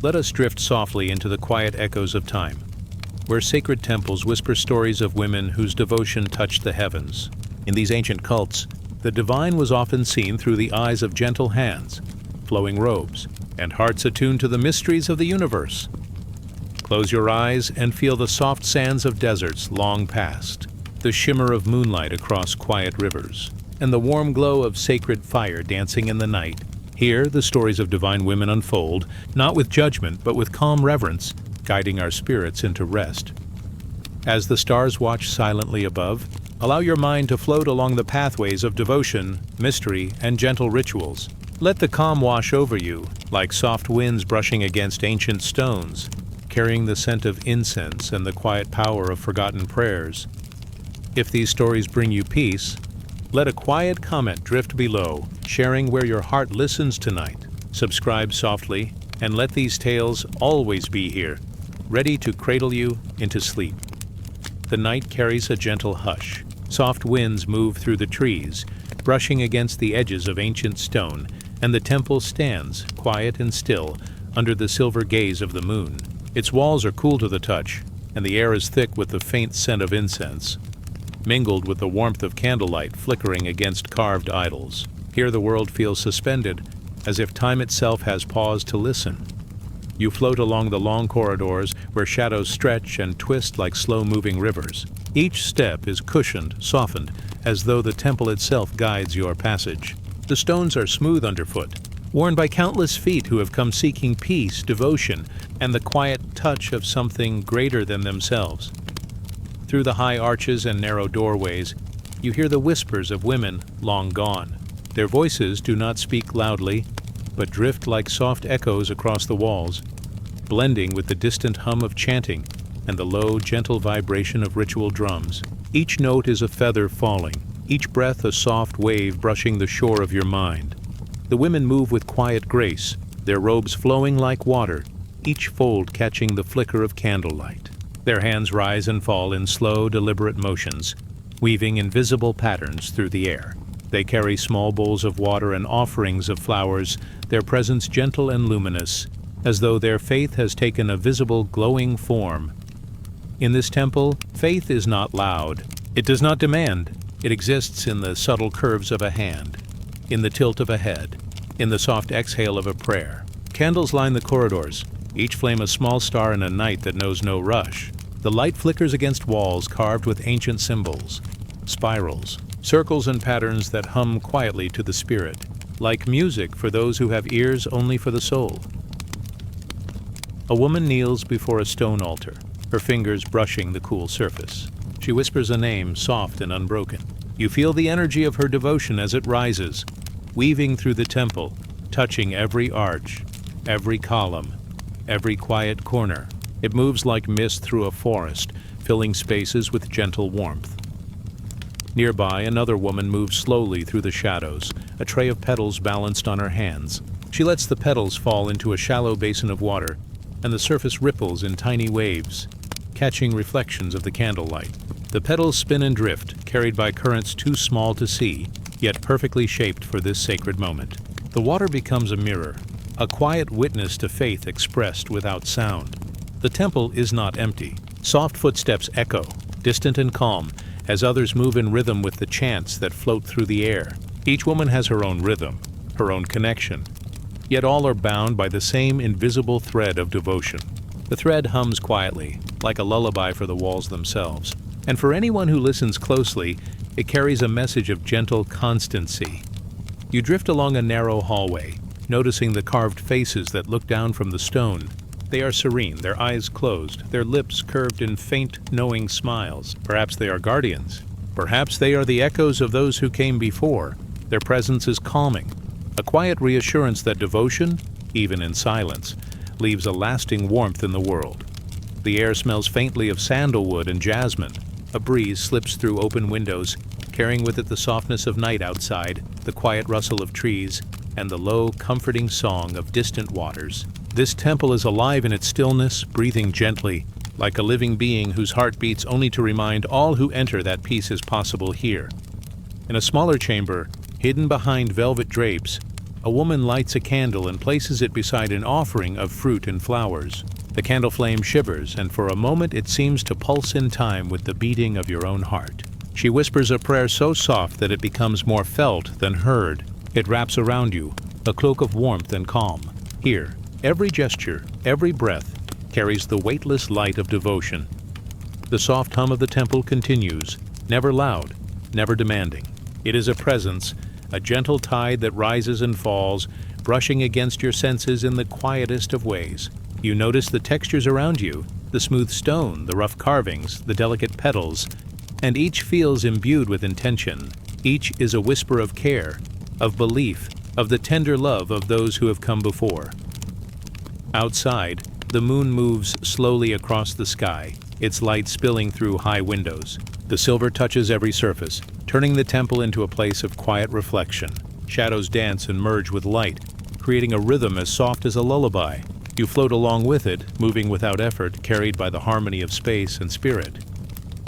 Let us drift softly into the quiet echoes of time, where sacred temples whisper stories of women whose devotion touched the heavens. In these ancient cults, the divine was often seen through the eyes of gentle hands, flowing robes, and hearts attuned to the mysteries of the universe. Close your eyes and feel the soft sands of deserts long past, the shimmer of moonlight across quiet rivers, and the warm glow of sacred fire dancing in the night. Here, the stories of divine women unfold, not with judgment, but with calm reverence, guiding our spirits into rest. As the stars watch silently above, allow your mind to float along the pathways of devotion, mystery, and gentle rituals. Let the calm wash over you, like soft winds brushing against ancient stones, carrying the scent of incense and the quiet power of forgotten prayers. If these stories bring you peace, let a quiet comment drift below, sharing where your heart listens tonight. Subscribe softly, and let these tales always be here, ready to cradle you into sleep. The night carries a gentle hush. Soft winds move through the trees, brushing against the edges of ancient stone, and the temple stands, quiet and still, under the silver gaze of the moon. Its walls are cool to the touch, and the air is thick with the faint scent of incense, mingled with the warmth of candlelight flickering against carved idols. Here the world feels suspended, as if time itself has paused to listen. You float along the long corridors where shadows stretch and twist like slow-moving rivers. Each step is cushioned, softened, as though the temple itself guides your passage. The stones are smooth underfoot, worn by countless feet who have come seeking peace, devotion, and the quiet touch of something greater than themselves. Through the high arches and narrow doorways, you hear the whispers of women long gone. Their voices do not speak loudly, but drift like soft echoes across the walls, blending with the distant hum of chanting and the low, gentle vibration of ritual drums. Each note is a feather falling, each breath a soft wave brushing the shore of your mind. The women move with quiet grace, their robes flowing like water, each fold catching the flicker of candlelight. Their hands rise and fall in slow, deliberate motions, weaving invisible patterns through the air. They carry small bowls of water and offerings of flowers, their presence gentle and luminous, as though their faith has taken a visible, glowing form. In this temple, faith is not loud. It does not demand. It exists in the subtle curves of a hand, in the tilt of a head, in the soft exhale of a prayer. Candles line the corridors, each flame a small star in a night that knows no rush. The light flickers against walls carved with ancient symbols, spirals, circles and patterns that hum quietly to the spirit, like music for those who have ears only for the soul. A woman kneels before a stone altar, her fingers brushing the cool surface. She whispers a name, soft and unbroken. You feel the energy of her devotion as it rises, weaving through the temple, touching every arch, every column, every quiet corner. It moves like mist through a forest, filling spaces with gentle warmth. Nearby, another woman moves slowly through the shadows, a tray of petals balanced on her hands. She lets the petals fall into a shallow basin of water, and the surface ripples in tiny waves, catching reflections of the candlelight. The petals spin and drift, carried by currents too small to see, yet perfectly shaped for this sacred moment. The water becomes a mirror, a quiet witness to faith expressed without sound. The temple is not empty. Soft footsteps echo, distant and calm, as others move in rhythm with the chants that float through the air. Each woman has her own rhythm, her own connection, yet all are bound by the same invisible thread of devotion. The thread hums quietly, like a lullaby for the walls themselves, and for anyone who listens closely, it carries a message of gentle constancy. You drift along a narrow hallway, noticing the carved faces that look down from the stone. They are serene, their eyes closed, their lips curved in faint, knowing smiles. Perhaps they are guardians. Perhaps they are the echoes of those who came before. Their presence is calming, a quiet reassurance that devotion, even in silence, leaves a lasting warmth in the world. The air smells faintly of sandalwood and jasmine. A breeze slips through open windows, carrying with it the softness of night outside, the quiet rustle of trees, and the low, comforting song of distant waters. This temple is alive in its stillness, breathing gently, like a living being whose heart beats only to remind all who enter that peace is possible here. In a smaller chamber, hidden behind velvet drapes, A woman lights a candle and places it beside an offering of fruit and flowers. The candle flame shivers, and for a moment it seems to pulse in time with the beating of your own heart. She whispers a prayer so soft that it becomes more felt than heard. It wraps around you, a cloak of warmth and calm. Here, every gesture, every breath, carries the weightless light of devotion. The soft hum of the temple continues, never loud, never demanding. It is a presence, a gentle tide that rises and falls, brushing against your senses in the quietest of ways. You notice the textures around you, the smooth stone, the rough carvings, the delicate petals, and each feels imbued with intention. Each is a whisper of care, of belief, of the tender love of those who have come before. Outside, the moon moves slowly across the sky, its light spilling through high windows. The silver touches every surface, turning the temple into a place of quiet reflection. Shadows dance and merge with light, creating a rhythm as soft as a lullaby. You float along with it, moving without effort, carried by the harmony of space and spirit.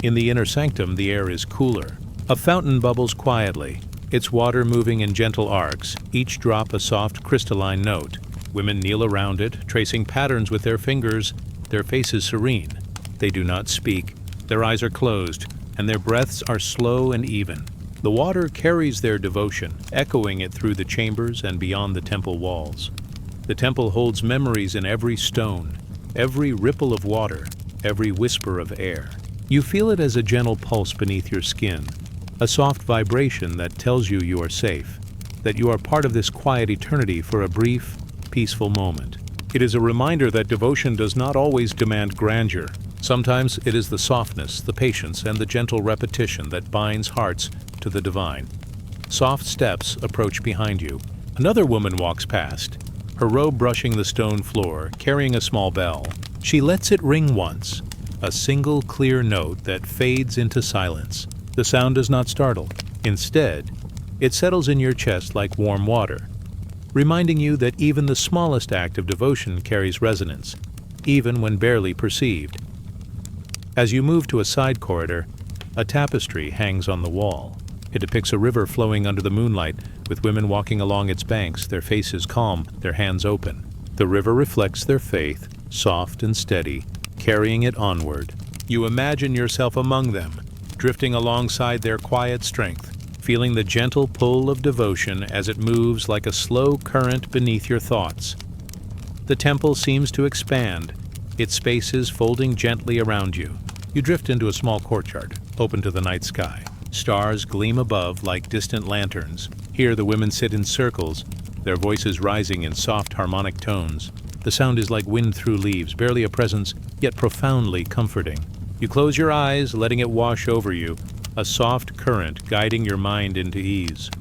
In the inner sanctum, the air is cooler. A fountain bubbles quietly, its water moving in gentle arcs, each drop a soft crystalline note. Women kneel around it, tracing patterns with their fingers, their faces serene. They do not speak, their eyes are closed, and their breaths are slow and even. The water carries their devotion, echoing it through the chambers and beyond the temple walls. The temple holds memories in every stone, every ripple of water, every whisper of air. You feel it as a gentle pulse beneath your skin, a soft vibration that tells you you are safe, that you are part of this quiet eternity for a brief, peaceful moment. It is a reminder that devotion does not always demand grandeur. Sometimes it is the softness, the patience, and the gentle repetition that binds hearts to the divine. Soft steps approach behind you. Another woman walks past, her robe brushing the stone floor, carrying a small bell. She lets it ring once, a single clear note that fades into silence. The sound does not startle. Instead, it settles in your chest like warm water, reminding you that even the smallest act of devotion carries resonance, even when barely perceived. As you move to a side corridor, a tapestry hangs on the wall. It depicts a river flowing under the moonlight, with women walking along its banks, their faces calm, their hands open. The river reflects their faith, soft and steady, carrying it onward. You imagine yourself among them, drifting alongside their quiet strength, feeling the gentle pull of devotion as it moves like a slow current beneath your thoughts. The temple seems to expand, its spaces folding gently around you. You drift into a small courtyard, open to the night sky. Stars gleam above like distant lanterns. Here the women sit in circles, their voices rising in soft harmonic tones. The sound is like wind through leaves, barely a presence, yet profoundly comforting. You close your eyes, letting it wash over you, a soft current guiding your mind into ease.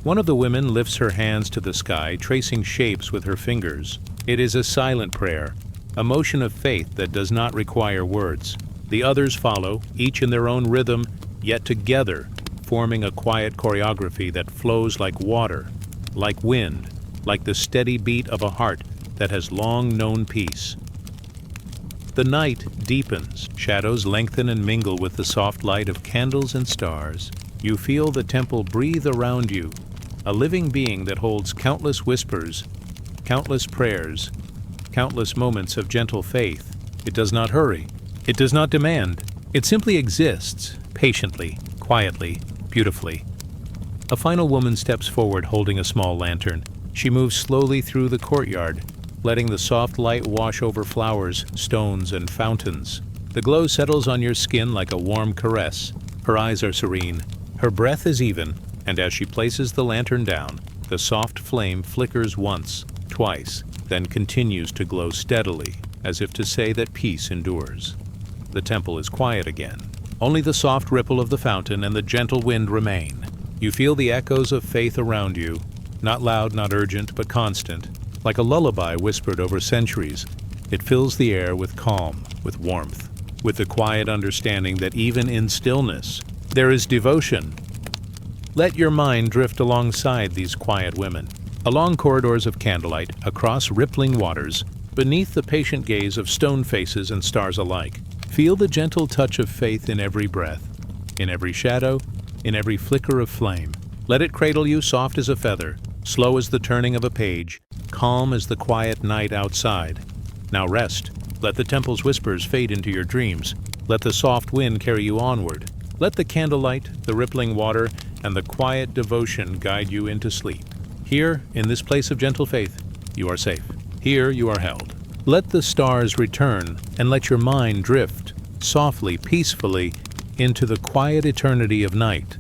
One of the women lifts her hands to the sky, tracing shapes with her fingers. It is a silent prayer, a motion of faith that does not require words. The others follow, each in their own rhythm, yet together, forming a quiet choreography that flows like water, like wind, like the steady beat of a heart that has long known peace. The night deepens, shadows lengthen and mingle with the soft light of candles and stars. You feel the temple breathe around you, a living being that holds countless whispers, countless prayers, countless moments of gentle faith. It does not hurry. It does not demand. It simply exists, patiently, quietly, beautifully. A final woman steps forward holding a small lantern. She moves slowly through the courtyard, letting the soft light wash over flowers, stones, and fountains. The glow settles on your skin like a warm caress. Her eyes are serene, her breath is even, and as she places the lantern down, the soft flame flickers once, twice, then continues to glow steadily, as if to say that peace endures. The temple is quiet again. Only the soft ripple of the fountain and the gentle wind remain. You feel the echoes of faith around you, not loud, not urgent, but constant. Like a lullaby whispered over centuries, it fills the air with calm, with warmth, with the quiet understanding that even in stillness, there is devotion. Let your mind drift alongside these quiet women, along corridors of candlelight, across rippling waters, beneath the patient gaze of stone faces and stars alike. Feel the gentle touch of faith in every breath, in every shadow, in every flicker of flame. Let it cradle you soft as a feather, slow as the turning of a page, calm as the quiet night outside. Now rest. Let the temple's whispers fade into your dreams. Let the soft wind carry you onward. Let the candlelight, the rippling water, and the quiet devotion guide you into sleep. Here, in this place of gentle faith, you are safe. Here you are held. Let the stars return and let your mind drift, softly, peacefully, into the quiet eternity of night.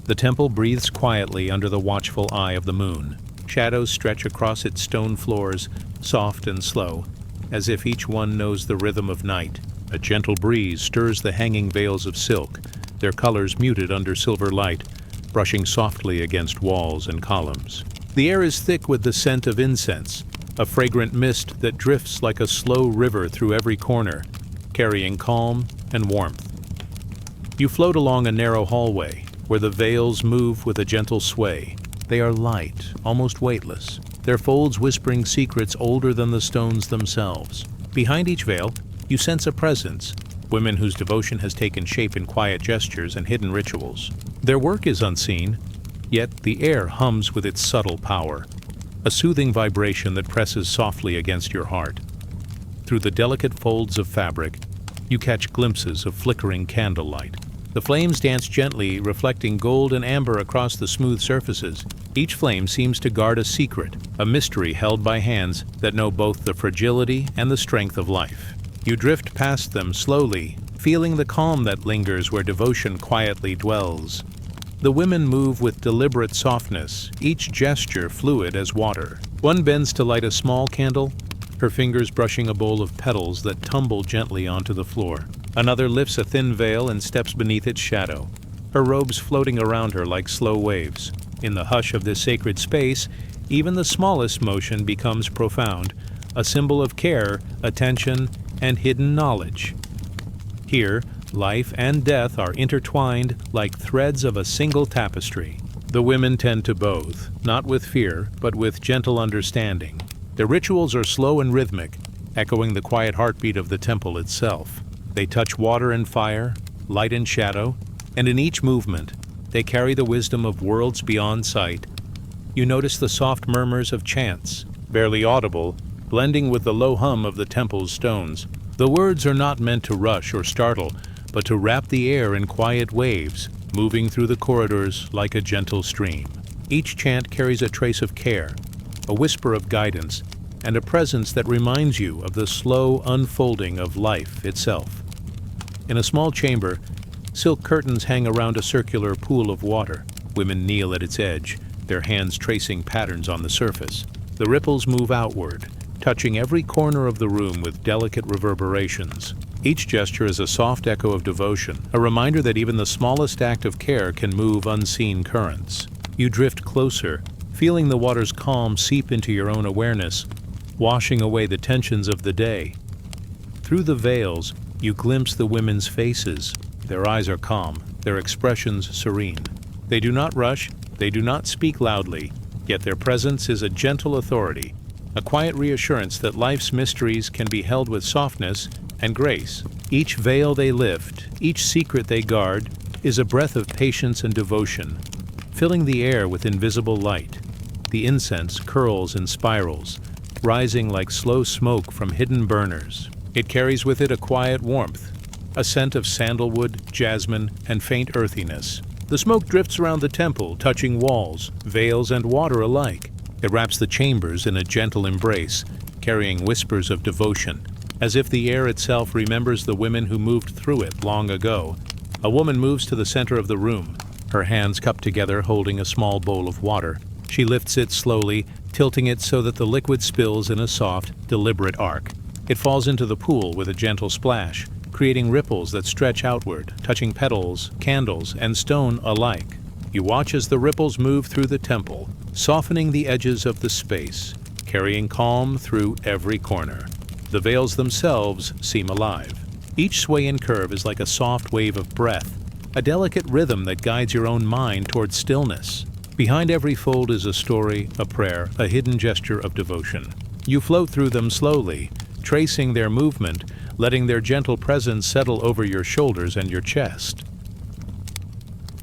The temple breathes quietly under the watchful eye of the moon. Shadows stretch across its stone floors, soft and slow, as if each one knows the rhythm of night. A gentle breeze stirs the hanging veils of silk, their colors muted under silver light, brushing softly against walls and columns. The air is thick with the scent of incense, a fragrant mist that drifts like a slow river through every corner, carrying calm and warmth. You float along a narrow hallway, where the veils move with a gentle sway. They are light, almost weightless, their folds whispering secrets older than the stones themselves. Behind each veil, you sense a presence, women whose devotion has taken shape in quiet gestures and hidden rituals. Their work is unseen, yet the air hums with its subtle power, a soothing vibration that presses softly against your heart. Through the delicate folds of fabric, you catch glimpses of flickering candlelight. The flames dance gently, reflecting gold and amber across the smooth surfaces. Each flame seems to guard a secret, a mystery held by hands that know both the fragility and the strength of life. You drift past them slowly, feeling the calm that lingers where devotion quietly dwells. The women move with deliberate softness, each gesture fluid as water. One bends to light a small candle, her fingers brushing a bowl of petals that tumble gently onto the floor. Another lifts a thin veil and steps beneath its shadow, her robes floating around her like slow waves. In the hush of this sacred space, even the smallest motion becomes profound, a symbol of care, attention, and hidden knowledge. Here, life and death are intertwined like threads of a single tapestry. The women tend to both, not with fear, but with gentle understanding. Their rituals are slow and rhythmic, echoing the quiet heartbeat of the temple itself. They touch water and fire, light and shadow, and in each movement, they carry the wisdom of worlds beyond sight. You notice the soft murmurs of chants, barely audible, blending with the low hum of the temple's stones. The words are not meant to rush or startle, but to wrap the air in quiet waves, moving through the corridors like a gentle stream. Each chant carries a trace of care, a whisper of guidance, and a presence that reminds you of the slow unfolding of life itself. In a small chamber, silk curtains hang around a circular pool of water. Women kneel at its edge, their hands tracing patterns on the surface. The ripples move outward, touching every corner of the room with delicate reverberations. Each gesture is a soft echo of devotion, a reminder that even the smallest act of care can move unseen currents. You drift closer, feeling the water's calm seep into your own awareness, washing away the tensions of the day. Through the veils, you glimpse the women's faces. Their eyes are calm, their expressions serene. They do not rush, they do not speak loudly, yet their presence is a gentle authority, a quiet reassurance that life's mysteries can be held with softness and grace. Each veil they lift, each secret they guard, is a breath of patience and devotion, filling the air with invisible light. The incense curls in spirals, rising like slow smoke from hidden burners. It carries with it a quiet warmth, a scent of sandalwood, jasmine, and faint earthiness. The smoke drifts around the temple, touching walls, veils, and water alike. It wraps the chambers in a gentle embrace, carrying whispers of devotion, as if the air itself remembers the women who moved through it long ago. A woman moves to the center of the room, her hands cupped together holding a small bowl of water. She lifts it slowly, tilting it so that the liquid spills in a soft, deliberate arc. It falls into the pool with a gentle splash, creating ripples that stretch outward, touching petals, candles, and stone alike. You watch as the ripples move through the temple, softening the edges of the space, carrying calm through every corner. The veils themselves seem alive. Each sway and curve is like a soft wave of breath, a delicate rhythm that guides your own mind towards stillness. Behind every fold is a story, a prayer, a hidden gesture of devotion. You float through them slowly, tracing their movement, letting their gentle presence settle over your shoulders and your chest.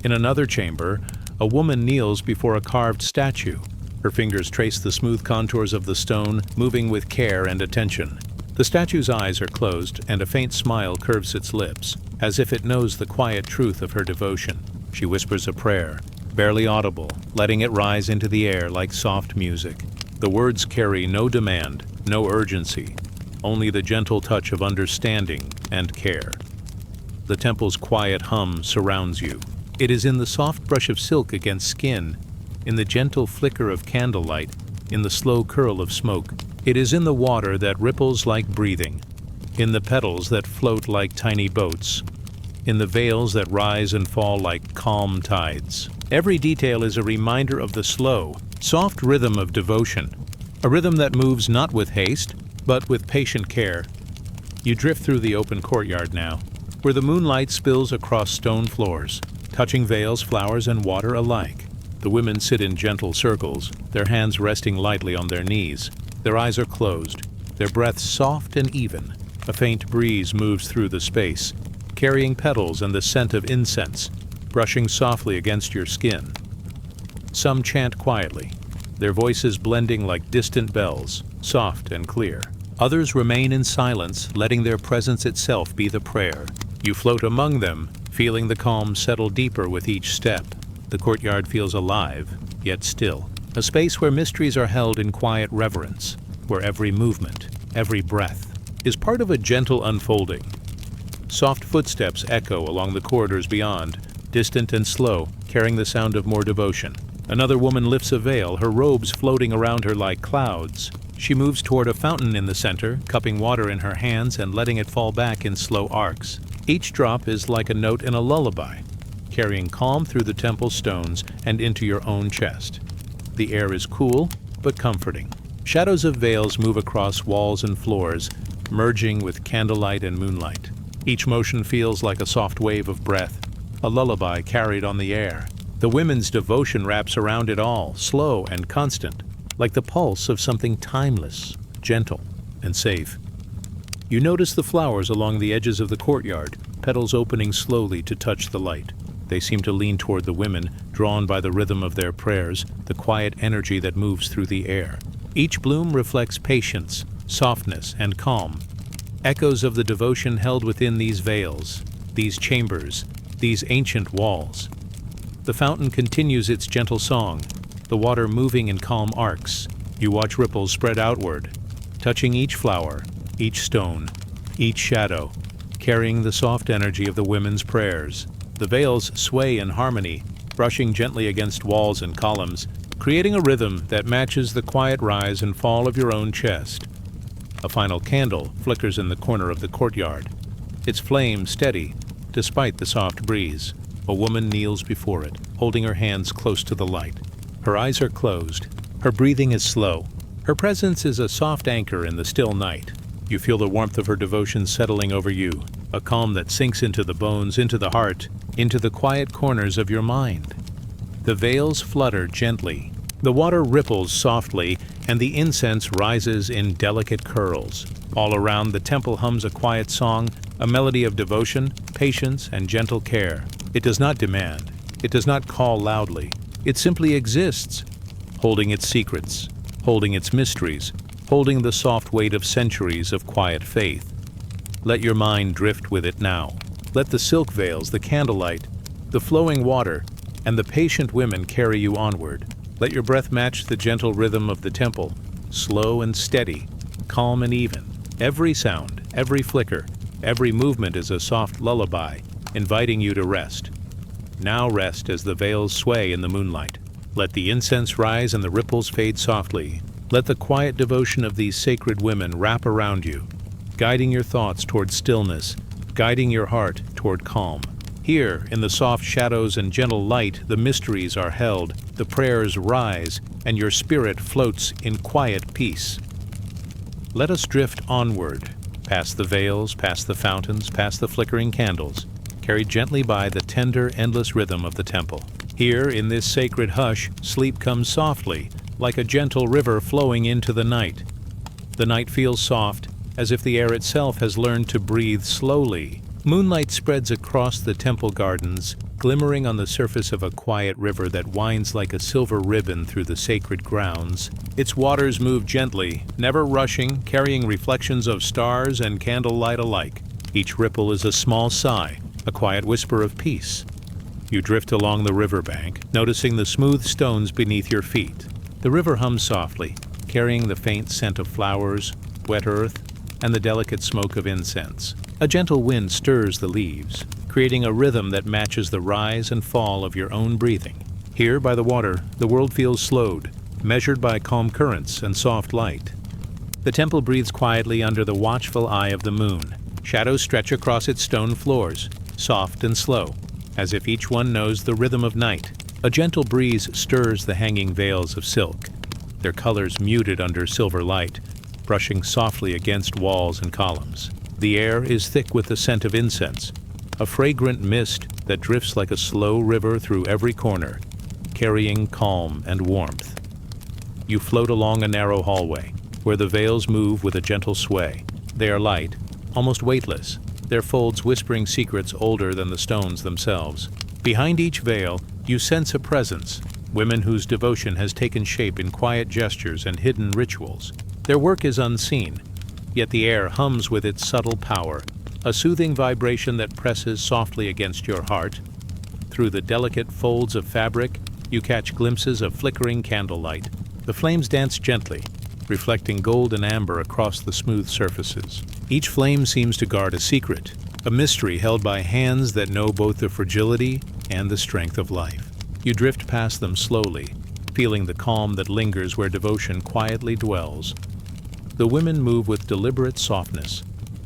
In another chamber, a woman kneels before a carved statue, Her fingers trace the smooth contours of the stone, moving with care and attention. The statue's eyes are closed, and a faint smile curves its lips, as if it knows the quiet truth of her devotion. She whispers a prayer, barely audible, letting it rise into the air like soft music. The words carry no demand, no urgency, only the gentle touch of understanding and care. The temple's quiet hum surrounds you. It is in the soft brush of silk against skin, in the gentle flicker of candlelight, in the slow curl of smoke. It is in the water that ripples like breathing, in the petals that float like tiny boats, in the veils that rise and fall like calm tides. Every detail is a reminder of the slow, soft rhythm of devotion, a rhythm that moves not with haste, but with patient care. You drift through the open courtyard now, where the moonlight spills across stone floors, touching veils, flowers, and water alike. The women sit in gentle circles, their hands resting lightly on their knees. Their eyes are closed, their breaths soft and even. A faint breeze moves through the space, carrying petals and the scent of incense, brushing softly against your skin. Some chant quietly, their voices blending like distant bells, soft and clear. Others remain in silence, letting their presence itself be the prayer. You float among them, feeling the calm settle deeper with each step. The courtyard feels alive, yet still. A space where mysteries are held in quiet reverence, where every movement, every breath, is part of a gentle unfolding. Soft footsteps echo along the corridors beyond, distant and slow, carrying the sound of more devotion. Another woman lifts a veil, her robes floating around her like clouds. She moves toward a fountain in the center, cupping water in her hands and letting it fall back in slow arcs. Each drop is like a note in a lullaby, carrying calm through the temple stones and into your own chest. The air is cool, but comforting. Shadows of veils move across walls and floors, merging with candlelight and moonlight. Each motion feels like a soft wave of breath, a lullaby carried on the air. The women's devotion wraps around it all, slow and constant, like the pulse of something timeless, gentle, and safe. You notice the flowers along the edges of the courtyard, petals opening slowly to touch the light. They seem to lean toward the women, drawn by the rhythm of their prayers, the quiet energy that moves through the air. Each bloom reflects patience, softness, and calm, echoes of the devotion held within these veils, these chambers, these ancient walls. The fountain continues its gentle song, the water moving in calm arcs. You watch ripples spread outward, touching each flower, each stone, each shadow, carrying the soft energy of the women's prayers. The veils sway in harmony, brushing gently against walls and columns, creating a rhythm that matches the quiet rise and fall of your own chest. A final candle flickers in the corner of the courtyard, its flame steady despite the soft breeze. A woman kneels before it, holding her hands close to the light. Her eyes are closed. Her breathing is slow. Her presence is a soft anchor in the still night. You feel the warmth of her devotion settling over you, a calm that sinks into the bones, into the heart, into the quiet corners of your mind. The veils flutter gently. The water ripples softly, and the incense rises in delicate curls. All around, the temple hums a quiet song, a melody of devotion, patience, and gentle care. It does not demand. It does not call loudly. It simply exists, holding its secrets, holding its mysteries, holding the soft weight of centuries of quiet faith. Let your mind drift with it now. Let the silk veils, the candlelight, the flowing water, and the patient women carry you onward. Let your breath match the gentle rhythm of the temple, slow and steady, calm and even. Every sound, every flicker, every movement is a soft lullaby, inviting you to rest. Now rest as the veils sway in the moonlight. Let the incense rise and the ripples fade softly. Let the quiet devotion of these sacred women wrap around you, guiding your thoughts toward stillness, guiding your heart toward calm. Here, in the soft shadows and gentle light, the mysteries are held, the prayers rise, and your spirit floats in quiet peace. Let us drift onward, past the veils, past the fountains, past the flickering candles, carried gently by the tender, endless rhythm of the temple. Here, in this sacred hush, sleep comes softly, like a gentle river flowing into the night. The night feels soft, as if the air itself has learned to breathe slowly. Moonlight spreads across the temple gardens, glimmering on the surface of a quiet river that winds like a silver ribbon through the sacred grounds. Its waters move gently, never rushing, carrying reflections of stars and candlelight alike. Each ripple is a small sigh, a quiet whisper of peace. You drift along the riverbank, noticing the smooth stones beneath your feet. The river hums softly, carrying the faint scent of flowers, wet earth, and the delicate smoke of incense. A gentle wind stirs the leaves, creating a rhythm that matches the rise and fall of your own breathing. Here, by the water, the world feels slowed, measured by calm currents and soft light. The temple breathes quietly under the watchful eye of the moon. Shadows stretch across its stone floors, soft and slow, as if each one knows the rhythm of night. A gentle breeze stirs the hanging veils of silk, their colors muted under silver light, brushing softly against walls and columns. The air is thick with the scent of incense, a fragrant mist that drifts like a slow river through every corner, carrying calm and warmth. You float along a narrow hallway, where the veils move with a gentle sway. They are light, almost weightless, their folds whispering secrets older than the stones themselves. Behind each veil, you sense a presence, women whose devotion has taken shape in quiet gestures and hidden rituals. Their work is unseen, yet the air hums with its subtle power, a soothing vibration that presses softly against your heart. Through the delicate folds of fabric, you catch glimpses of flickering candlelight. The flames dance gently, reflecting gold and amber across the smooth surfaces. Each flame seems to guard a secret, a mystery held by hands that know both the fragility and the strength of life. You drift past them slowly, feeling the calm that lingers where devotion quietly dwells. The women move with deliberate softness,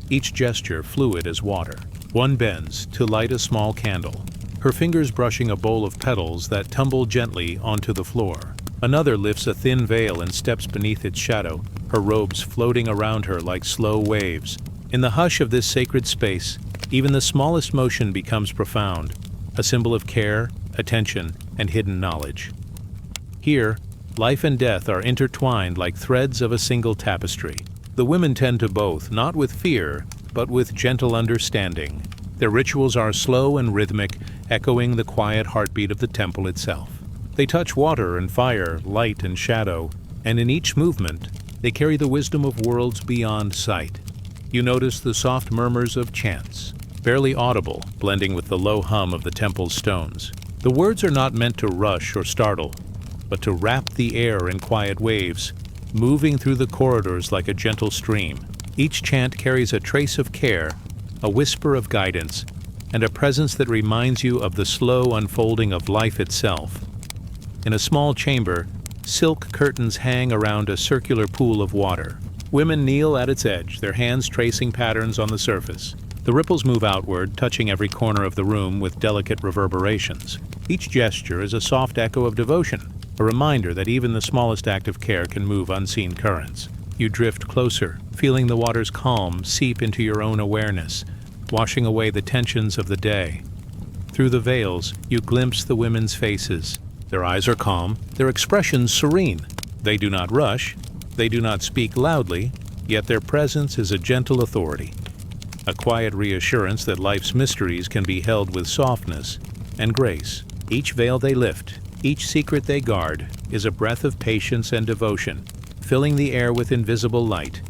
each gesture fluid as water. One bends to light a small candle, her fingers brushing a bowl of petals that tumble gently onto the floor. Another lifts a thin veil and steps beneath its shadow, her robes floating around her like slow waves. In the hush of this sacred space, even the smallest motion becomes profound, a symbol of care, attention, and hidden knowledge. Here, life and death are intertwined like threads of a single tapestry. The women tend to both, not with fear, but with gentle understanding. Their rituals are slow and rhythmic, echoing the quiet heartbeat of the temple itself. They touch water and fire, light and shadow, and in each movement, they carry the wisdom of worlds beyond sight. You notice the soft murmurs of chants, barely audible, blending with the low hum of the temple's stones. The words are not meant to rush or startle, but to wrap the air in quiet waves, moving through the corridors like a gentle stream. Each chant carries a trace of care, a whisper of guidance, and a presence that reminds you of the slow unfolding of life itself. In a small chamber, silk curtains hang around a circular pool of water. Women kneel at its edge, their hands tracing patterns on the surface. The ripples move outward, touching every corner of the room with delicate reverberations. Each gesture is a soft echo of devotion, a reminder that even the smallest act of care can move unseen currents. You drift closer, feeling the water's calm seep into your own awareness, washing away the tensions of the day. Through the veils, you glimpse the women's faces. Their eyes are calm, their expressions serene. They do not rush, they do not speak loudly, yet their presence is a gentle authority, a quiet reassurance that life's mysteries can be held with softness and grace. Each veil they lift, each secret they guard, is a breath of patience and devotion, filling the air with invisible light.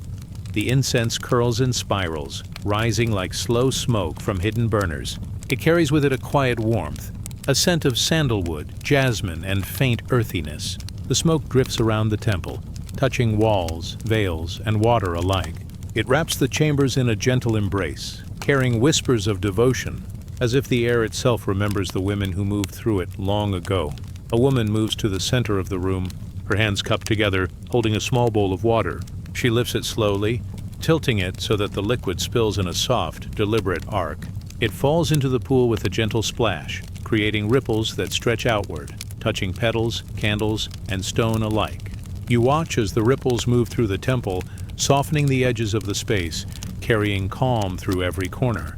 The incense curls in spirals, rising like slow smoke from hidden burners. It carries with it a quiet warmth, a scent of sandalwood, jasmine, and faint earthiness. The smoke drifts around the temple, touching walls, veils, and water alike. It wraps the chambers in a gentle embrace, carrying whispers of devotion, as if the air itself remembers the women who moved through it long ago. A woman moves to the center of the room, her hands cupped together, holding a small bowl of water. She lifts it slowly, tilting it so that the liquid spills in a soft, deliberate arc. It falls into the pool with a gentle splash, creating ripples that stretch outward, touching petals, candles, and stone alike. You watch as the ripples move through the temple, softening the edges of the space, carrying calm through every corner.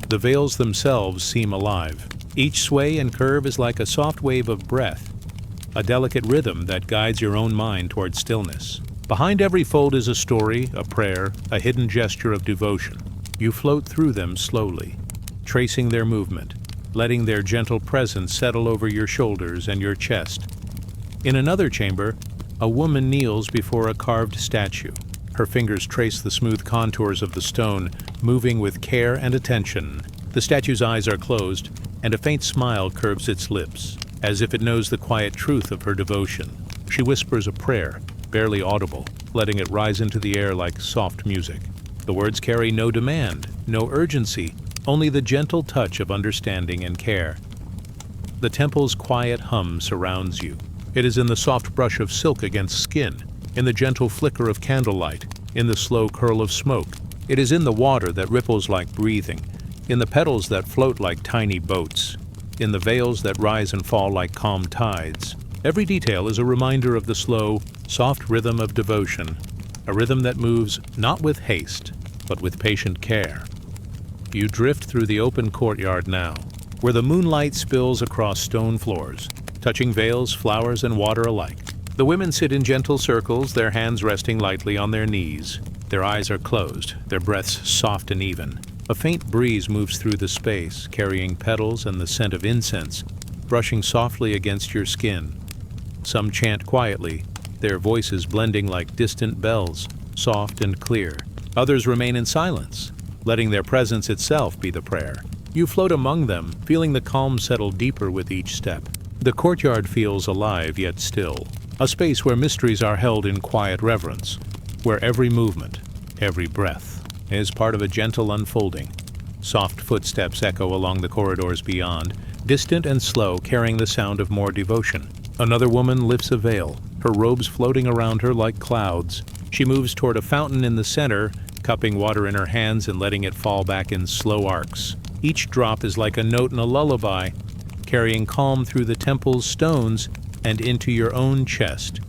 The veils themselves seem alive. Each sway and curve is like a soft wave of breath, a delicate rhythm that guides your own mind toward stillness. Behind every fold is a story, a prayer, a hidden gesture of devotion. You float through them slowly, tracing their movement, letting their gentle presence settle over your shoulders and your chest. In another chamber, a woman kneels before a carved statue. Her fingers trace the smooth contours of the stone, moving with care and attention. The statue's eyes are closed, and a faint smile curves its lips, as if it knows the quiet truth of her devotion. She whispers a prayer, barely audible, letting it rise into the air like soft music. The words carry no demand, no urgency, only the gentle touch of understanding and care. The temple's quiet hum surrounds you. It is in the soft brush of silk against skin, in the gentle flicker of candlelight, in the slow curl of smoke. It is in the water that ripples like breathing, in the petals that float like tiny boats, in the veils that rise and fall like calm tides. Every detail is a reminder of the slow, soft rhythm of devotion, a rhythm that moves not with haste, but with patient care. You drift through the open courtyard now, where the moonlight spills across stone floors, touching veils, flowers, and water alike. The women sit in gentle circles, their hands resting lightly on their knees. Their eyes are closed, their breaths soft and even. A faint breeze moves through the space, carrying petals and the scent of incense, brushing softly against your skin. Some chant quietly, their voices blending like distant bells, soft and clear. Others remain in silence, letting their presence itself be the prayer. You float among them, feeling the calm settle deeper with each step. The courtyard feels alive yet still, a space where mysteries are held in quiet reverence, where every movement, every breath, is part of a gentle unfolding. Soft footsteps echo along the corridors beyond, distant and slow, carrying the sound of more devotion. Another woman lifts a veil, her robes floating around her like clouds. She moves toward a fountain in the center, cupping water in her hands and letting it fall back in slow arcs. Each drop is like a note in a lullaby, carrying calm through the temple's stones and into your own chest.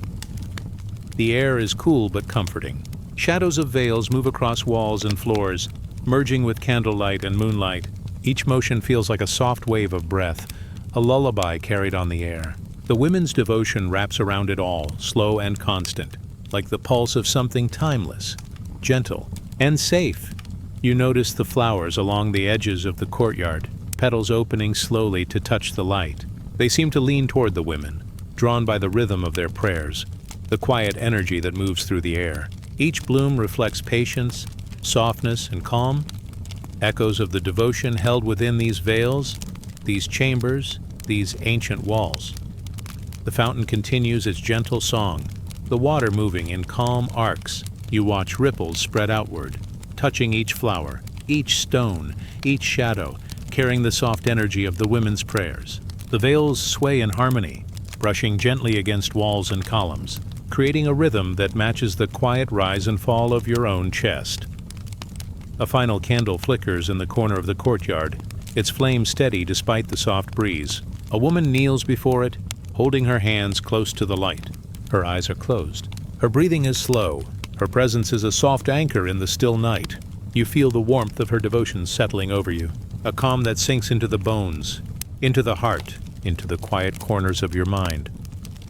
The air is cool but comforting. Shadows of veils move across walls and floors, merging with candlelight and moonlight. Each motion feels like a soft wave of breath, a lullaby carried on the air. The women's devotion wraps around it all, slow and constant, like the pulse of something timeless, gentle, and safe. You notice the flowers along the edges of the courtyard, petals opening slowly to touch the light. They seem to lean toward the women, drawn by the rhythm of their prayers, the quiet energy that moves through the air. Each bloom reflects patience, softness, and calm, echoes of the devotion held within these veils, these chambers, these ancient walls. The fountain continues its gentle song, the water moving in calm arcs. You watch ripples spread outward, touching each flower, each stone, each shadow, carrying the soft energy of the women's prayers. The veils sway in harmony, brushing gently against walls and columns, creating a rhythm that matches the quiet rise and fall of your own chest. A final candle flickers in the corner of the courtyard, its flame steady despite the soft breeze. A woman kneels before it, holding her hands close to the light. Her eyes are closed. Her breathing is slow. Her presence is a soft anchor in the still night. You feel the warmth of her devotion settling over you, a calm that sinks into the bones, into the heart, into the quiet corners of your mind.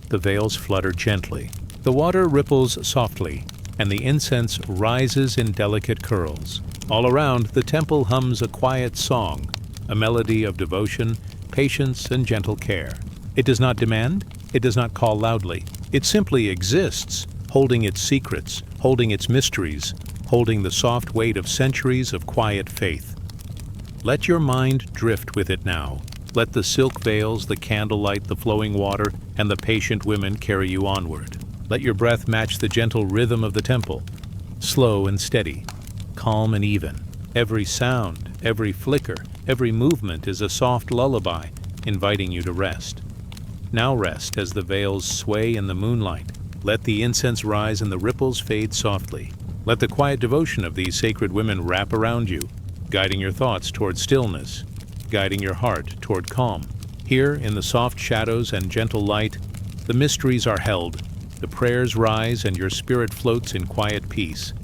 The veils flutter gently. The water ripples softly, and the incense rises in delicate curls. All around, the temple hums a quiet song, a melody of devotion, patience, and gentle care. It does not demand, it does not call loudly. It simply exists, holding its secrets, holding its mysteries, holding the soft weight of centuries of quiet faith. Let your mind drift with it now. Let the silk veils, the candlelight, the flowing water, and the patient women carry you onward. Let your breath match the gentle rhythm of the temple, slow and steady, calm and even. Every sound, every flicker, every movement is a soft lullaby, inviting you to rest. Now rest as the veils sway in the moonlight. Let the incense rise and the ripples fade softly. Let the quiet devotion of these sacred women wrap around you, guiding your thoughts toward stillness, guiding your heart toward calm. Here, in the soft shadows and gentle light, the mysteries are held, the prayers rise, and your spirit floats in quiet peace.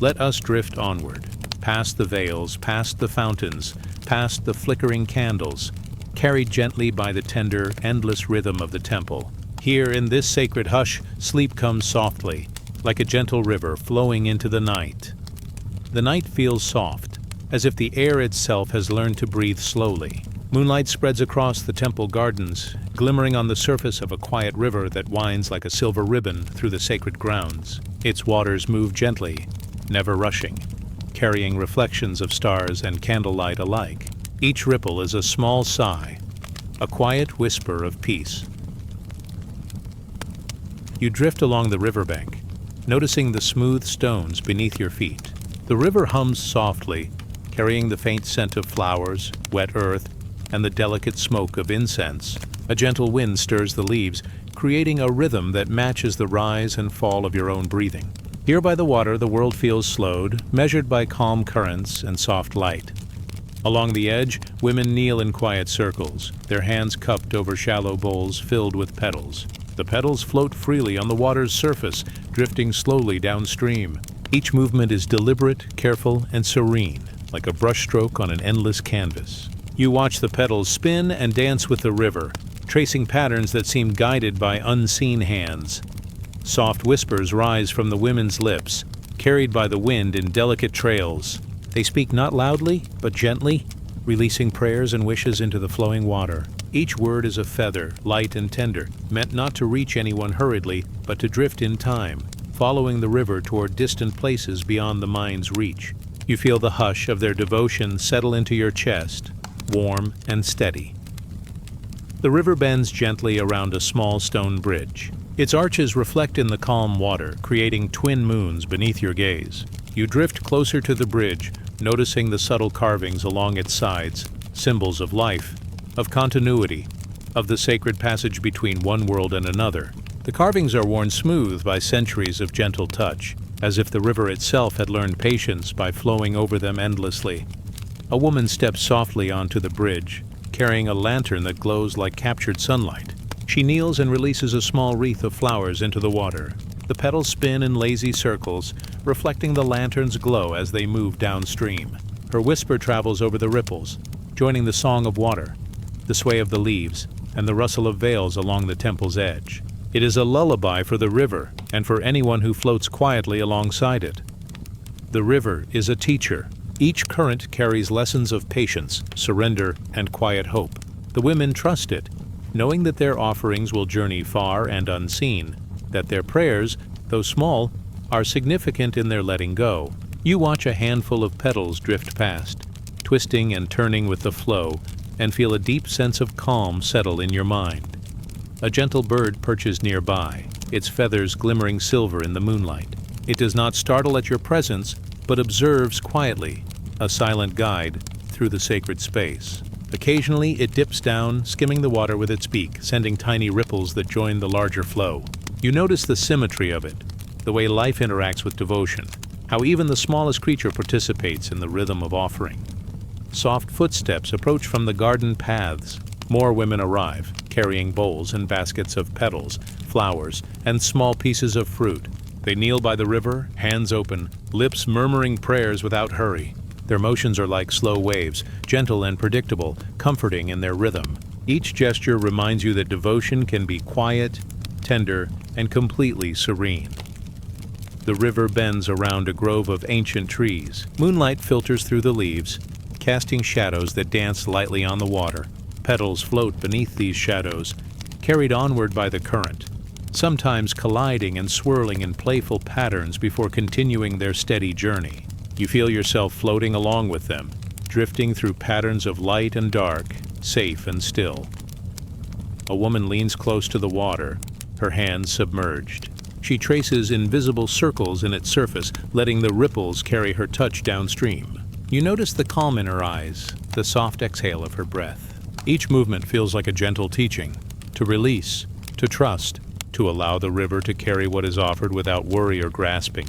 Let us drift onward, past the veils, past the fountains, past the flickering candles, carried gently by the tender, endless rhythm of the temple. Here, in this sacred hush, sleep comes softly, like a gentle river flowing into the night. The night feels soft, as if the air itself has learned to breathe slowly. Moonlight spreads across the temple gardens, glimmering on the surface of a quiet river that winds like a silver ribbon through the sacred grounds. Its waters move gently, never rushing, carrying reflections of stars and candlelight alike. Each ripple is a small sigh, a quiet whisper of peace. You drift along the riverbank, noticing the smooth stones beneath your feet. The river hums softly, carrying the faint scent of flowers, wet earth, and the delicate smoke of incense. A gentle wind stirs the leaves, creating a rhythm that matches the rise and fall of your own breathing. Here by the water, the world feels slowed, measured by calm currents and soft light. Along the edge, women kneel in quiet circles, their hands cupped over shallow bowls filled with petals. The petals float freely on the water's surface, drifting slowly downstream. Each movement is deliberate, careful, and serene, like a brushstroke on an endless canvas. You watch the petals spin and dance with the river, tracing patterns that seem guided by unseen hands. Soft whispers rise from the women's lips, carried by the wind in delicate trails. They speak not loudly, but gently, releasing prayers and wishes into the flowing water. Each word is a feather, light and tender, meant not to reach anyone hurriedly, but to drift in time, following the river toward distant places beyond the mind's reach. You feel the hush of their devotion settle into your chest, warm and steady. The river bends gently around a small stone bridge. Its arches reflect in the calm water, creating twin moons beneath your gaze. You drift closer to the bridge, noticing the subtle carvings along its sides, symbols of life, of continuity, of the sacred passage between one world and another. The carvings are worn smooth by centuries of gentle touch, as if the river itself had learned patience by flowing over them endlessly. A woman steps softly onto the bridge, carrying a lantern that glows like captured sunlight. She kneels and releases a small wreath of flowers into the water. The petals spin in lazy circles, reflecting the lantern's glow as they move downstream. Her whisper travels over the ripples, joining the song of water, the sway of the leaves, and the rustle of veils along the temple's edge. It is a lullaby for the river and for anyone who floats quietly alongside it. The river is a teacher. Each current carries lessons of patience, surrender, and quiet hope. The women trust it, knowing that their offerings will journey far and unseen, that their prayers, though small, are significant in their letting go. You watch a handful of petals drift past, twisting and turning with the flow, and feel a deep sense of calm settle in your mind. A gentle bird perches nearby, its feathers glimmering silver in the moonlight. It does not startle at your presence, but observes quietly, a silent guide through the sacred space. Occasionally, it dips down, skimming the water with its beak, sending tiny ripples that join the larger flow. You notice the symmetry of it, the way life interacts with devotion, how even the smallest creature participates in the rhythm of offering. Soft footsteps approach from the garden paths. More women arrive, carrying bowls and baskets of petals, flowers, and small pieces of fruit. They kneel by the river, hands open, lips murmuring prayers without hurry. Their motions are like slow waves, gentle and predictable, comforting in their rhythm. Each gesture reminds you that devotion can be quiet, tender, and completely serene. The river bends around a grove of ancient trees. Moonlight filters through the leaves, casting shadows that dance lightly on the water. Petals float beneath these shadows, carried onward by the current, sometimes colliding and swirling in playful patterns before continuing their steady journey. You feel yourself floating along with them, drifting through patterns of light and dark, safe and still. A woman leans close to the water, her hands submerged. She traces invisible circles in its surface, letting the ripples carry her touch downstream. You notice the calm in her eyes, the soft exhale of her breath. Each movement feels like a gentle teaching, to release, to trust, to allow the river to carry what is offered without worry or grasping.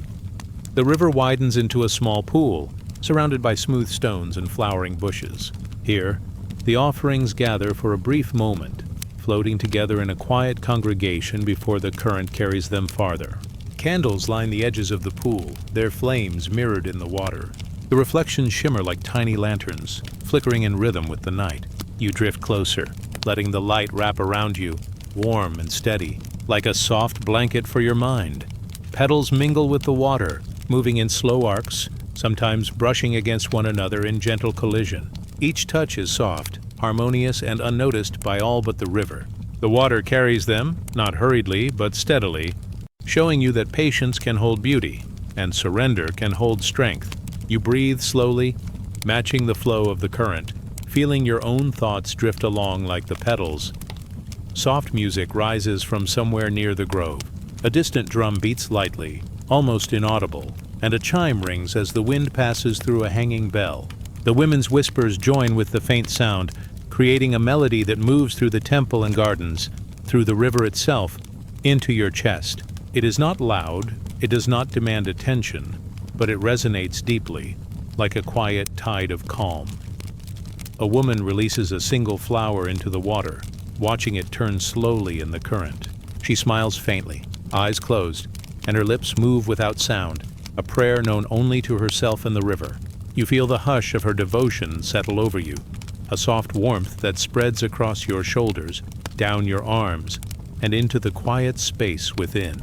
The river widens into a small pool, surrounded by smooth stones and flowering bushes. Here, the offerings gather for a brief moment, floating together in a quiet congregation before the current carries them farther. Candles line the edges of the pool, their flames mirrored in the water. The reflections shimmer like tiny lanterns, flickering in rhythm with the night. You drift closer, letting the light wrap around you, warm and steady, like a soft blanket for your mind. Petals mingle with the water, moving in slow arcs, sometimes brushing against one another in gentle collision. Each touch is soft, harmonious and unnoticed by all but the river. The water carries them, not hurriedly but steadily, showing you that patience can hold beauty, and surrender can hold strength. You breathe slowly, matching the flow of the current, feeling your own thoughts drift along like the petals. Soft music rises from somewhere near the grove. A distant drum beats lightly, almost inaudible, and a chime rings as the wind passes through a hanging bell. The women's whispers join with the faint sound, creating a melody that moves through the temple and gardens, through the river itself, into your chest. It is not loud, it does not demand attention, but it resonates deeply, like a quiet tide of calm. A woman releases a single flower into the water, watching it turn slowly in the current. She smiles faintly, eyes closed, and her lips move without sound, a prayer known only to herself and the river. You feel the hush of her devotion settle over you, a soft warmth that spreads across your shoulders, down your arms, and into the quiet space within.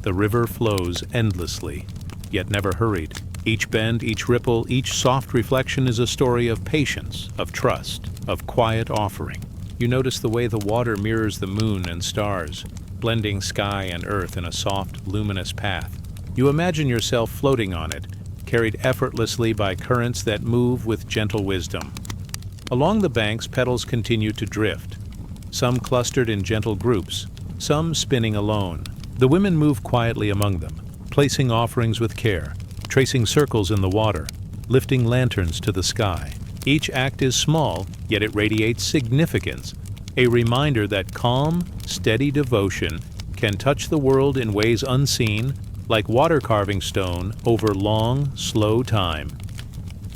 The river flows endlessly, yet never hurried. Each bend, each ripple, each soft reflection is a story of patience, of trust, of quiet offering. You notice the way the water mirrors the moon and stars, blending sky and earth in a soft, luminous path. You imagine yourself floating on it, carried effortlessly by currents that move with gentle wisdom. Along the banks, petals continue to drift, some clustered in gentle groups, some spinning alone. The women move quietly among them, placing offerings with care, tracing circles in the water, lifting lanterns to the sky. Each act is small, yet it radiates significance, a reminder that calm, steady devotion can touch the world in ways unseen, like water carving stone over long, slow time.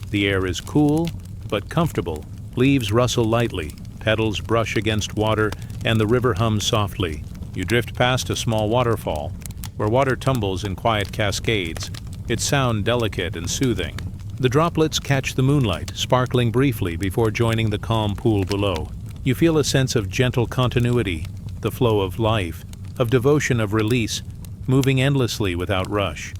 The air is cool, but comfortable. Leaves rustle lightly, petals brush against water, and the river hums softly. You drift past a small waterfall, where water tumbles in quiet cascades, its sound delicate and soothing. The droplets catch the moonlight, sparkling briefly before joining the calm pool below. You feel a sense of gentle continuity, the flow of life, of devotion, of release, moving endlessly without rush.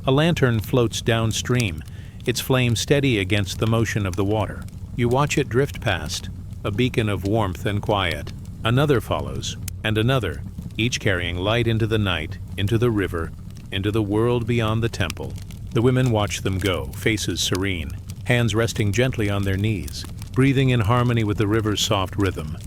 A lantern floats downstream, its flame steady against the motion of the water. You watch it drift past, a beacon of warmth and quiet. Another follows, and another, each carrying light into the night, into the river, into the world beyond the temple. The women watch them go, faces serene, hands resting gently on their knees, breathing in harmony with the river's soft rhythm.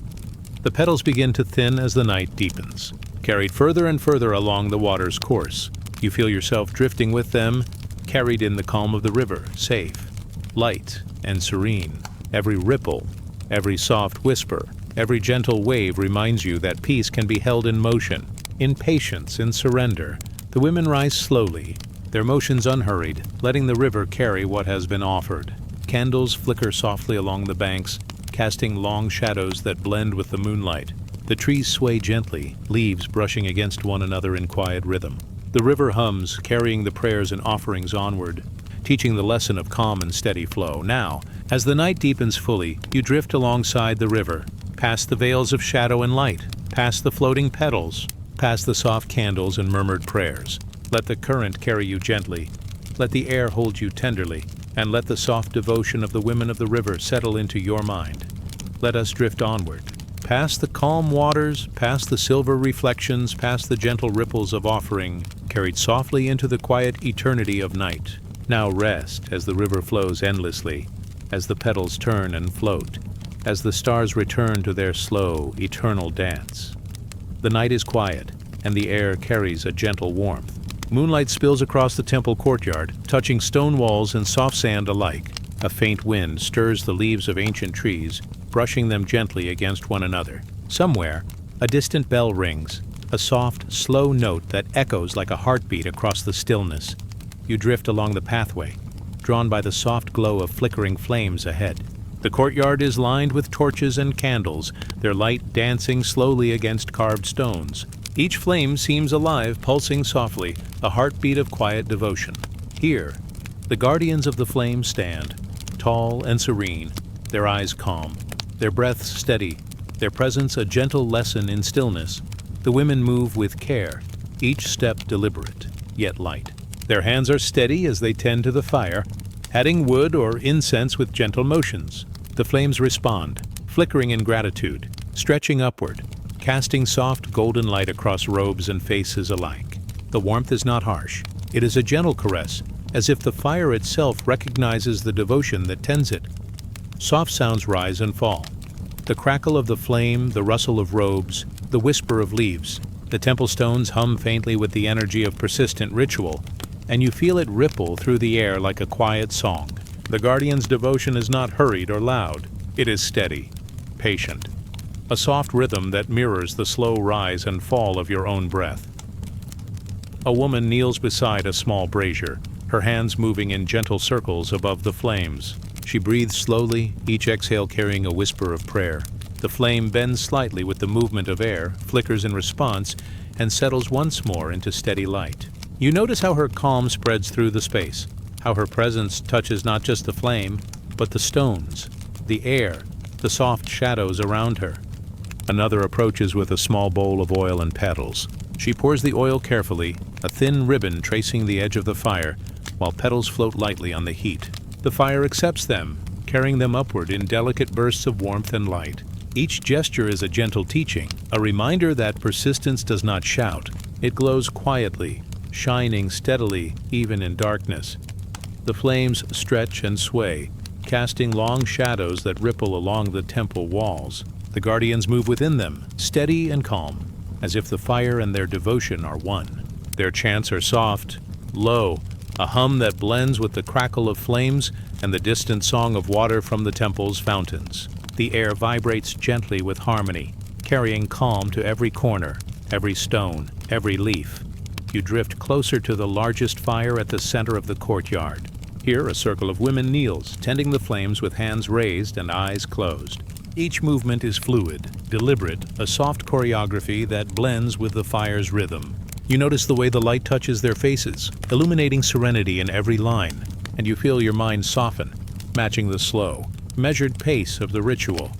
The petals begin to thin as the night deepens, carried further and further along the water's course. You feel yourself drifting with them, carried in the calm of the river, safe, light, and serene. Every ripple, every soft whisper, every gentle wave reminds you that peace can be held in motion, in patience, in surrender. The women rise slowly, their motions unhurried, letting the river carry what has been offered. Candles flicker softly along the banks, casting long shadows that blend with the moonlight. The trees sway gently, leaves brushing against one another in quiet rhythm. The river hums, carrying the prayers and offerings onward, teaching the lesson of calm and steady flow. Now, as the night deepens fully, you drift alongside the river, past the veils of shadow and light, past the floating petals, past the soft candles and murmured prayers. Let the current carry you gently, let the air hold you tenderly, and let the soft devotion of the women of the river settle into your mind. Let us drift onward, past the calm waters, past the silver reflections, past the gentle ripples of offering, carried softly into the quiet eternity of night. Now rest as the river flows endlessly, as the petals turn and float, as the stars return to their slow, eternal dance. The night is quiet, and the air carries a gentle warmth. Moonlight spills across the temple courtyard, touching stone walls and soft sand alike. A faint wind stirs the leaves of ancient trees, brushing them gently against one another. Somewhere, a distant bell rings, a soft, slow note that echoes like a heartbeat across the stillness. You drift along the pathway, drawn by the soft glow of flickering flames ahead. The courtyard is lined with torches and candles, their light dancing slowly against carved stones. Each flame seems alive, pulsing softly, a heartbeat of quiet devotion. Here, the guardians of the flame stand, tall and serene, their eyes calm, their breaths steady, their presence a gentle lesson in stillness. The women move with care, each step deliberate, yet light. Their hands are steady as they tend to the fire, adding wood or incense with gentle motions. The flames respond, flickering in gratitude, stretching upward, casting soft golden light across robes and faces alike. The warmth is not harsh. It is a gentle caress, as if the fire itself recognizes the devotion that tends it. Soft sounds rise and fall. The crackle of the flame, the rustle of robes, the whisper of leaves. The temple stones hum faintly with the energy of persistent ritual, and you feel it ripple through the air like a quiet song. The guardian's devotion is not hurried or loud. It is steady, patient. A soft rhythm that mirrors the slow rise and fall of your own breath. A woman kneels beside a small brazier, her hands moving in gentle circles above the flames. She breathes slowly, each exhale carrying a whisper of prayer. The flame bends slightly with the movement of air, flickers in response, and settles once more into steady light. You notice how her calm spreads through the space, how her presence touches not just the flame, but the stones, the air, the soft shadows around her. Another approaches with a small bowl of oil and petals. She pours the oil carefully, a thin ribbon tracing the edge of the fire, while petals float lightly on the heat. The fire accepts them, carrying them upward in delicate bursts of warmth and light. Each gesture is a gentle teaching, a reminder that persistence does not shout. It glows quietly, shining steadily even in darkness. The flames stretch and sway, casting long shadows that ripple along the temple walls. The guardians move within them, steady and calm, as if the fire and their devotion are one. Their chants are soft, low, a hum that blends with the crackle of flames and the distant song of water from the temple's fountains. The air vibrates gently with harmony, carrying calm to every corner, every stone, every leaf. You drift closer to the largest fire at the center of the courtyard. Here, a circle of women kneels, tending the flames with hands raised and eyes closed. Each movement is fluid, deliberate, a soft choreography that blends with the fire's rhythm. You notice the way the light touches their faces, illuminating serenity in every line, and you feel your mind soften, matching the slow, measured pace of the ritual.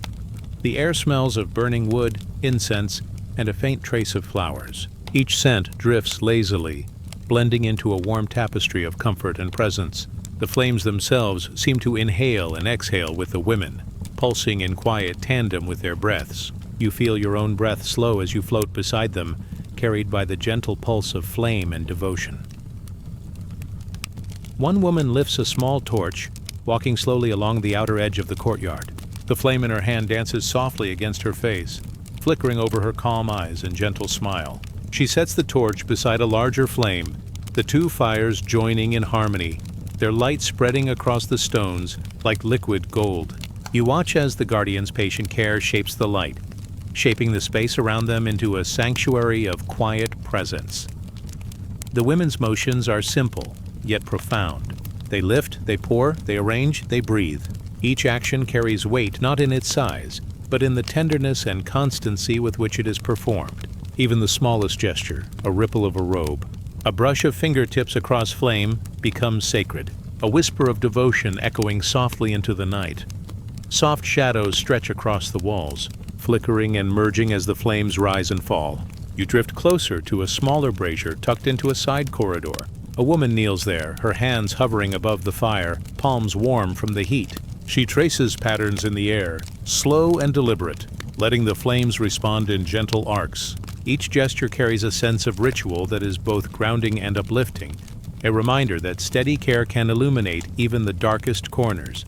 The air smells of burning wood, incense, and a faint trace of flowers. Each scent drifts lazily, blending into a warm tapestry of comfort and presence. The flames themselves seem to inhale and exhale with the women, pulsing in quiet tandem with their breaths. You feel your own breath slow as you float beside them, carried by the gentle pulse of flame and devotion. One woman lifts a small torch, walking slowly along the outer edge of the courtyard. The flame in her hand dances softly against her face, flickering over her calm eyes and gentle smile. She sets the torch beside a larger flame, the two fires joining in harmony, their light spreading across the stones like liquid gold. You watch as the guardian's patient care shapes the light, shaping the space around them into a sanctuary of quiet presence. The women's motions are simple, yet profound. They lift, they pour, they arrange, they breathe. Each action carries weight not in its size, but in the tenderness and constancy with which it is performed. Even the smallest gesture, a ripple of a robe, a brush of fingertips across flame, becomes sacred, a whisper of devotion echoing softly into the night. Soft shadows stretch across the walls, flickering and merging as the flames rise and fall. You drift closer to a smaller brazier tucked into a side corridor. A woman kneels there, her hands hovering above the fire, palms warm from the heat. She traces patterns in the air, slow and deliberate, letting the flames respond in gentle arcs. Each gesture carries a sense of ritual that is both grounding and uplifting, a reminder that steady care can illuminate even the darkest corners.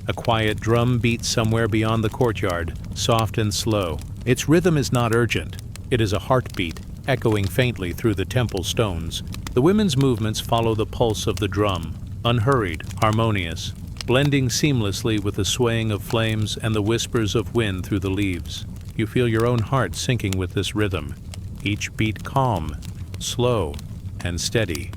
A quiet drum beats somewhere beyond the courtyard, soft and slow. Its rhythm is not urgent. It is a heartbeat, echoing faintly through the temple stones. The women's movements follow the pulse of the drum, unhurried, harmonious, blending seamlessly with the swaying of flames and the whispers of wind through the leaves. You feel your own heart syncing with this rhythm, each beat calm, slow, and steady.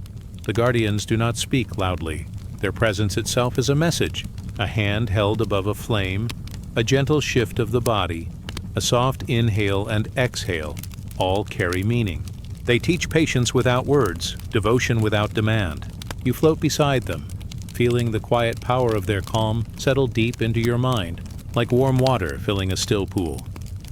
The guardians do not speak loudly. Their presence itself is a message, a hand held above a flame, a gentle shift of the body, a soft inhale and exhale, all carry meaning. They teach patience without words, devotion without demand. You float beside them, feeling the quiet power of their calm settle deep into your mind, like warm water filling a still pool.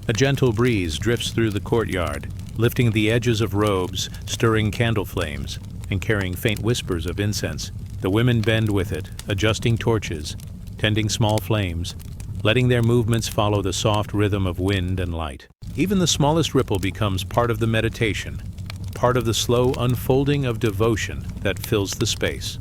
A gentle breeze drifts through the courtyard, lifting the edges of robes, stirring candle flames, and carrying faint whispers of incense. The women bend with it, adjusting torches, tending small flames, letting their movements follow the soft rhythm of wind and light. Even the smallest ripple becomes part of the meditation, part of the slow unfolding of devotion that fills the space.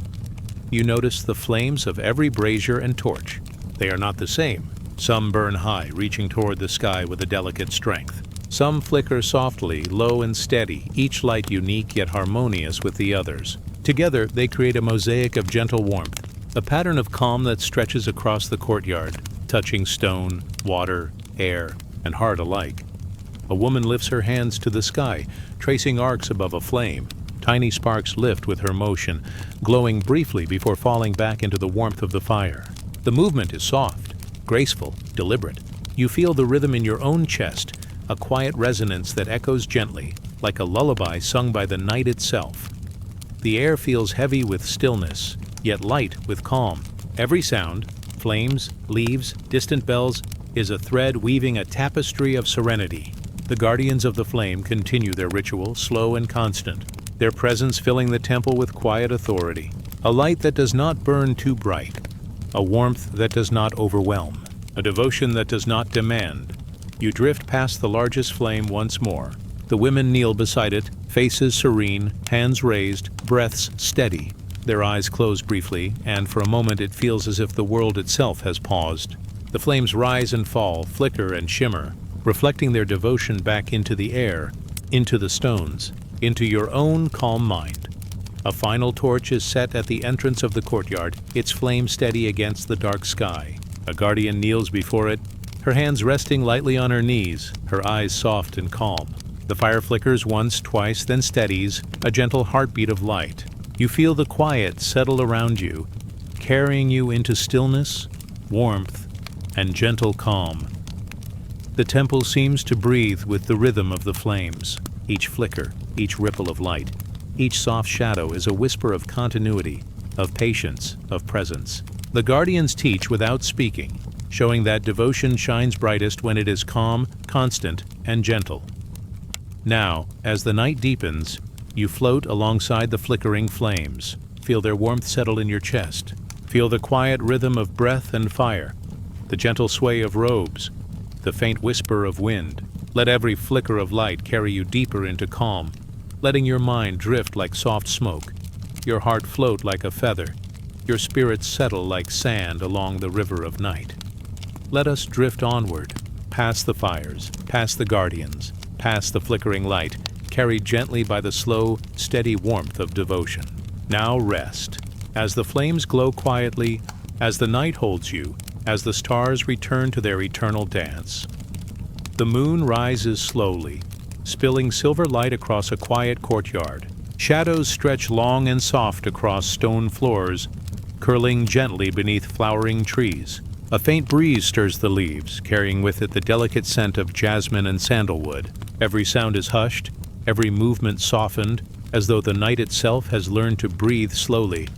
You notice the flames of every brazier and torch. They are not the same. Some burn high, reaching toward the sky with a delicate strength. Some flicker softly, low and steady, each light unique yet harmonious with the others. Together, they create a mosaic of gentle warmth, a pattern of calm that stretches across the courtyard, touching stone, water, air, and heart alike. A woman lifts her hands to the sky, tracing arcs above a flame. Tiny sparks lift with her motion, glowing briefly before falling back into the warmth of the fire. The movement is soft, graceful, deliberate. You feel the rhythm in your own chest, a quiet resonance that echoes gently, like a lullaby sung by the night itself. The air feels heavy with stillness, yet light with calm. Every sound, flames, leaves, distant bells, is a thread weaving a tapestry of serenity. The guardians of the flame continue their ritual, slow and constant, their presence filling the temple with quiet authority. A light that does not burn too bright, a warmth that does not overwhelm, a devotion that does not demand. You drift past the largest flame once more. The women kneel beside it, faces serene, hands raised, breaths steady. Their eyes close briefly, and for a moment it feels as if the world itself has paused. The flames rise and fall, flicker and shimmer, reflecting their devotion back into the air, into the stones, into your own calm mind. A final torch is set at the entrance of the courtyard, its flame steady against the dark sky. A guardian kneels before it, her hands resting lightly on her knees, her eyes soft and calm. The fire flickers once, twice, then steadies, a gentle heartbeat of light. You feel the quiet settle around you, carrying you into stillness, warmth, and gentle calm. The temple seems to breathe with the rhythm of the flames. Each flicker, each ripple of light, each soft shadow is a whisper of continuity, of patience, of presence. The guardians teach without speaking, showing that devotion shines brightest when it is calm, constant, and gentle. Now, as the night deepens, you float alongside the flickering flames. Feel their warmth settle in your chest. Feel the quiet rhythm of breath and fire, the gentle sway of robes, the faint whisper of wind. Let every flicker of light carry you deeper into calm, letting your mind drift like soft smoke, your heart float like a feather, your spirit settle like sand along the river of night. Let us drift onward, past the fires, past the guardians, past the flickering light, carried gently by the slow, steady warmth of devotion. Now rest. As the flames glow quietly, as the night holds you, as the stars return to their eternal dance. The moon rises slowly, spilling silver light across a quiet courtyard. Shadows stretch long and soft across stone floors, curling gently beneath flowering trees. A faint breeze stirs the leaves, carrying with it the delicate scent of jasmine and sandalwood. Every sound is hushed, every movement softened, as though the night itself has learned to breathe slowly.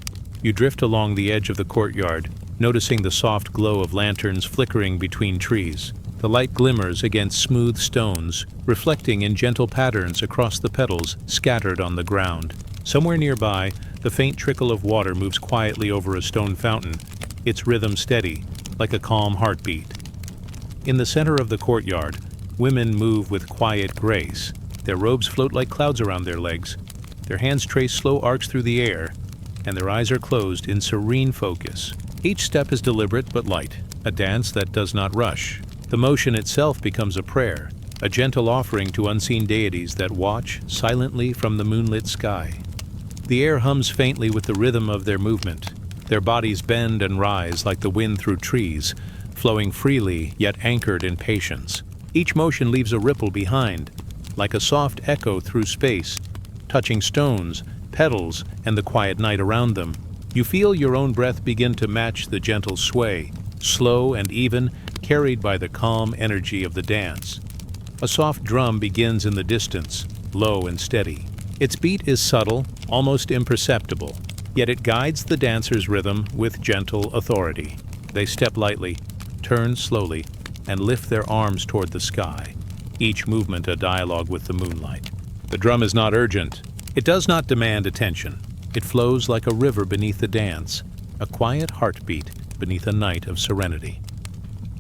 You drift along the edge of the courtyard, noticing the soft glow of lanterns flickering between trees. The light glimmers against smooth stones, reflecting in gentle patterns across the petals scattered on the ground. Somewhere nearby, the faint trickle of water moves quietly over a stone fountain, its rhythm steady, like a calm heartbeat. In the center of the courtyard, women move with quiet grace. Their robes float like clouds around their legs. Their hands trace slow arcs through the air, and their eyes are closed in serene focus. Each step is deliberate but light, a dance that does not rush. The motion itself becomes a prayer, a gentle offering to unseen deities that watch silently from the moonlit sky. The air hums faintly with the rhythm of their movement. Their bodies bend and rise like the wind through trees, flowing freely yet anchored in patience. Each motion leaves a ripple behind, like a soft echo through space, touching stones, petals, and the quiet night around them. You feel your own breath begin to match the gentle sway, slow and even, carried by the calm energy of the dance. A soft drum begins in the distance, low and steady. Its beat is subtle, almost imperceptible, yet it guides the dancer's rhythm with gentle authority. They step lightly, turn slowly, and lift their arms toward the sky, each movement a dialogue with the moonlight. The drum is not urgent. It does not demand attention. It flows like a river beneath the dance, a quiet heartbeat beneath a night of serenity.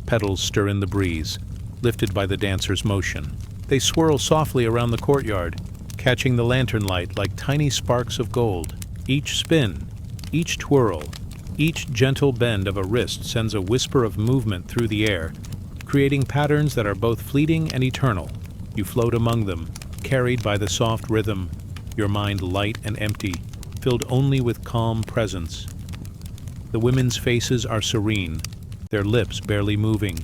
Petals stir in the breeze, lifted by the dancer's motion. They swirl softly around the courtyard, catching the lantern light like tiny sparks of gold. Each spin, each twirl, each gentle bend of a wrist sends a whisper of movement through the air, creating patterns that are both fleeting and eternal. You float among them, carried by the soft rhythm, your mind light and empty, filled only with calm presence. The women's faces are serene, their lips barely moving,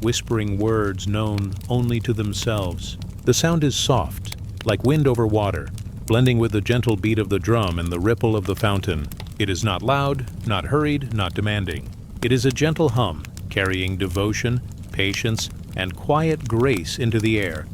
whispering words known only to themselves. The sound is soft, like wind over water, blending with the gentle beat of the drum and the ripple of the fountain. It is not loud, not hurried, not demanding. It is a gentle hum, carrying devotion, patience, and quiet grace into the air.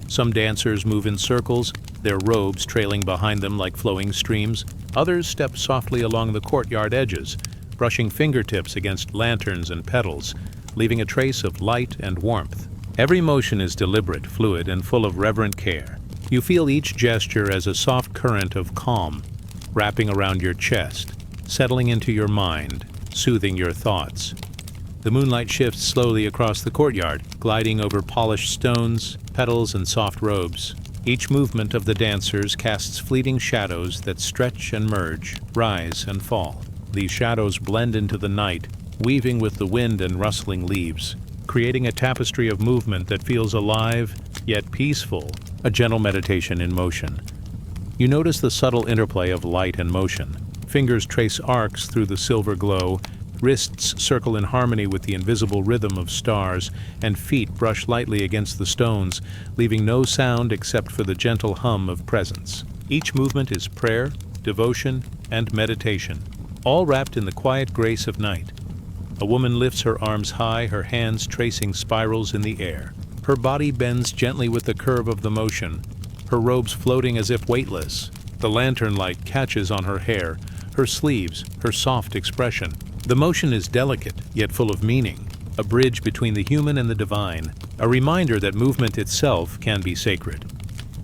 Some dancers move in circles, their robes trailing behind them like flowing streams. Others step softly along the courtyard edges, brushing fingertips against lanterns and petals, leaving a trace of light and warmth. Every motion is deliberate, fluid, and full of reverent care. You feel each gesture as a soft current of calm, wrapping around your chest, settling into your mind, soothing your thoughts. The moonlight shifts slowly across the courtyard, gliding over polished stones, petals, and soft robes. Each movement of the dancers casts fleeting shadows that stretch and merge, rise and fall. These shadows blend into the night, weaving with the wind and rustling leaves, creating a tapestry of movement that feels alive, yet peaceful, a gentle meditation in motion. You notice the subtle interplay of light and motion. Fingers trace arcs through the silver glow, wrists circle in harmony with the invisible rhythm of stars, and feet brush lightly against the stones, leaving no sound except for the gentle hum of presence. Each movement is prayer, devotion, and meditation, all wrapped in the quiet grace of night. A woman lifts her arms high, her hands tracing spirals in the air. Her body bends gently with the curve of the motion, her robes floating as if weightless. The lantern light catches on her hair, her sleeves, her soft expression. The motion is delicate, yet full of meaning, a bridge between the human and the divine, a reminder that movement itself can be sacred.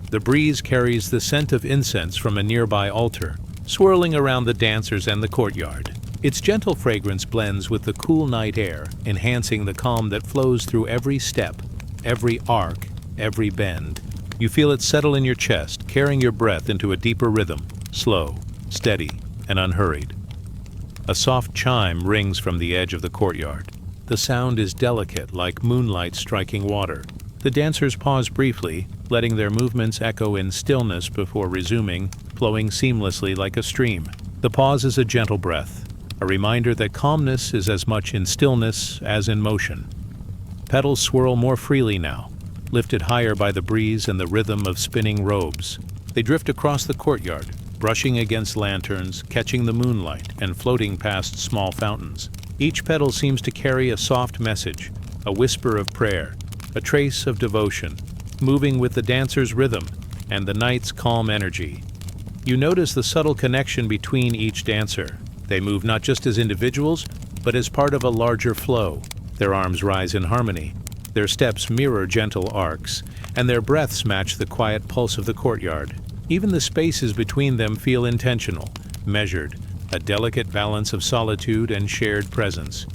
The breeze carries the scent of incense from a nearby altar, swirling around the dancers and the courtyard. Its gentle fragrance blends with the cool night air, enhancing the calm that flows through every step, every arc, every bend. You feel it settle in your chest, carrying your breath into a deeper rhythm, slow, steady, and unhurried. A soft chime rings from the edge of the courtyard. The sound is delicate, like moonlight striking water. The dancers pause briefly, letting their movements echo in stillness before resuming, flowing seamlessly like a stream. The pause is a gentle breath, a reminder that calmness is as much in stillness as in motion. Petals swirl more freely now, lifted higher by the breeze and the rhythm of spinning robes. They drift across the courtyard, brushing against lanterns, catching the moonlight, and floating past small fountains. Each petal seems to carry a soft message, a whisper of prayer, a trace of devotion, moving with the dancer's rhythm and the night's calm energy. You notice the subtle connection between each dancer. They move not just as individuals, but as part of a larger flow. Their arms rise in harmony, their steps mirror gentle arcs, and their breaths match the quiet pulse of the courtyard. Even the spaces between them feel intentional, measured, a delicate balance of solitude and shared presence.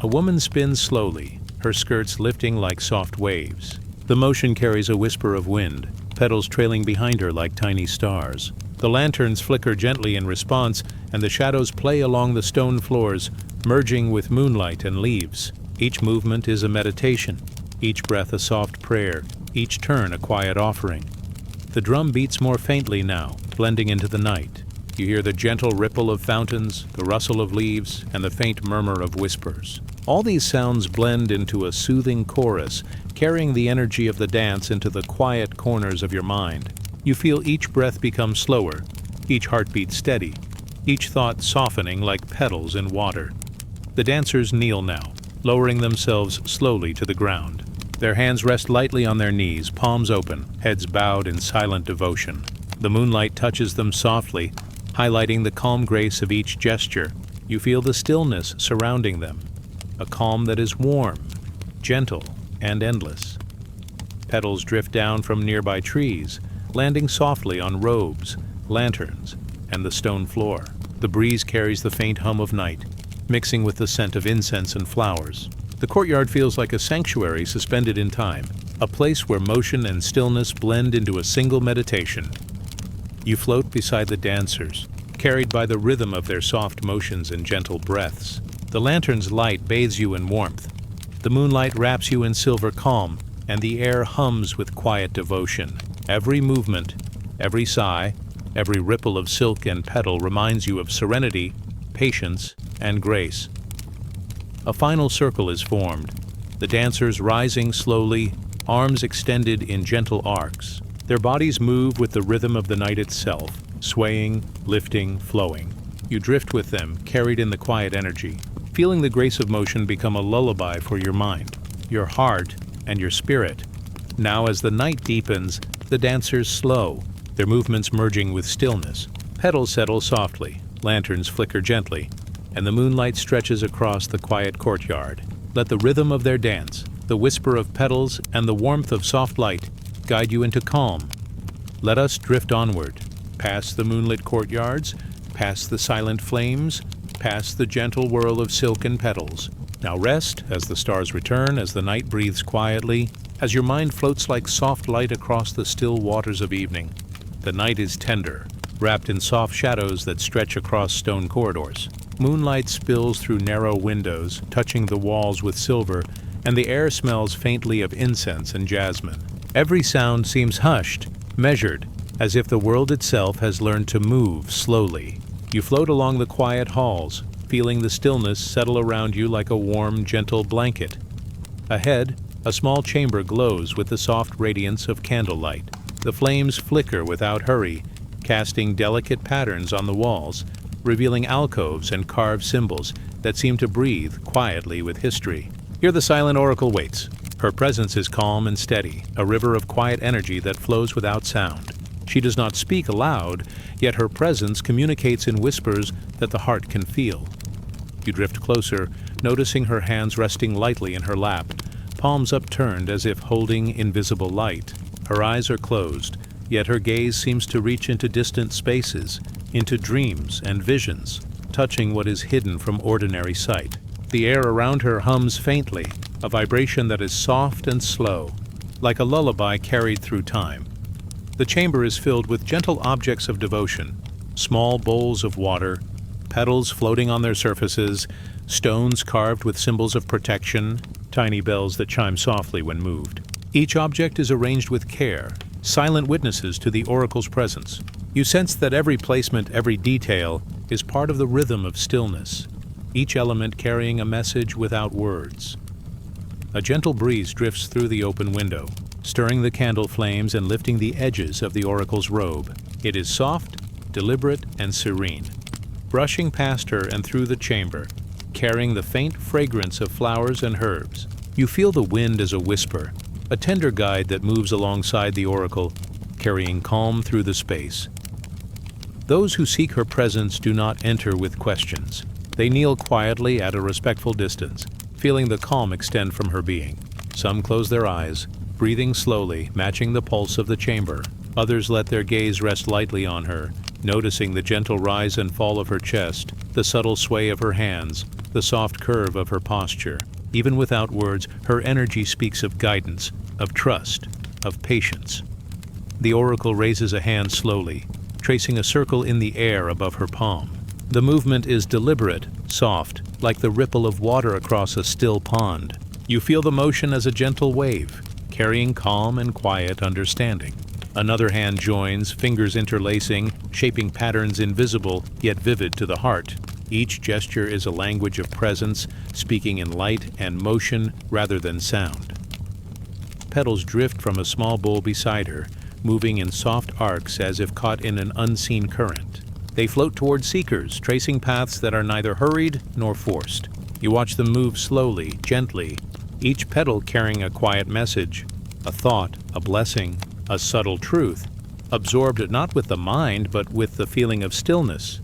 A woman spins slowly, her skirts lifting like soft waves. The motion carries a whisper of wind, petals trailing behind her like tiny stars. The lanterns flicker gently in response, and the shadows play along the stone floors, merging with moonlight and leaves. Each movement is a meditation, each breath a soft prayer, each turn a quiet offering. The drum beats more faintly now, blending into the night. You hear the gentle ripple of fountains, the rustle of leaves, and the faint murmur of whispers. All these sounds blend into a soothing chorus, carrying the energy of the dance into the quiet corners of your mind. You feel each breath become slower, each heartbeat steady, each thought softening like petals in water. The dancers kneel now, lowering themselves slowly to the ground. Their hands rest lightly on their knees, palms open, heads bowed in silent devotion. The moonlight touches them softly, highlighting the calm grace of each gesture. You feel the stillness surrounding them, a calm that is warm, gentle, and endless. Petals drift down from nearby trees, landing softly on robes, lanterns, and the stone floor. The breeze carries the faint hum of night, mixing with the scent of incense and flowers. The courtyard feels like a sanctuary suspended in time, a place where motion and stillness blend into a single meditation. You float beside the dancers, carried by the rhythm of their soft motions and gentle breaths. The lantern's light bathes you in warmth. The moonlight wraps you in silver calm, and the air hums with quiet devotion. Every movement, every sigh, every ripple of silk and petal reminds you of serenity, patience, and grace. A final circle is formed, the dancers rising slowly, arms extended in gentle arcs. Their bodies move with the rhythm of the night itself, swaying, lifting, flowing. You drift with them, carried in the quiet energy, feeling the grace of motion become a lullaby for your mind, your heart, and your spirit. Now, as the night deepens, the dancers slow, their movements merging with stillness. Petals settle softly, lanterns flicker gently, and the moonlight stretches across the quiet courtyard. Let the rhythm of their dance, the whisper of petals, and the warmth of soft light guide you into calm. Let us drift onward, past the moonlit courtyards, past the silent flames, past the gentle whirl of silk and petals. Now rest as the stars return, as the night breathes quietly, as your mind floats like soft light across the still waters of evening. The night is tender, wrapped in soft shadows that stretch across stone corridors. Moonlight spills through narrow windows, touching the walls with silver, and the air smells faintly of incense and jasmine. Every sound seems hushed, measured, as if the world itself has learned to move slowly. You float along the quiet halls, feeling the stillness settle around you like a warm, gentle blanket. Ahead, a small chamber glows with the soft radiance of candlelight. The flames flicker without hurry, casting delicate patterns on the walls, revealing alcoves and carved symbols that seem to breathe quietly with history. Here the silent oracle waits. Her presence is calm and steady, a river of quiet energy that flows without sound. She does not speak aloud, yet her presence communicates in whispers that the heart can feel. You drift closer, noticing her hands resting lightly in her lap, palms upturned as if holding invisible light. Her eyes are closed, yet her gaze seems to reach into distant spaces, into dreams and visions, touching what is hidden from ordinary sight. The air around her hums faintly, a vibration that is soft and slow, like a lullaby carried through time. The chamber is filled with gentle objects of devotion, small bowls of water, petals floating on their surfaces, stones carved with symbols of protection, tiny bells that chime softly when moved. Each object is arranged with care, silent witnesses to the oracle's presence. You sense that every placement, every detail, is part of the rhythm of stillness, each element carrying a message without words. A gentle breeze drifts through the open window, stirring the candle flames and lifting the edges of the oracle's robe. It is soft, deliberate, and serene, brushing past her and through the chamber, carrying the faint fragrance of flowers and herbs. You feel the wind as a whisper, a tender guide that moves alongside the oracle, carrying calm through the space. Those who seek her presence do not enter with questions. They kneel quietly at a respectful distance, feeling the calm extend from her being. Some close their eyes, breathing slowly, matching the pulse of the chamber. Others let their gaze rest lightly on her, noticing the gentle rise and fall of her chest, the subtle sway of her hands, the soft curve of her posture. Even without words, her energy speaks of guidance, of trust, of patience. The oracle raises a hand slowly, tracing a circle in the air above her palm. The movement is deliberate, soft, like the ripple of water across a still pond. You feel the motion as a gentle wave, carrying calm and quiet understanding. Another hand joins, fingers interlacing, shaping patterns invisible yet vivid to the heart. Each gesture is a language of presence, speaking in light and motion rather than sound. Petals drift from a small bowl beside her, moving in soft arcs as if caught in an unseen current. They float toward seekers, tracing paths that are neither hurried nor forced. You watch them move slowly, gently, each petal carrying a quiet message, a thought, a blessing, a subtle truth, absorbed not with the mind but with the feeling of stillness.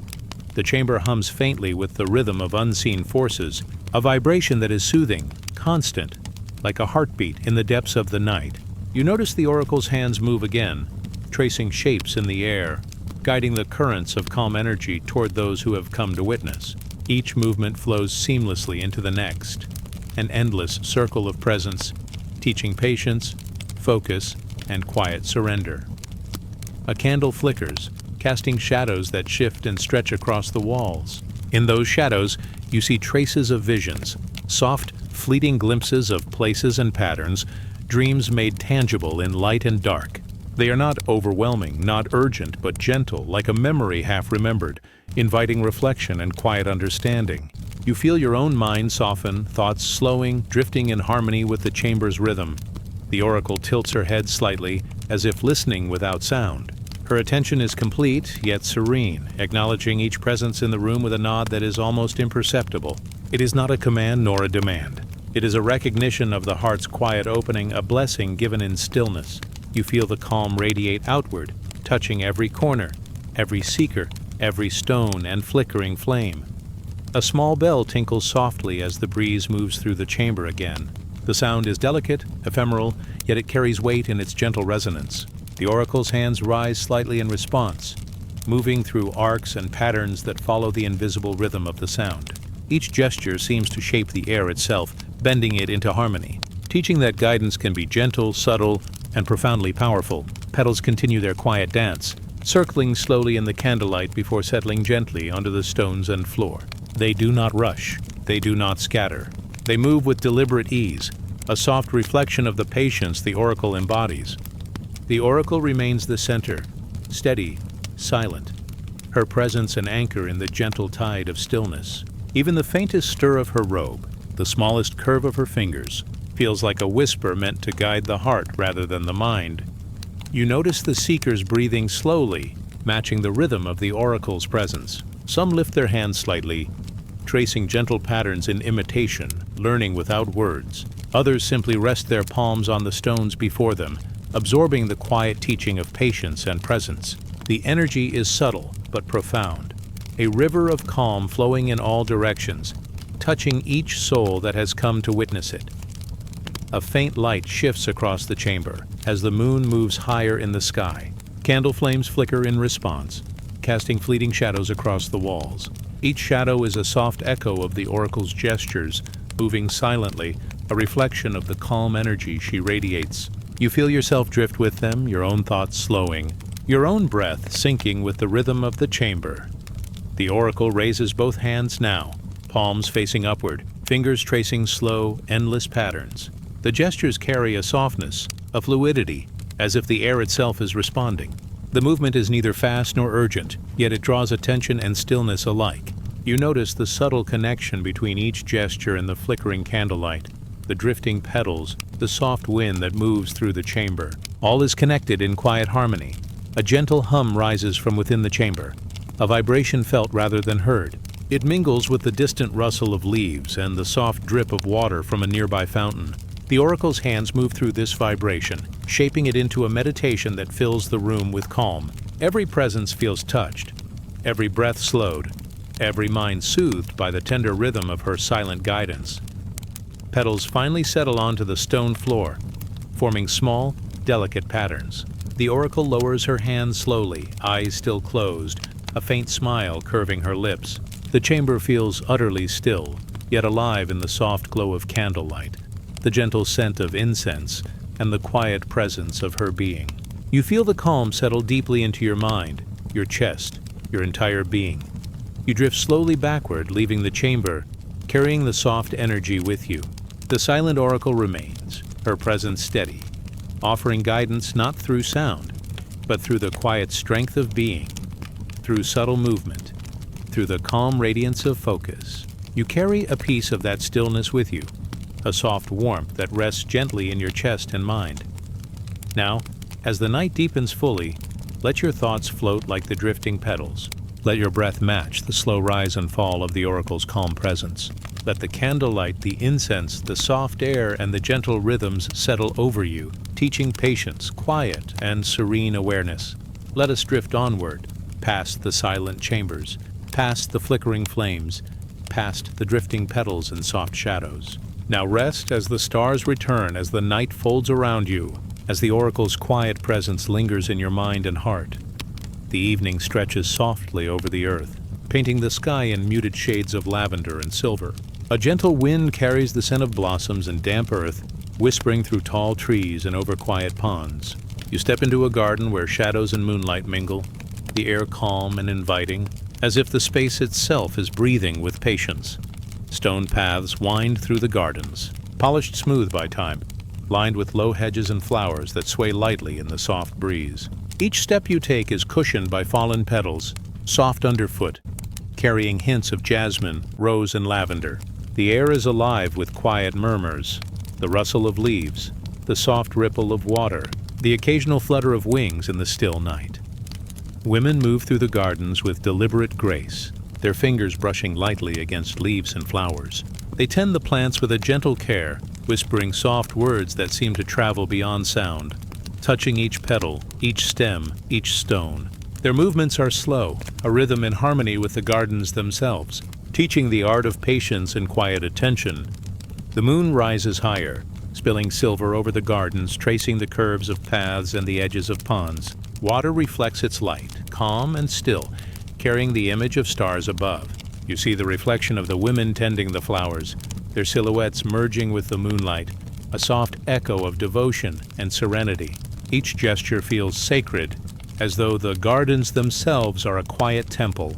The chamber hums faintly with the rhythm of unseen forces, a vibration that is soothing, constant, like a heartbeat in the depths of the night. You notice the oracle's hands move again, tracing shapes in the air, guiding the currents of calm energy toward those who have come to witness. Each movement flows seamlessly into the next, an endless circle of presence, teaching patience, focus, and quiet surrender. A candle flickers, casting shadows that shift and stretch across the walls. In those shadows, you see traces of visions, soft, fleeting glimpses of places and patterns, dreams made tangible in light and dark. They are not overwhelming, not urgent, but gentle, like a memory half remembered, inviting reflection and quiet understanding. You feel your own mind soften, thoughts slowing, drifting in harmony with the chamber's rhythm. The oracle tilts her head slightly, as if listening without sound. Her attention is complete, yet serene, acknowledging each presence in the room with a nod that is almost imperceptible. It is not a command nor a demand. It is a recognition of the heart's quiet opening, a blessing given in stillness. You feel the calm radiate outward, touching every corner, every seeker, every stone and flickering flame. A small bell tinkles softly as the breeze moves through the chamber again. The sound is delicate, ephemeral, yet it carries weight in its gentle resonance. The oracle's hands rise slightly in response, moving through arcs and patterns that follow the invisible rhythm of the sound. Each gesture seems to shape the air itself, bending it into harmony. Teaching that guidance can be gentle, subtle, and profoundly powerful, petals continue their quiet dance, circling slowly in the candlelight before settling gently onto the stones and floor. They do not rush. They do not scatter. They move with deliberate ease, a soft reflection of the patience the oracle embodies. The oracle remains the center, steady, silent, her presence an anchor in the gentle tide of stillness. Even the faintest stir of her robe, the smallest curve of her fingers, feels like a whisper meant to guide the heart rather than the mind. You notice the seekers breathing slowly, matching the rhythm of the oracle's presence. Some lift their hands slightly, tracing gentle patterns in imitation, learning without words. Others simply rest their palms on the stones before them, absorbing the quiet teaching of patience and presence. The energy is subtle but profound, a river of calm flowing in all directions, touching each soul that has come to witness it. A faint light shifts across the chamber as the moon moves higher in the sky. Candle flames flicker in response, casting fleeting shadows across the walls. Each shadow is a soft echo of the oracle's gestures, moving silently, a reflection of the calm energy she radiates. You feel yourself drift with them, your own thoughts slowing, your own breath syncing with the rhythm of the chamber. The oracle raises both hands now, palms facing upward, fingers tracing slow, endless patterns. The gestures carry a softness, a fluidity, as if the air itself is responding. The movement is neither fast nor urgent, yet it draws attention and stillness alike. You notice the subtle connection between each gesture and the flickering candlelight, the drifting petals, the soft wind that moves through the chamber. All is connected in quiet harmony. A gentle hum rises from within the chamber, a vibration felt rather than heard. It mingles with the distant rustle of leaves and the soft drip of water from a nearby fountain. The oracle's hands move through this vibration, shaping it into a meditation that fills the room with calm. Every presence feels touched, every breath slowed, every mind soothed by the tender rhythm of her silent guidance. Petals finally settle onto the stone floor, forming small, delicate patterns. The oracle lowers her hands slowly, eyes still closed, a faint smile curving her lips. The chamber feels utterly still, yet alive in the soft glow of candlelight, the gentle scent of incense, and the quiet presence of her being. You feel the calm settle deeply into your mind, your chest, your entire being. You drift slowly backward, leaving the chamber, carrying the soft energy with you. The silent oracle remains, her presence steady, offering guidance not through sound, but through the quiet strength of being, through subtle movement, through the calm radiance of focus. You carry a piece of that stillness with you, a soft warmth that rests gently in your chest and mind. Now, as the night deepens fully, let your thoughts float like the drifting petals. Let your breath match the slow rise and fall of the oracle's calm presence. Let the candlelight, the incense, the soft air, and the gentle rhythms settle over you, teaching patience, quiet, and serene awareness. Let us drift onward, past the silent chambers, past the flickering flames, past the drifting petals and soft shadows. Now rest as the stars return, as the night folds around you, as the oracle's quiet presence lingers in your mind and heart. The evening stretches softly over the earth, painting the sky in muted shades of lavender and silver. A gentle wind carries the scent of blossoms and damp earth, whispering through tall trees and over quiet ponds. You step into a garden where shadows and moonlight mingle, the air calm and inviting, as if the space itself is breathing with patience. Stone paths wind through the gardens, polished smooth by time, lined with low hedges and flowers that sway lightly in the soft breeze. Each step you take is cushioned by fallen petals, soft underfoot, carrying hints of jasmine, rose, and lavender. The air is alive with quiet murmurs, the rustle of leaves, the soft ripple of water, the occasional flutter of wings in the still night. Women move through the gardens with deliberate grace, their fingers brushing lightly against leaves and flowers. They tend the plants with a gentle care, whispering soft words that seem to travel beyond sound, touching each petal, each stem, each stone. Their movements are slow, a rhythm in harmony with the gardens themselves, teaching the art of patience and quiet attention. The moon rises higher, spilling silver over the gardens, tracing the curves of paths and the edges of ponds. Water reflects its light, calm and still, carrying the image of stars above. You see the reflection of the women tending the flowers, their silhouettes merging with the moonlight, a soft echo of devotion and serenity. Each gesture feels sacred, as though the gardens themselves are a quiet temple.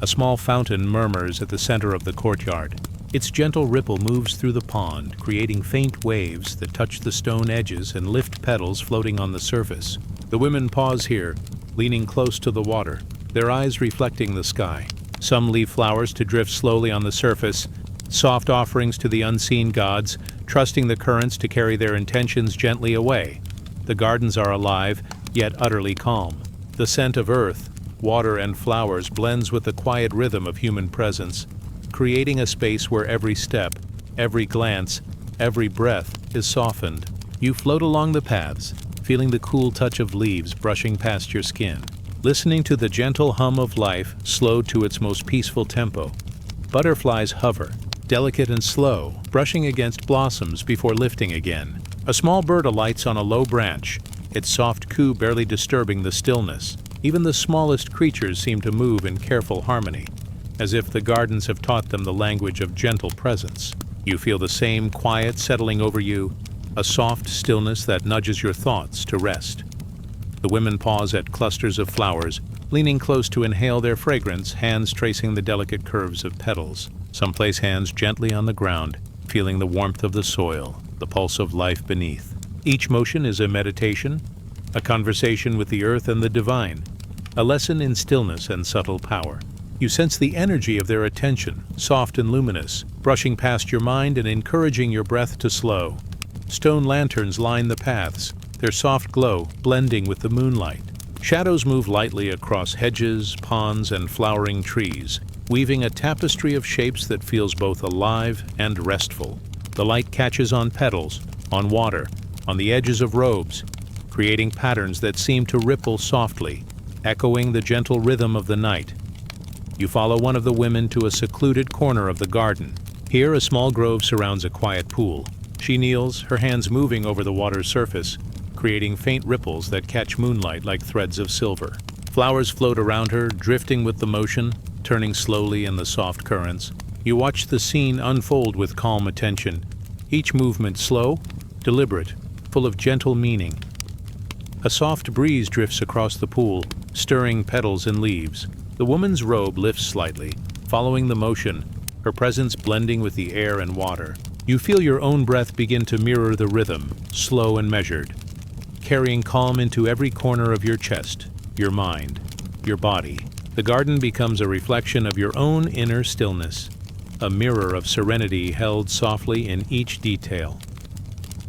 A small fountain murmurs at the center of the courtyard. Its gentle ripple moves through the pond, creating faint waves that touch the stone edges and lift petals floating on the surface. The women pause here, leaning close to the water, their eyes reflecting the sky. Some leave flowers to drift slowly on the surface, soft offerings to the unseen gods, trusting the currents to carry their intentions gently away. The gardens are alive, yet utterly calm. The scent of earth, water, and flowers blends with the quiet rhythm of human presence, creating a space where every step, every glance, every breath is softened. You float along the paths, feeling the cool touch of leaves brushing past your skin, listening to the gentle hum of life slowed to its most peaceful tempo. Butterflies hover, delicate and slow, brushing against blossoms before lifting again. A small bird alights on a low branch, its soft coo barely disturbing the stillness. Even the smallest creatures seem to move in careful harmony, as if the gardens have taught them the language of gentle presence. You feel the same quiet settling over you, a soft stillness that nudges your thoughts to rest. The women pause at clusters of flowers, leaning close to inhale their fragrance, hands tracing the delicate curves of petals. Some place hands gently on the ground, feeling the warmth of the soil, the pulse of life beneath. Each motion is a meditation, a conversation with the earth and the divine, a lesson in stillness and subtle power. You sense the energy of their attention, soft and luminous, brushing past your mind and encouraging your breath to slow. Stone lanterns line the paths, their soft glow blending with the moonlight. Shadows move lightly across hedges, ponds, and flowering trees, weaving a tapestry of shapes that feels both alive and restful. The light catches on petals, on water, on the edges of robes, creating patterns that seem to ripple softly, echoing the gentle rhythm of the night. You follow one of the women to a secluded corner of the garden. Here, a small grove surrounds a quiet pool. She kneels, her hands moving over the water's surface, creating faint ripples that catch moonlight like threads of silver. Flowers float around her, drifting with the motion, turning slowly in the soft currents. You watch the scene unfold with calm attention, each movement slow, deliberate, full of gentle meaning. A soft breeze drifts across the pool, stirring petals and leaves. The woman's robe lifts slightly, following the motion, her presence blending with the air and water. You feel your own breath begin to mirror the rhythm, slow and measured, carrying calm into every corner of your chest, your mind, your body. The garden becomes a reflection of your own inner stillness, a mirror of serenity held softly in each detail.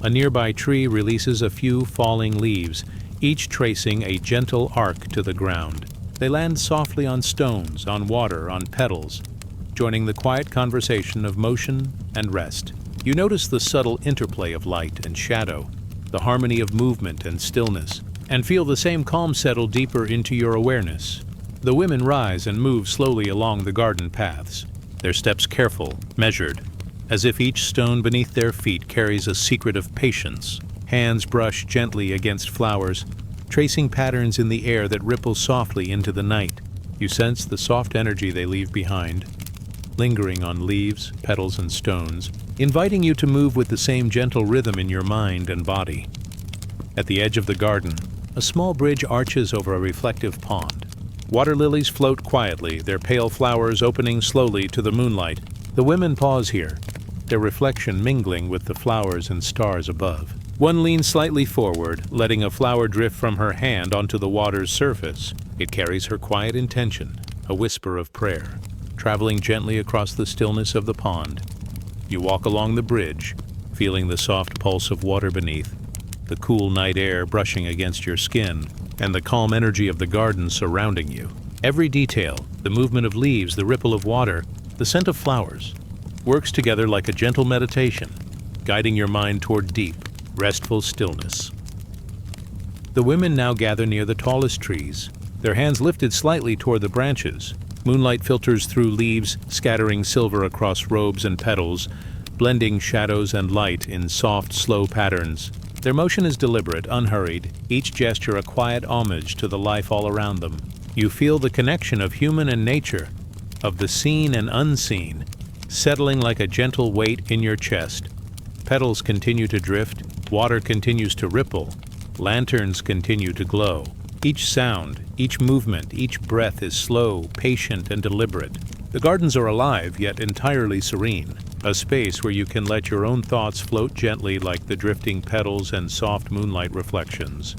A nearby tree releases a few falling leaves, each tracing a gentle arc to the ground. They land softly on stones, on water, on petals, joining the quiet conversation of motion and rest. You notice the subtle interplay of light and shadow, the harmony of movement and stillness, and feel the same calm settle deeper into your awareness. The women rise and move slowly along the garden paths, their steps careful, measured, as if each stone beneath their feet carries a secret of patience. Hands brush gently against flowers, tracing patterns in the air that ripple softly into the night. You sense the soft energy they leave behind, lingering on leaves, petals, and stones, inviting you to move with the same gentle rhythm in your mind and body. At the edge of the garden, a small bridge arches over a reflective pond. Water lilies float quietly, their pale flowers opening slowly to the moonlight. The women pause here, their reflection mingling with the flowers and stars above. One leans slightly forward, letting a flower drift from her hand onto the water's surface. It carries her quiet intention, a whisper of prayer. Traveling gently across the stillness of the pond, you walk along the bridge, feeling the soft pulse of water beneath, the cool night air brushing against your skin, and the calm energy of the garden surrounding you. Every detail, the movement of leaves, the ripple of water, the scent of flowers, works together like a gentle meditation, guiding your mind toward deep, restful stillness. The women now gather near the tallest trees, their hands lifted slightly toward the branches. Moonlight filters through leaves, scattering silver across robes and petals, blending shadows and light in soft, slow patterns. Their motion is deliberate, unhurried, each gesture a quiet homage to the life all around them. You feel the connection of human and nature, of the seen and unseen, settling like a gentle weight in your chest. Petals continue to drift, water continues to ripple, lanterns continue to glow. Each sound, each movement, each breath is slow, patient, and deliberate. The gardens are alive, yet entirely serene, a space where you can let your own thoughts float gently like the drifting petals and soft moonlight reflections.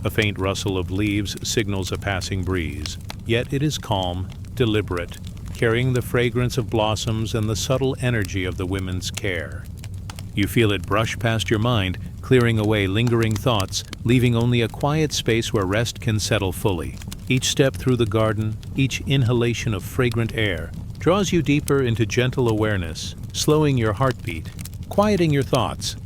A faint rustle of leaves signals a passing breeze, yet it is calm, deliberate, carrying the fragrance of blossoms and the subtle energy of the women's care. You feel it brush past your mind, clearing away lingering thoughts, leaving only a quiet space where rest can settle fully. Each step through the garden, each inhalation of fragrant air, draws you deeper into gentle awareness, slowing your heartbeat, quieting your thoughts.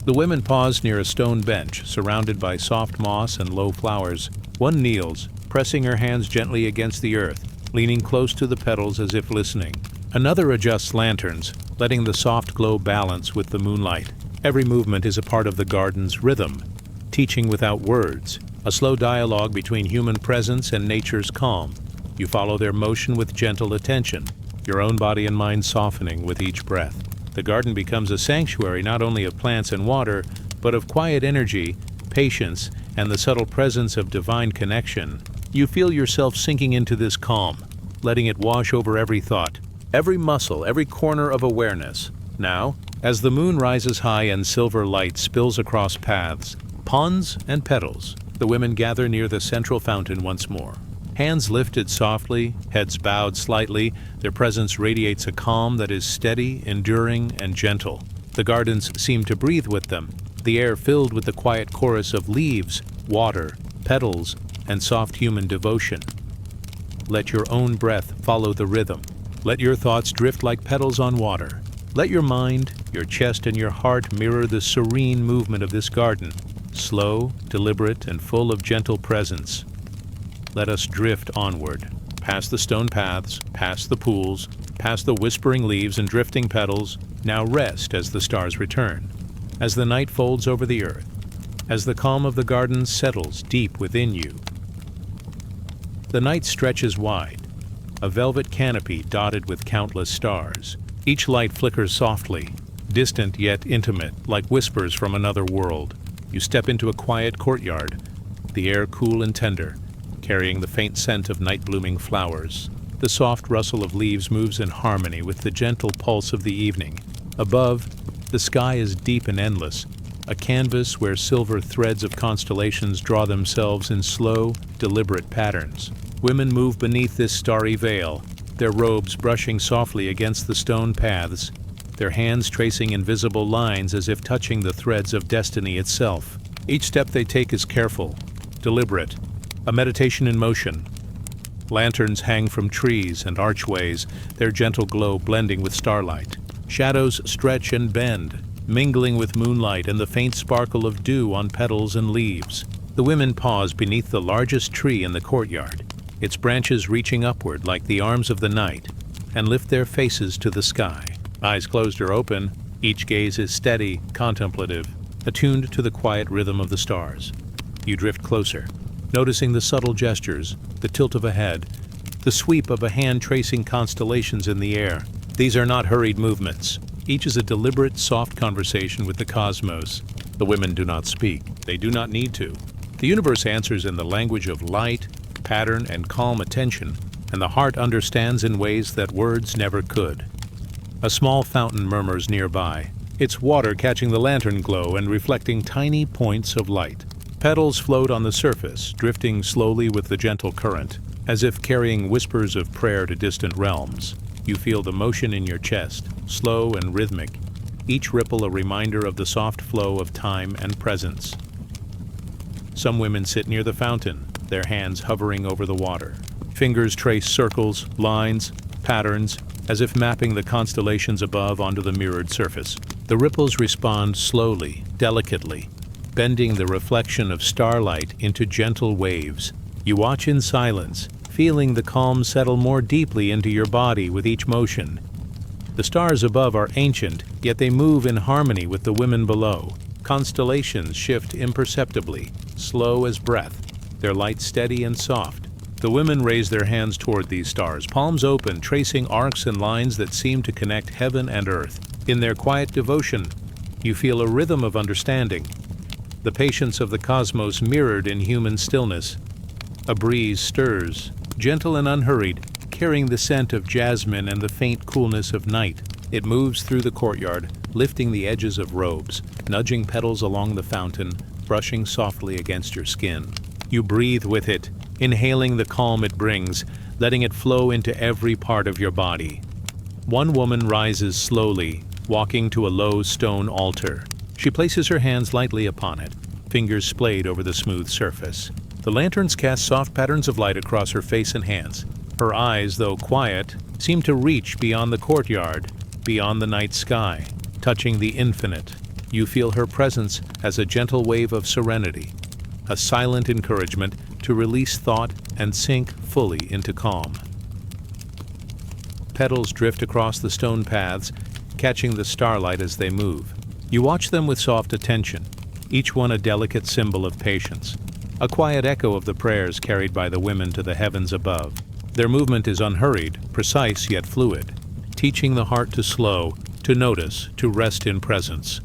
The women pause near a stone bench, surrounded by soft moss and low flowers. One kneels, pressing her hands gently against the earth, leaning close to the petals as if listening. Another adjusts lanterns, letting the soft glow balance with the moonlight. Every movement is a part of the garden's rhythm, teaching without words, a slow dialogue between human presence and nature's calm. You follow their motion with gentle attention, your own body and mind softening with each breath. The garden becomes a sanctuary not only of plants and water, but of quiet energy, patience, and the subtle presence of divine connection. You feel yourself sinking into this calm, letting it wash over every thought, every muscle, every corner of awareness. Now, as the moon rises high and silver light spills across paths, ponds, and petals, the women gather near the central fountain once more. Hands lifted softly, heads bowed slightly, their presence radiates a calm that is steady, enduring, and gentle. The gardens seem to breathe with them, the air filled with the quiet chorus of leaves, water, petals, and soft human devotion. Let your own breath follow the rhythm. Let your thoughts drift like petals on water. Let your mind, your chest, and your heart mirror the serene movement of this garden, slow, deliberate, and full of gentle presence. Let us drift onward, past the stone paths, past the pools, past the whispering leaves and drifting petals. Now rest as the stars return, as the night folds over the earth, as the calm of the garden settles deep within you. The night stretches wide, a velvet canopy dotted with countless stars. Each light flickers softly, distant yet intimate, like whispers from another world. You step into a quiet courtyard, the air cool and tender, carrying the faint scent of night-blooming flowers. The soft rustle of leaves moves in harmony with the gentle pulse of the evening. Above, the sky is deep and endless, a canvas where silver threads of constellations draw themselves in slow, deliberate patterns. Women move beneath this starry veil, their robes brushing softly against the stone paths, their hands tracing invisible lines as if touching the threads of destiny itself. Each step they take is careful, deliberate, a meditation in motion. Lanterns hang from trees and archways, their gentle glow blending with starlight. Shadows stretch and bend, mingling with moonlight and the faint sparkle of dew on petals and leaves. The women pause beneath the largest tree in the courtyard, its branches reaching upward like the arms of the night, and lift their faces to the sky. Eyes closed or open, each gaze is steady, contemplative, attuned to the quiet rhythm of the stars. You drift closer, noticing the subtle gestures, the tilt of a head, the sweep of a hand tracing constellations in the air. These are not hurried movements. Each is a deliberate, soft conversation with the cosmos. The women do not speak. They do not need to. The universe answers in the language of light, pattern, and calm attention, and the heart understands in ways that words never could. A small fountain murmurs nearby, its water catching the lantern glow and reflecting tiny points of light. Petals float on the surface, drifting slowly with the gentle current, as if carrying whispers of prayer to distant realms. You feel the motion in your chest, slow and rhythmic, each ripple a reminder of the soft flow of time and presence. Some women sit near the fountain, their hands hovering over the water. Fingers trace circles, lines, patterns, as if mapping the constellations above onto the mirrored surface. The ripples respond slowly, delicately, bending the reflection of starlight into gentle waves. You watch in silence, feeling the calm settle more deeply into your body with each motion. The stars above are ancient, yet they move in harmony with the women below. Constellations shift imperceptibly, slow as breath, their light steady and soft. The women raise their hands toward these stars, palms open, tracing arcs and lines that seem to connect heaven and earth. In their quiet devotion, you feel a rhythm of understanding, the patience of the cosmos mirrored in human stillness. A breeze stirs, gentle and unhurried, carrying the scent of jasmine and the faint coolness of night. It moves through the courtyard, lifting the edges of robes, nudging petals along the fountain, brushing softly against your skin. You breathe with it, inhaling the calm it brings, letting it flow into every part of your body. One woman rises slowly, walking to a low stone altar. She places her hands lightly upon it, fingers splayed over the smooth surface. The lanterns cast soft patterns of light across her face and hands. Her eyes, though quiet, seem to reach beyond the courtyard, beyond the night sky, touching the infinite. You feel her presence as a gentle wave of serenity, a silent encouragement to release thought and sink fully into calm. Petals drift across the stone paths, catching the starlight as they move. You watch them with soft attention, each one a delicate symbol of patience, a quiet echo of the prayers carried by the women to the heavens above. Their movement is unhurried, precise yet fluid, teaching the heart to slow, to notice, to rest in presence.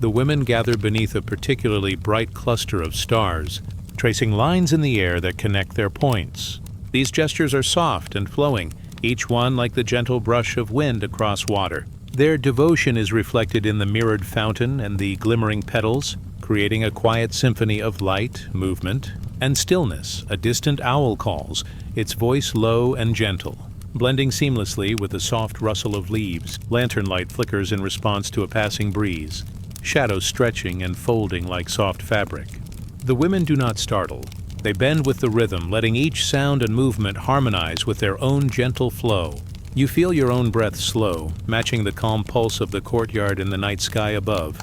The women gather beneath a particularly bright cluster of stars, tracing lines in the air that connect their points. These gestures are soft and flowing, each one like the gentle brush of wind across water. Their devotion is reflected in the mirrored fountain and the glimmering petals, creating a quiet symphony of light, movement, and stillness. A distant owl calls, its voice low and gentle, blending seamlessly with the soft rustle of leaves. Lantern light flickers in response to a passing breeze, shadows stretching and folding like soft fabric. The women do not startle. They bend with the rhythm, letting each sound and movement harmonize with their own gentle flow. You feel your own breath slow, matching the calm pulse of the courtyard in the night sky above.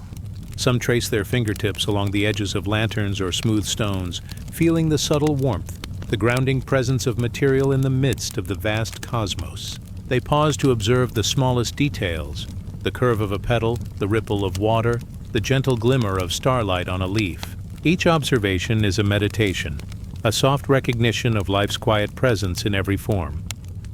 Some trace their fingertips along the edges of lanterns or smooth stones, feeling the subtle warmth, the grounding presence of material in the midst of the vast cosmos. They pause to observe the smallest details, the curve of a petal, the ripple of water, the gentle glimmer of starlight on a leaf. Each observation is a meditation, a soft recognition of life's quiet presence in every form.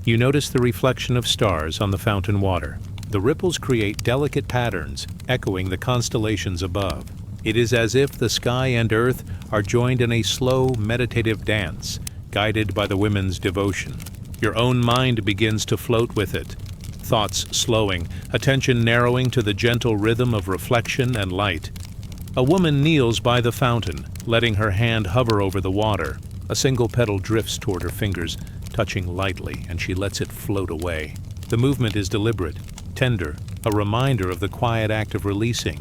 You notice the reflection of stars on the fountain water. The ripples create delicate patterns, echoing the constellations above. It is as if the sky and earth are joined in a slow, meditative dance, guided by the women's devotion. Your own mind begins to float with it, thoughts slowing, attention narrowing to the gentle rhythm of reflection and light. A woman kneels by the fountain, letting her hand hover over the water. A single petal drifts toward her fingers, touching lightly, and she lets it float away. The movement is deliberate, tender, a reminder of the quiet act of releasing,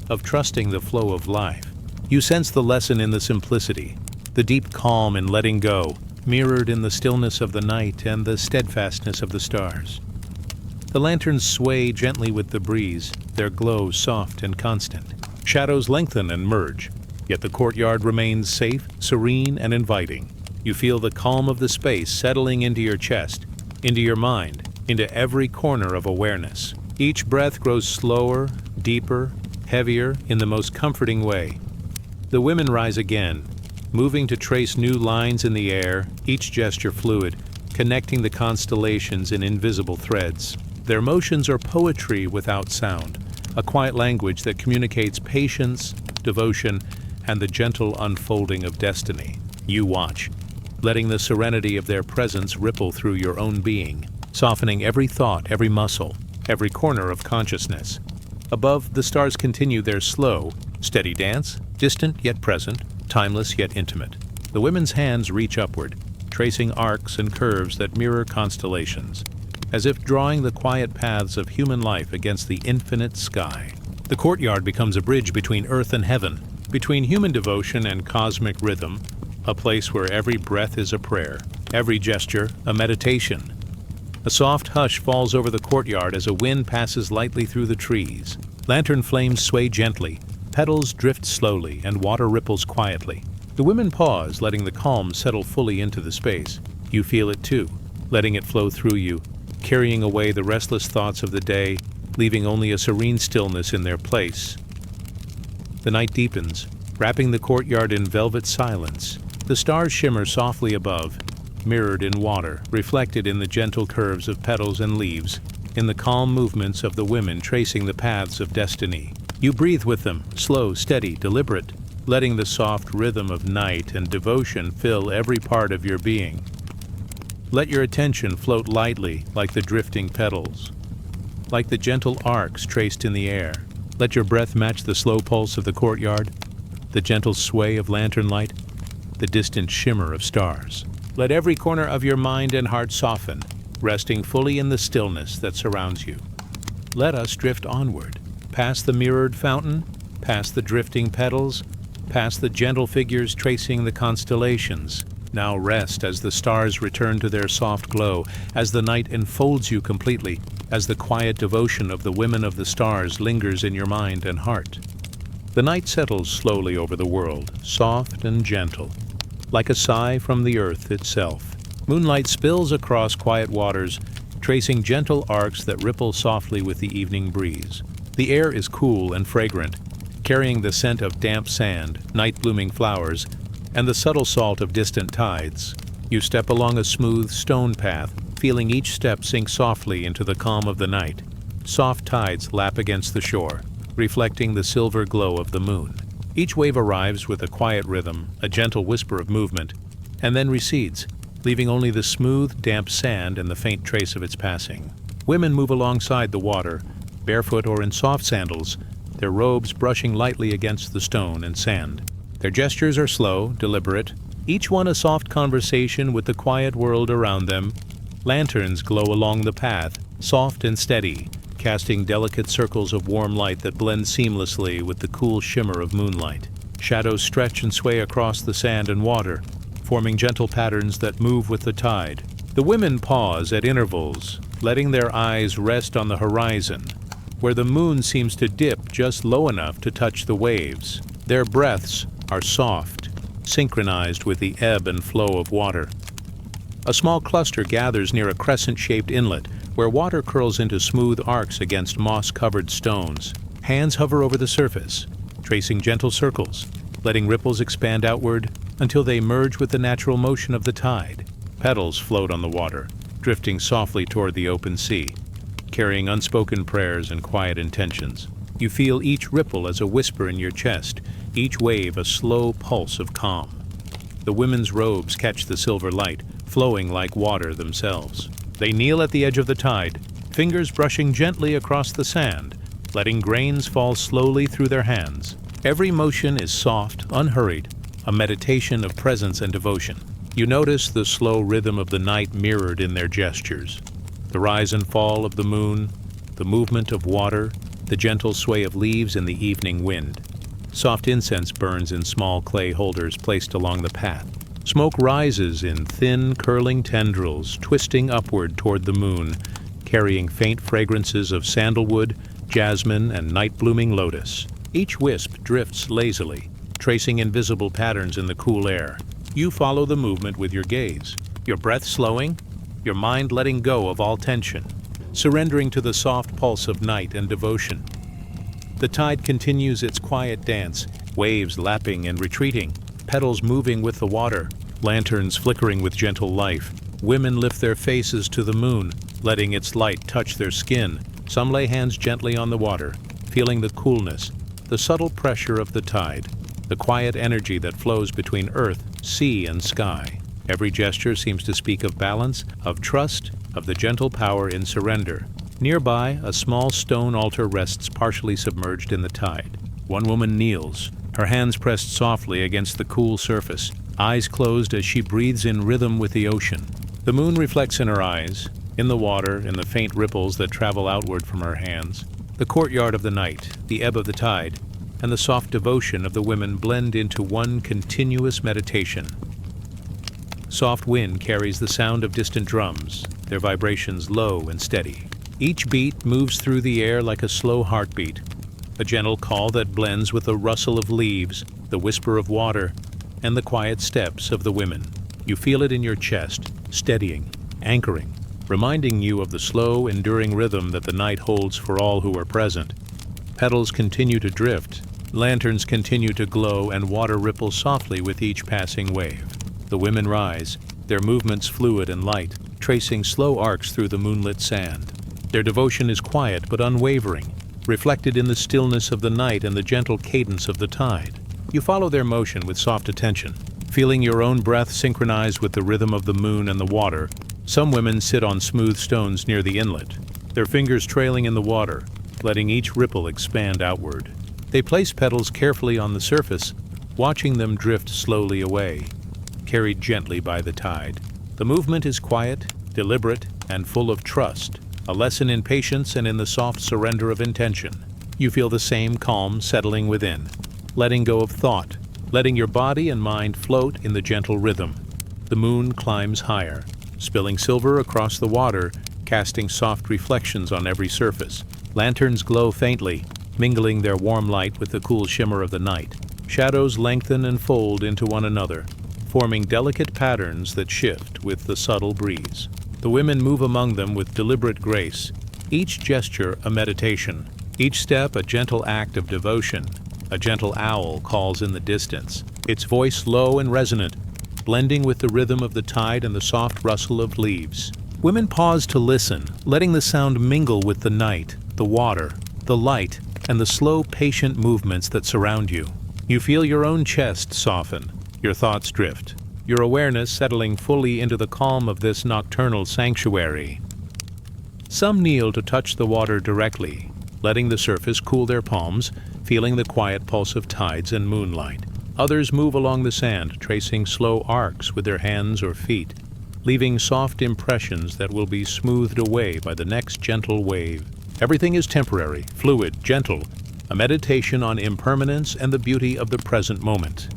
of trusting the flow of life. You sense the lesson in the simplicity, the deep calm in letting go, mirrored in the stillness of the night and the steadfastness of the stars. The lanterns sway gently with the breeze, their glow soft and constant. Shadows lengthen and merge, yet the courtyard remains safe, serene, and inviting. You feel the calm of the space settling into your chest, into your mind, into every corner of awareness. Each breath grows slower, deeper, heavier in the most comforting way. The women rise again, moving to trace new lines in the air, each gesture fluid, connecting the constellations in invisible threads. Their motions are poetry without sound, a quiet language that communicates patience, devotion, and the gentle unfolding of destiny. You watch, letting the serenity of their presence ripple through your own being, softening every thought, every muscle, every corner of consciousness. Above, the stars continue their slow, steady dance, distant yet present, timeless yet intimate. The women's hands reach upward, tracing arcs and curves that mirror constellations, as if drawing the quiet paths of human life against the infinite sky. The courtyard becomes a bridge between earth and heaven, between human devotion and cosmic rhythm, a place where every breath is a prayer, every gesture a meditation. A soft hush falls over the courtyard as a wind passes lightly through the trees. Lantern flames sway gently, petals drift slowly, and water ripples quietly. The women pause, letting the calm settle fully into the space. You feel it too, letting it flow through you, carrying away the restless thoughts of the day, leaving only a serene stillness in their place. The night deepens, wrapping the courtyard in velvet silence. The stars shimmer softly above, mirrored in water, reflected in the gentle curves of petals and leaves, in the calm movements of the women tracing the paths of destiny. You breathe with them, slow, steady, deliberate, letting the soft rhythm of night and devotion fill every part of your being. Let your attention float lightly like the drifting petals, like the gentle arcs traced in the air. Let your breath match the slow pulse of the courtyard, the gentle sway of lantern light, the distant shimmer of stars. Let every corner of your mind and heart soften, resting fully in the stillness that surrounds you. Let us drift onward, past the mirrored fountain, past the drifting petals, past the gentle figures tracing the constellations. Now rest as the stars return to their soft glow, as the night enfolds you completely, as the quiet devotion of the women of the stars lingers in your mind and heart. The night settles slowly over the world, soft and gentle, like a sigh from the earth itself. Moonlight spills across quiet waters, tracing gentle arcs that ripple softly with the evening breeze. The air is cool and fragrant, carrying the scent of damp sand, night-blooming flowers, and the subtle salt of distant tides. You step along a smooth stone path, feeling each step sink softly into the calm of the night. Soft tides lap against the shore, reflecting the silver glow of the moon. Each wave arrives with a quiet rhythm, a gentle whisper of movement, and then recedes, leaving only the smooth, damp sand and the faint trace of its passing. Women move alongside the water, barefoot or in soft sandals, their robes brushing lightly against the stone and sand. Their gestures are slow, deliberate, each one a soft conversation with the quiet world around them. Lanterns glow along the path, soft and steady, casting delicate circles of warm light that blend seamlessly with the cool shimmer of moonlight. Shadows stretch and sway across the sand and water, forming gentle patterns that move with the tide. The women pause at intervals, letting their eyes rest on the horizon, where the moon seems to dip just low enough to touch the waves. Their breaths are soft, synchronized with the ebb and flow of water. A small cluster gathers near a crescent-shaped inlet, where water curls into smooth arcs against moss-covered stones. Hands hover over the surface, tracing gentle circles, letting ripples expand outward until they merge with the natural motion of the tide. Petals float on the water, drifting softly toward the open sea, carrying unspoken prayers and quiet intentions. You feel each ripple as a whisper in your chest, each wave a slow pulse of calm. The women's robes catch the silver light, flowing like water themselves. They kneel at the edge of the tide, fingers brushing gently across the sand, letting grains fall slowly through their hands. Every motion is soft, unhurried, a meditation of presence and devotion. You notice the slow rhythm of the night mirrored in their gestures. The rise and fall of the moon, the movement of water, the gentle sway of leaves in the evening wind. Soft incense burns in small clay holders placed along the path. Smoke rises in thin, curling tendrils, twisting upward toward the moon, carrying faint fragrances of sandalwood, jasmine, and night-blooming lotus. Each wisp drifts lazily, tracing invisible patterns in the cool air. You follow the movement with your gaze, your breath slowing, your mind letting go of all tension, surrendering to the soft pulse of night and devotion. The tide continues its quiet dance, waves lapping and retreating, petals moving with the water, lanterns flickering with gentle life. Women lift their faces to the moon, letting its light touch their skin. Some lay hands gently on the water, feeling the coolness, the subtle pressure of the tide, the quiet energy that flows between earth, sea, and sky. Every gesture seems to speak of balance, of trust, of the gentle power in surrender. Nearby, a small stone altar rests partially submerged in the tide. One woman kneels, her hands pressed softly against the cool surface, eyes closed as she breathes in rhythm with the ocean. The moon reflects in her eyes, in the water, in the faint ripples that travel outward from her hands. The courtyard of the night, the ebb of the tide, and the soft devotion of the women blend into one continuous meditation. Soft wind carries the sound of distant drums, their vibrations low and steady. Each beat moves through the air like a slow heartbeat, a gentle call that blends with the rustle of leaves, the whisper of water, and the quiet steps of the women. You feel it in your chest, steadying, anchoring, reminding you of the slow, enduring rhythm that the night holds for all who are present. Petals continue to drift, lanterns continue to glow, and water ripples softly with each passing wave. The women rise, their movements fluid and light, tracing slow arcs through the moonlit sand. Their devotion is quiet but unwavering, reflected in the stillness of the night and the gentle cadence of the tide. You follow their motion with soft attention, feeling your own breath synchronized with the rhythm of the moon and the water. Some women sit on smooth stones near the inlet, their fingers trailing in the water, letting each ripple expand outward. They place petals carefully on the surface, watching them drift slowly away, carried gently by the tide. The movement is quiet, deliberate, and full of trust, a lesson in patience and in the soft surrender of intention. You feel the same calm settling within, letting go of thought, letting your body and mind float in the gentle rhythm. The moon climbs higher, spilling silver across the water, casting soft reflections on every surface. Lanterns glow faintly, mingling their warm light with the cool shimmer of the night. Shadows lengthen and fold into one another, forming delicate patterns that shift with the subtle breeze. The women move among them with deliberate grace, each gesture a meditation, each step a gentle act of devotion. A gentle owl calls in the distance, its voice low and resonant, blending with the rhythm of the tide and the soft rustle of leaves. Women pause to listen, letting the sound mingle with the night, the water, the light, and the slow, patient movements that surround you. You feel your own chest soften, your thoughts drift, your awareness settling fully into the calm of this nocturnal sanctuary. Some kneel to touch the water directly, letting the surface cool their palms, feeling the quiet pulse of tides and moonlight. Others move along the sand, tracing slow arcs with their hands or feet, leaving soft impressions that will be smoothed away by the next gentle wave. Everything is temporary, fluid, gentle, a meditation on impermanence and the beauty of the present moment.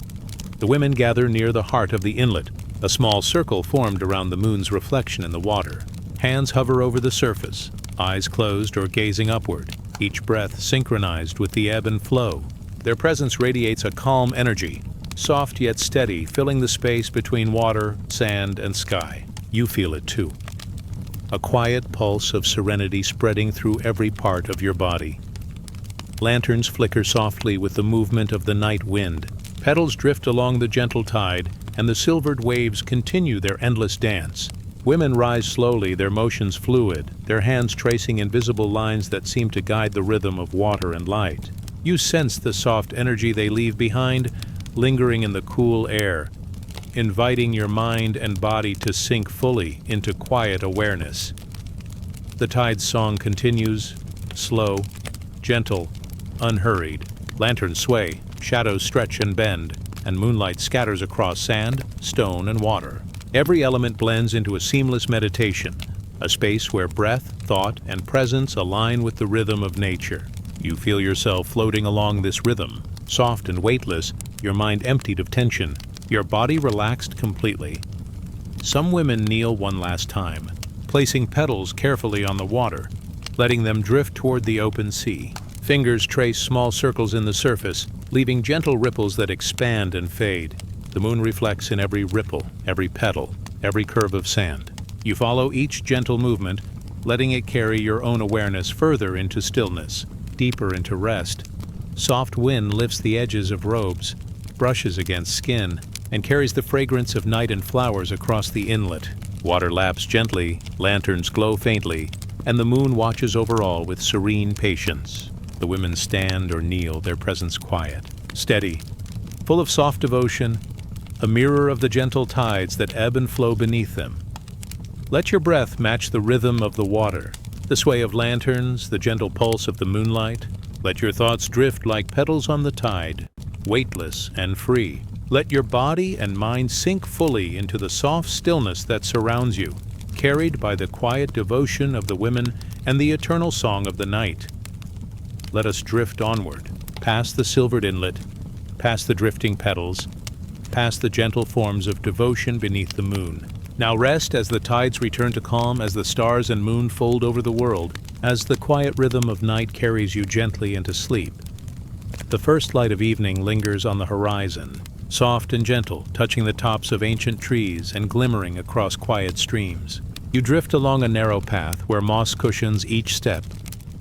The women gather near the heart of the inlet, a small circle formed around the moon's reflection in the water. Hands hover over the surface, eyes closed or gazing upward, each breath synchronized with the ebb and flow. Their presence radiates a calm energy, soft yet steady, filling the space between water, sand, and sky. You feel it too. A quiet pulse of serenity spreading through every part of your body. Lanterns flicker softly with the movement of the night wind. Petals drift along the gentle tide, and the silvered waves continue their endless dance. Women rise slowly, their motions fluid, their hands tracing invisible lines that seem to guide the rhythm of water and light. You sense the soft energy they leave behind, lingering in the cool air, inviting your mind and body to sink fully into quiet awareness. The tide's song continues, slow, gentle, unhurried. Lanterns sway, shadows stretch and bend, and moonlight scatters across sand, stone, and water. Every element blends into a seamless meditation, a space where breath, thought, and presence align with the rhythm of nature. You feel yourself floating along this rhythm, soft and weightless, your mind emptied of tension, your body relaxed completely. Some women kneel one last time, placing petals carefully on the water, letting them drift toward the open sea. Fingers trace small circles in the surface, leaving gentle ripples that expand and fade. The moon reflects in every ripple, every petal, every curve of sand. You follow each gentle movement, letting it carry your own awareness further into stillness, deeper into rest. Soft wind lifts the edges of robes, brushes against skin, and carries the fragrance of night and flowers across the inlet. Water laps gently, lanterns glow faintly, and the moon watches over all with serene patience. The women stand or kneel, their presence quiet, steady, full of soft devotion, a mirror of the gentle tides that ebb and flow beneath them. Let your breath match the rhythm of the water, the sway of lanterns, the gentle pulse of the moonlight. Let your thoughts drift like petals on the tide, weightless and free. Let your body and mind sink fully into the soft stillness that surrounds you, carried by the quiet devotion of the women and the eternal song of the night. Let us drift onward, past the silvered inlet, past the drifting petals, past the gentle forms of devotion beneath the moon. Now rest as the tides return to calm, as the stars and moon fold over the world, as the quiet rhythm of night carries you gently into sleep. The first light of evening lingers on the horizon, soft and gentle, touching the tops of ancient trees and glimmering across quiet streams. You drift along a narrow path where moss cushions each step,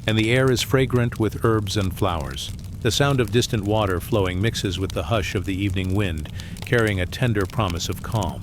and the air is fragrant with herbs and flowers. The sound of distant water flowing mixes with the hush of the evening wind, carrying a tender promise of calm.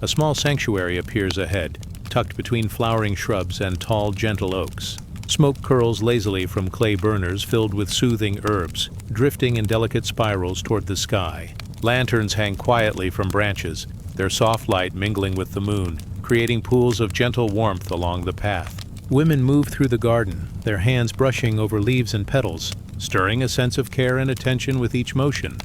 A small sanctuary appears ahead, tucked between flowering shrubs and tall, gentle oaks. Smoke curls lazily from clay burners filled with soothing herbs, drifting in delicate spirals toward the sky. Lanterns hang quietly from branches, their soft light mingling with the moon, creating pools of gentle warmth along the path. Women move through the garden, their hands brushing over leaves and petals, stirring a sense of care and attention with each motion.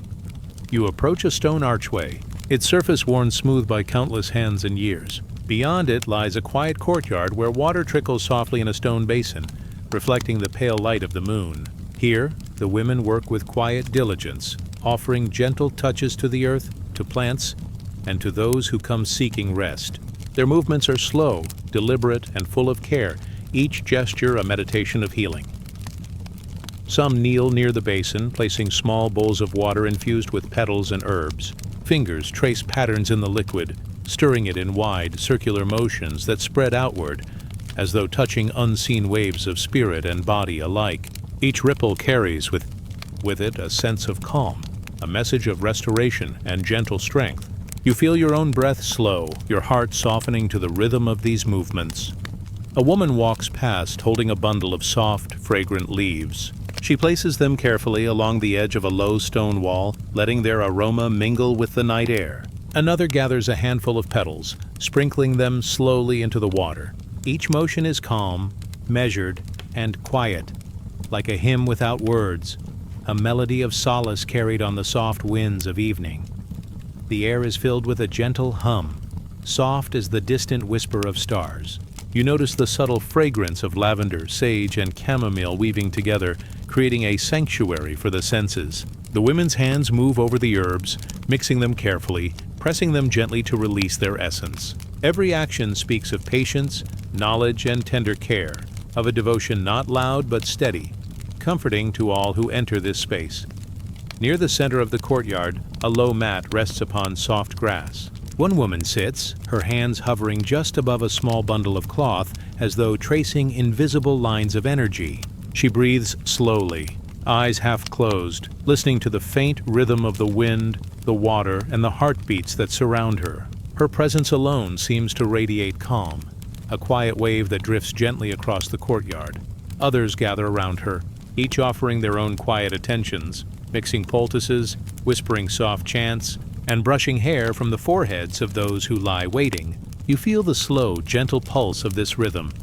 You approach a stone archway, its surface worn smooth by countless hands and years. Beyond it lies a quiet courtyard where water trickles softly in a stone basin, reflecting the pale light of the moon. Here, the women work with quiet diligence, offering gentle touches to the earth, to plants, and to those who come seeking rest. Their movements are slow, deliberate, and full of care, each gesture a meditation of healing. Some kneel near the basin, placing small bowls of water infused with petals and herbs. Fingers trace patterns in the liquid, stirring it in wide, circular motions that spread outward, as though touching unseen waves of spirit and body alike. Each ripple carries with it a sense of calm, a message of restoration and gentle strength. You feel your own breath slow, your heart softening to the rhythm of these movements. A woman walks past holding a bundle of soft, fragrant leaves. She places them carefully along the edge of a low stone wall, letting their aroma mingle with the night air. Another gathers a handful of petals, sprinkling them slowly into the water. Each motion is calm, measured, and quiet, like a hymn without words, a melody of solace carried on the soft winds of evening. The air is filled with a gentle hum, soft as the distant whisper of stars. You notice the subtle fragrance of lavender, sage, and chamomile weaving together, creating a sanctuary for the senses. The women's hands move over the herbs, mixing them carefully, pressing them gently to release their essence. Every action speaks of patience, knowledge, and tender care, of a devotion not loud but steady, comforting to all who enter this space. Near the center of the courtyard, a low mat rests upon soft grass. One woman sits, her hands hovering just above a small bundle of cloth, as though tracing invisible lines of energy. She breathes slowly, eyes half closed, listening to the faint rhythm of the wind, the water, and the heartbeats that surround her. Her presence alone seems to radiate calm, a quiet wave that drifts gently across the courtyard. Others gather around her, each offering their own quiet attentions, mixing poultices, whispering soft chants, and brushing hair from the foreheads of those who lie waiting. You feel the slow, gentle pulse of this rhythm,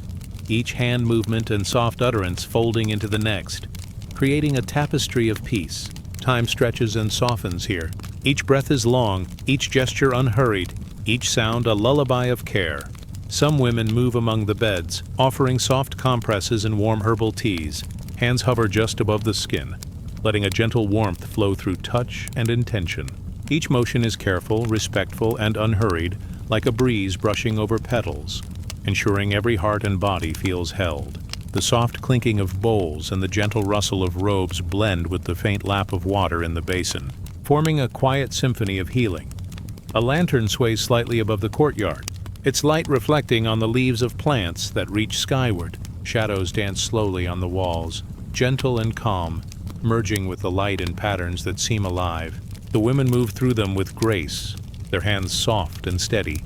each hand movement and soft utterance folding into the next, creating a tapestry of peace. Time stretches and softens here. Each breath is long, each gesture unhurried, each sound a lullaby of care. Some women move among the beds, offering soft compresses and warm herbal teas. Hands hover just above the skin, letting a gentle warmth flow through touch and intention. Each motion is careful, respectful, and unhurried, like a breeze brushing over petals, ensuring every heart and body feels held. The soft clinking of bowls and the gentle rustle of robes blend with the faint lap of water in the basin, forming a quiet symphony of healing. A lantern sways slightly above the courtyard, its light reflecting on the leaves of plants that reach skyward. Shadows dance slowly on the walls, gentle and calm, merging with the light in patterns that seem alive. The women move through them with grace, their hands soft and steady,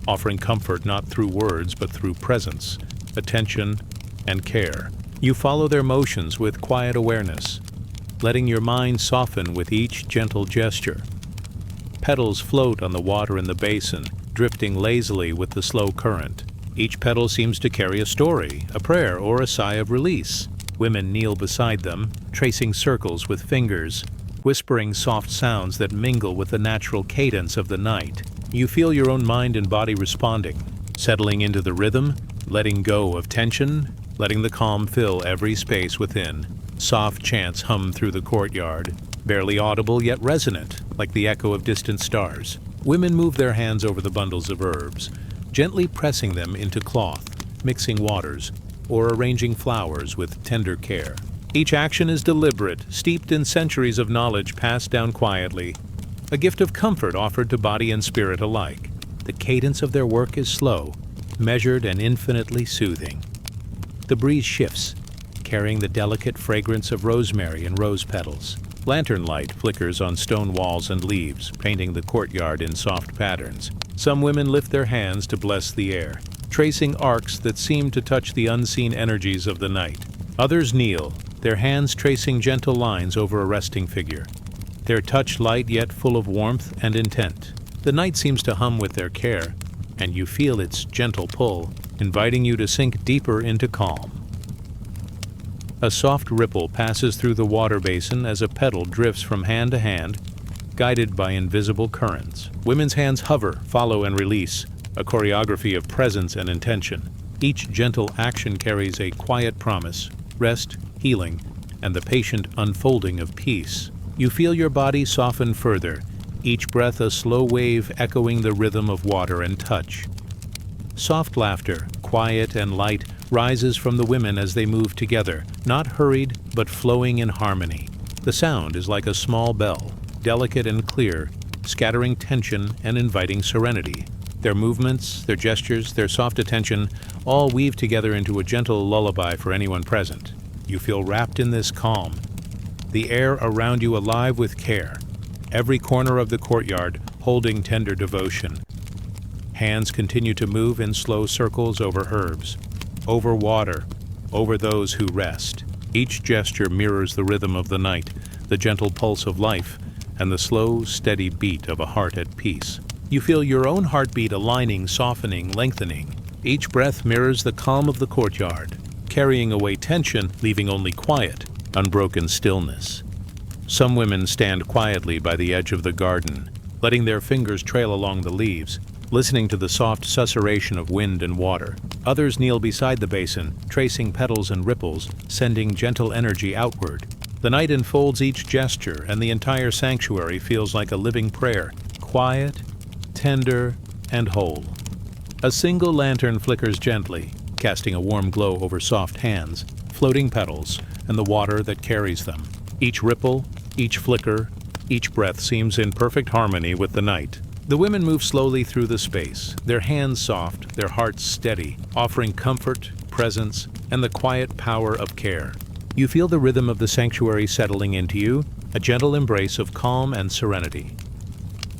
offering comfort not through words but through presence, attention, and care. You follow their motions with quiet awareness, letting your mind soften with each gentle gesture. Petals float on the water in the basin, drifting lazily with the slow current. Each petal seems to carry a story, a prayer, or a sigh of release. Women kneel beside them, tracing circles with fingers, whispering soft sounds that mingle with the natural cadence of the night. You feel your own mind and body responding, settling into the rhythm, letting go of tension, letting the calm fill every space within. Soft chants hum through the courtyard, barely audible yet resonant, like the echo of distant stars. Women move their hands over the bundles of herbs, gently pressing them into cloth, mixing waters, or arranging flowers with tender care. Each action is deliberate, steeped in centuries of knowledge passed down quietly, a gift of comfort offered to body and spirit alike. The cadence of their work is slow, measured, and infinitely soothing. The breeze shifts, carrying the delicate fragrance of rosemary and rose petals. Lantern light flickers on stone walls and leaves, painting the courtyard in soft patterns. Some women lift their hands to bless the air, tracing arcs that seem to touch the unseen energies of the night. Others kneel, their hands tracing gentle lines over a resting figure, their touch light yet full of warmth and intent. The night seems to hum with their care, and you feel its gentle pull, inviting you to sink deeper into calm. A soft ripple passes through the water basin as a petal drifts from hand to hand, guided by invisible currents. Women's hands hover, follow, and release, a choreography of presence and intention. Each gentle action carries a quiet promise, rest, healing, and the patient unfolding of peace. You feel your body soften further, each breath a slow wave echoing the rhythm of water and touch. Soft laughter, quiet and light, rises from the women as they move together, not hurried but flowing in harmony. The sound is like a small bell, delicate and clear, scattering tension and inviting serenity. Their movements, their gestures, their soft attention all weave together into a gentle lullaby for anyone present. You feel wrapped in this calm, the air around you alive with care, every corner of the courtyard holding tender devotion. Hands continue to move in slow circles over herbs, over water, over those who rest. Each gesture mirrors the rhythm of the night, the gentle pulse of life, and the slow, steady beat of a heart at peace. You feel your own heartbeat aligning, softening, lengthening. Each breath mirrors the calm of the courtyard, carrying away tension, leaving only quiet, unbroken stillness. Some women stand quietly by the edge of the garden, letting their fingers trail along the leaves, listening to the soft susurration of wind and water. Others kneel beside the basin, tracing petals and ripples, sending gentle energy outward. The night enfolds each gesture, and the entire sanctuary feels like a living prayer, quiet, tender, and whole. A single lantern flickers gently, casting a warm glow over soft hands, floating petals, and the water that carries them. Each ripple, each flicker, each breath seems in perfect harmony with the night. The women move slowly through the space, their hands soft, their hearts steady, offering comfort, presence, and the quiet power of care. You feel the rhythm of the sanctuary settling into you, a gentle embrace of calm and serenity.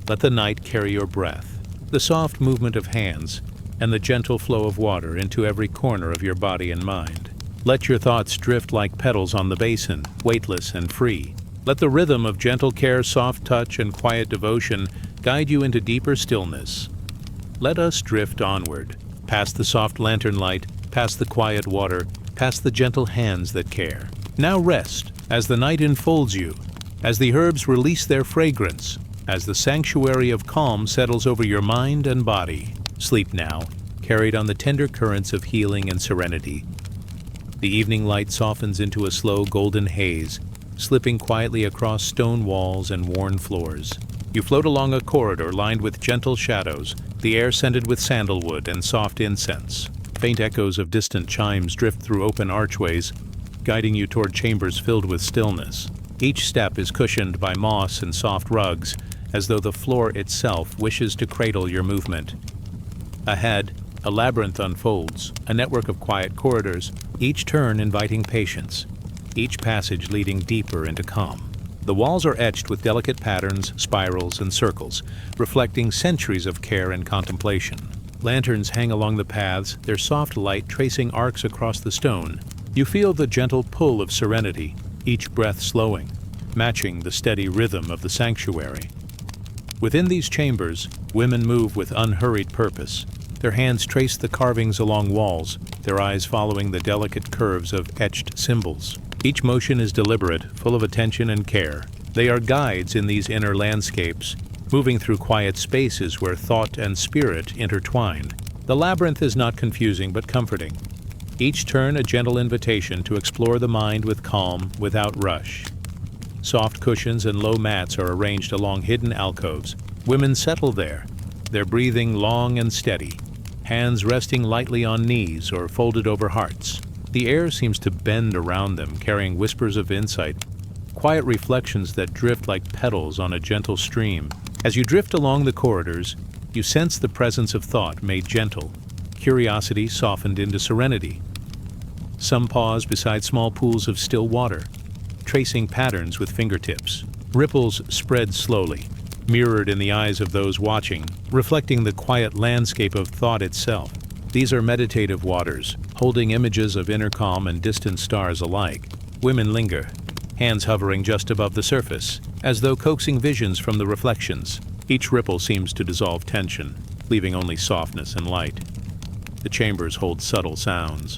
Let the night carry your breath, the soft movement of hands, and the gentle flow of water into every corner of your body and mind. Let your thoughts drift like petals on the basin, weightless and free. Let the rhythm of gentle care, soft touch, and quiet devotion guide you into deeper stillness. Let us drift onward, past the soft lantern light, past the quiet water, past the gentle hands that care. Now rest, as the night enfolds you, as the herbs release their fragrance, as the sanctuary of calm settles over your mind and body. Sleep now, carried on the tender currents of healing and serenity. The evening light softens into a slow golden haze, slipping quietly across stone walls and worn floors. You float along a corridor lined with gentle shadows, the air scented with sandalwood and soft incense. Faint echoes of distant chimes drift through open archways, guiding you toward chambers filled with stillness. Each step is cushioned by moss and soft rugs, as though the floor itself wishes to cradle your movement. Ahead, a labyrinth unfolds, a network of quiet corridors, each turn inviting patience, each passage leading deeper into calm. The walls are etched with delicate patterns, spirals, and circles, reflecting centuries of care and contemplation. Lanterns hang along the paths, their soft light tracing arcs across the stone. You feel the gentle pull of serenity, each breath slowing, matching the steady rhythm of the sanctuary. Within these chambers, women move with unhurried purpose. Their hands trace the carvings along walls, their eyes following the delicate curves of etched symbols. Each motion is deliberate, full of attention and care. They are guides in these inner landscapes, moving through quiet spaces where thought and spirit intertwine. The labyrinth is not confusing but comforting. Each turn a gentle invitation to explore the mind with calm, without rush. Soft cushions and low mats are arranged along hidden alcoves. Women settle there, their breathing long and steady, hands resting lightly on knees or folded over hearts. The air seems to bend around them, carrying whispers of insight, quiet reflections that drift like petals on a gentle stream. As you drift along the corridors, you sense the presence of thought made gentle, curiosity softened into serenity. Some pause beside small pools of still water, tracing patterns with fingertips. Ripples spread slowly, mirrored in the eyes of those watching, reflecting the quiet landscape of thought itself. These are meditative waters, holding images of inner calm and distant stars alike. Women linger, hands hovering just above the surface, as though coaxing visions from the reflections. Each ripple seems to dissolve tension, leaving only softness and light. The chambers hold subtle sounds,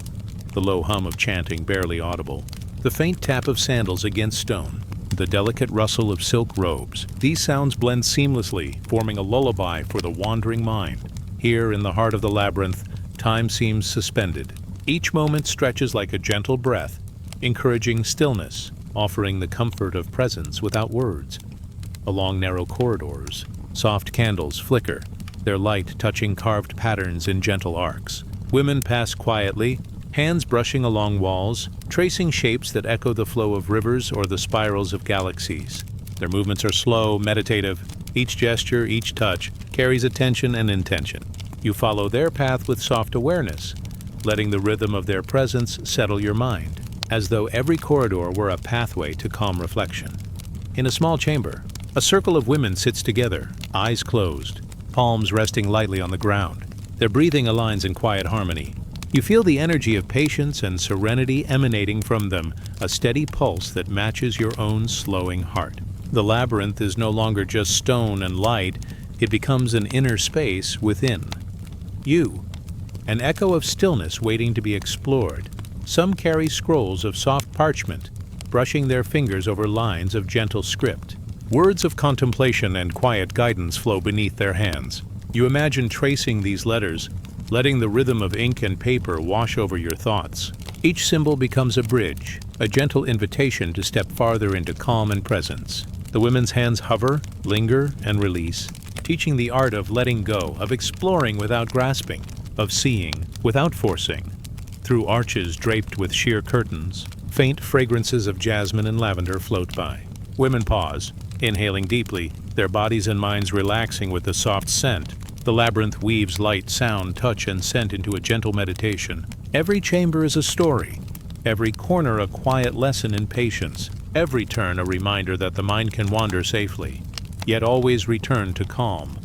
the low hum of chanting barely audible, the faint tap of sandals against stone, the delicate rustle of silk robes. These sounds blend seamlessly, forming a lullaby for the wandering mind. Here in the heart of the labyrinth, time seems suspended. Each moment stretches like a gentle breath, encouraging stillness, offering the comfort of presence without words. Along narrow corridors, soft candles flicker, their light touching carved patterns in gentle arcs. Women pass quietly, hands brushing along walls, tracing shapes that echo the flow of rivers or the spirals of galaxies. Their movements are slow, meditative. Each gesture, each touch, carries attention and intention. You follow their path with soft awareness, letting the rhythm of their presence settle your mind, as though every corridor were a pathway to calm reflection. In a small chamber, a circle of women sits together, eyes closed, palms resting lightly on the ground. Their breathing aligns in quiet harmony. You feel the energy of patience and serenity emanating from them, a steady pulse that matches your own slowing heart. The labyrinth is no longer just stone and light, it becomes an inner space within. You, an echo of stillness waiting to be explored. Some carry scrolls of soft parchment, brushing their fingers over lines of gentle script. Words of contemplation and quiet guidance flow beneath their hands. You imagine tracing these letters, letting the rhythm of ink and paper wash over your thoughts. Each symbol becomes a bridge, a gentle invitation to step farther into calm and presence. The women's hands hover, linger, and release, teaching the art of letting go, of exploring without grasping, of seeing without forcing. Through arches draped with sheer curtains, faint fragrances of jasmine and lavender float by. Women pause, inhaling deeply, their bodies and minds relaxing with the soft scent. The labyrinth weaves light, sound, touch, and scent into a gentle meditation. Every chamber is a story, every corner a quiet lesson in patience, every turn a reminder that the mind can wander safely, yet always return to calm.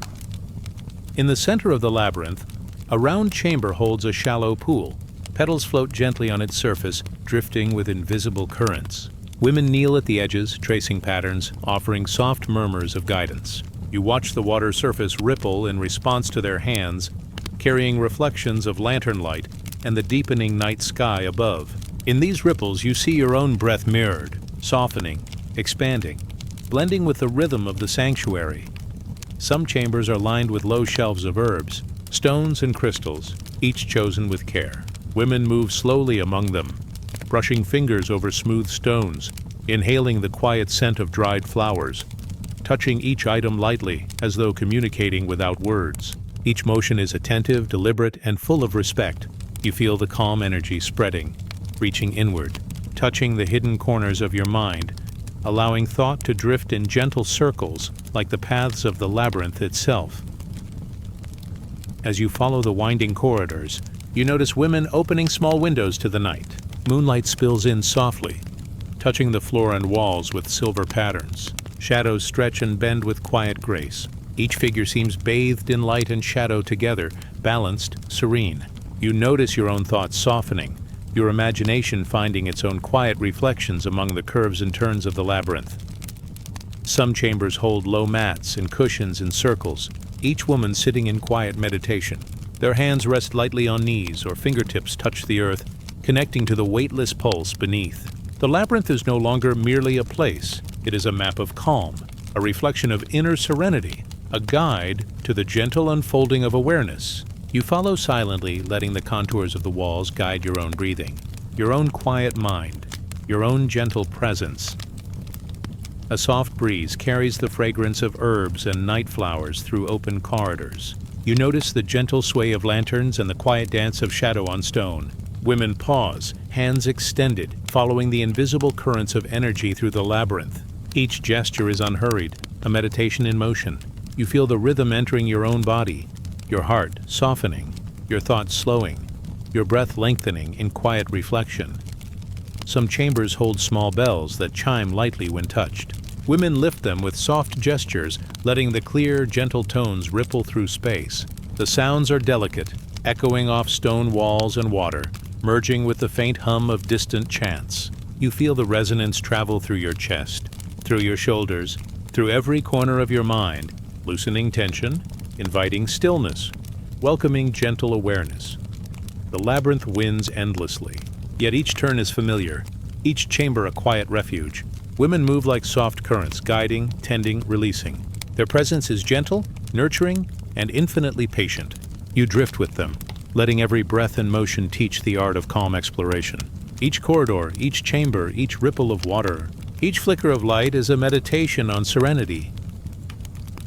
In the center of the labyrinth, a round chamber holds a shallow pool. Petals float gently on its surface, drifting with invisible currents. Women kneel at the edges, tracing patterns, offering soft murmurs of guidance. You watch the water surface ripple in response to their hands, carrying reflections of lantern light and the deepening night sky above. In these ripples, you see your own breath mirrored, softening, expanding, blending with the rhythm of the sanctuary. Some chambers are lined with low shelves of herbs, stones and crystals, each chosen with care. Women move slowly among them, brushing fingers over smooth stones, inhaling the quiet scent of dried flowers, touching each item lightly as though communicating without words. Each motion is attentive, deliberate, and full of respect. You feel the calm energy spreading, reaching inward, touching the hidden corners of your mind, allowing thought to drift in gentle circles like the paths of the labyrinth itself. As you follow the winding corridors, you notice women opening small windows to the night. Moonlight spills in softly, touching the floor and walls with silver patterns. Shadows stretch and bend with quiet grace. Each figure seems bathed in light and shadow together, balanced, serene. You notice your own thoughts softening, your imagination finding its own quiet reflections among the curves and turns of the labyrinth. Some chambers hold low mats and cushions in circles, each woman sitting in quiet meditation. Their hands rest lightly on knees or fingertips touch the earth, connecting to the weightless pulse beneath. The labyrinth is no longer merely a place. It is a map of calm, a reflection of inner serenity, a guide to the gentle unfolding of awareness. You follow silently, letting the contours of the walls guide your own breathing, your own quiet mind, your own gentle presence. A soft breeze carries the fragrance of herbs and night flowers through open corridors. You notice the gentle sway of lanterns and the quiet dance of shadow on stone. Women pause, hands extended, following the invisible currents of energy through the labyrinth. Each gesture is unhurried, a meditation in motion. You feel the rhythm entering your own body, your heart softening, your thoughts slowing, your breath lengthening in quiet reflection. Some chambers hold small bells that chime lightly when touched. Women lift them with soft gestures, letting the clear, gentle tones ripple through space. The sounds are delicate, echoing off stone walls and water, merging with the faint hum of distant chants. You feel the resonance travel through your chest, through your shoulders, through every corner of your mind, loosening tension, inviting stillness, welcoming gentle awareness. The labyrinth winds endlessly, yet each turn is familiar, each chamber a quiet refuge. Women move like soft currents, guiding, tending, releasing. Their presence is gentle, nurturing, and infinitely patient. You drift with them, letting every breath and motion teach the art of calm exploration. Each corridor, each chamber, each ripple of water, each flicker of light is a meditation on serenity.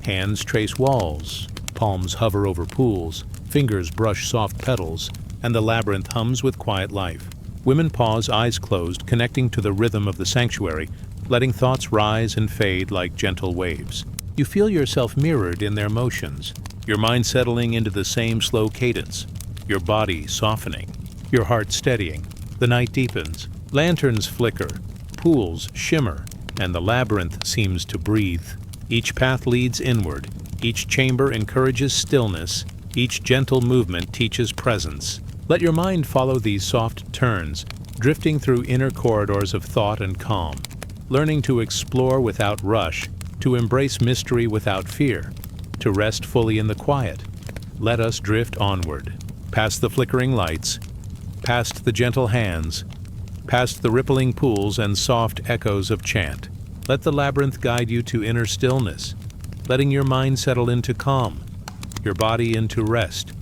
Hands trace walls, palms hover over pools, fingers brush soft petals, and the labyrinth hums with quiet life. Women pause, eyes closed, connecting to the rhythm of the sanctuary, letting thoughts rise and fade like gentle waves. You feel yourself mirrored in their motions, your mind settling into the same slow cadence, your body softening, your heart steadying. The night deepens, lanterns flicker, pools shimmer, and the labyrinth seems to breathe. Each path leads inward, each chamber encourages stillness, each gentle movement teaches presence. Let your mind follow these soft turns, drifting through inner corridors of thought and calm, learning to explore without rush, to embrace mystery without fear, to rest fully in the quiet. Let us drift onward, past the flickering lights, past the gentle hands, past the rippling pools and soft echoes of chant. Let the labyrinth guide you to inner stillness, letting your mind settle into calm, your body into rest,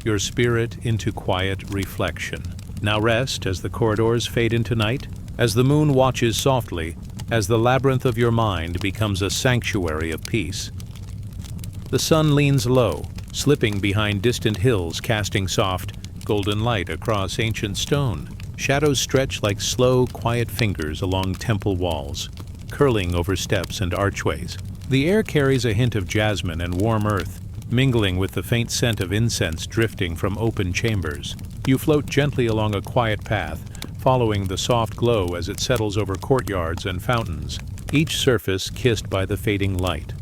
your spirit into quiet reflection. Now rest as the corridors fade into night, as the moon watches softly, as the labyrinth of your mind becomes a sanctuary of peace. The sun leans low, slipping behind distant hills, casting soft, golden light across ancient stone. Shadows stretch like slow, quiet fingers along temple walls, curling over steps and archways. The air carries a hint of jasmine and warm earth, mingling with the faint scent of incense drifting from open chambers. You float gently along a quiet path, following the soft glow as it settles over courtyards and fountains, each surface kissed by the fading light.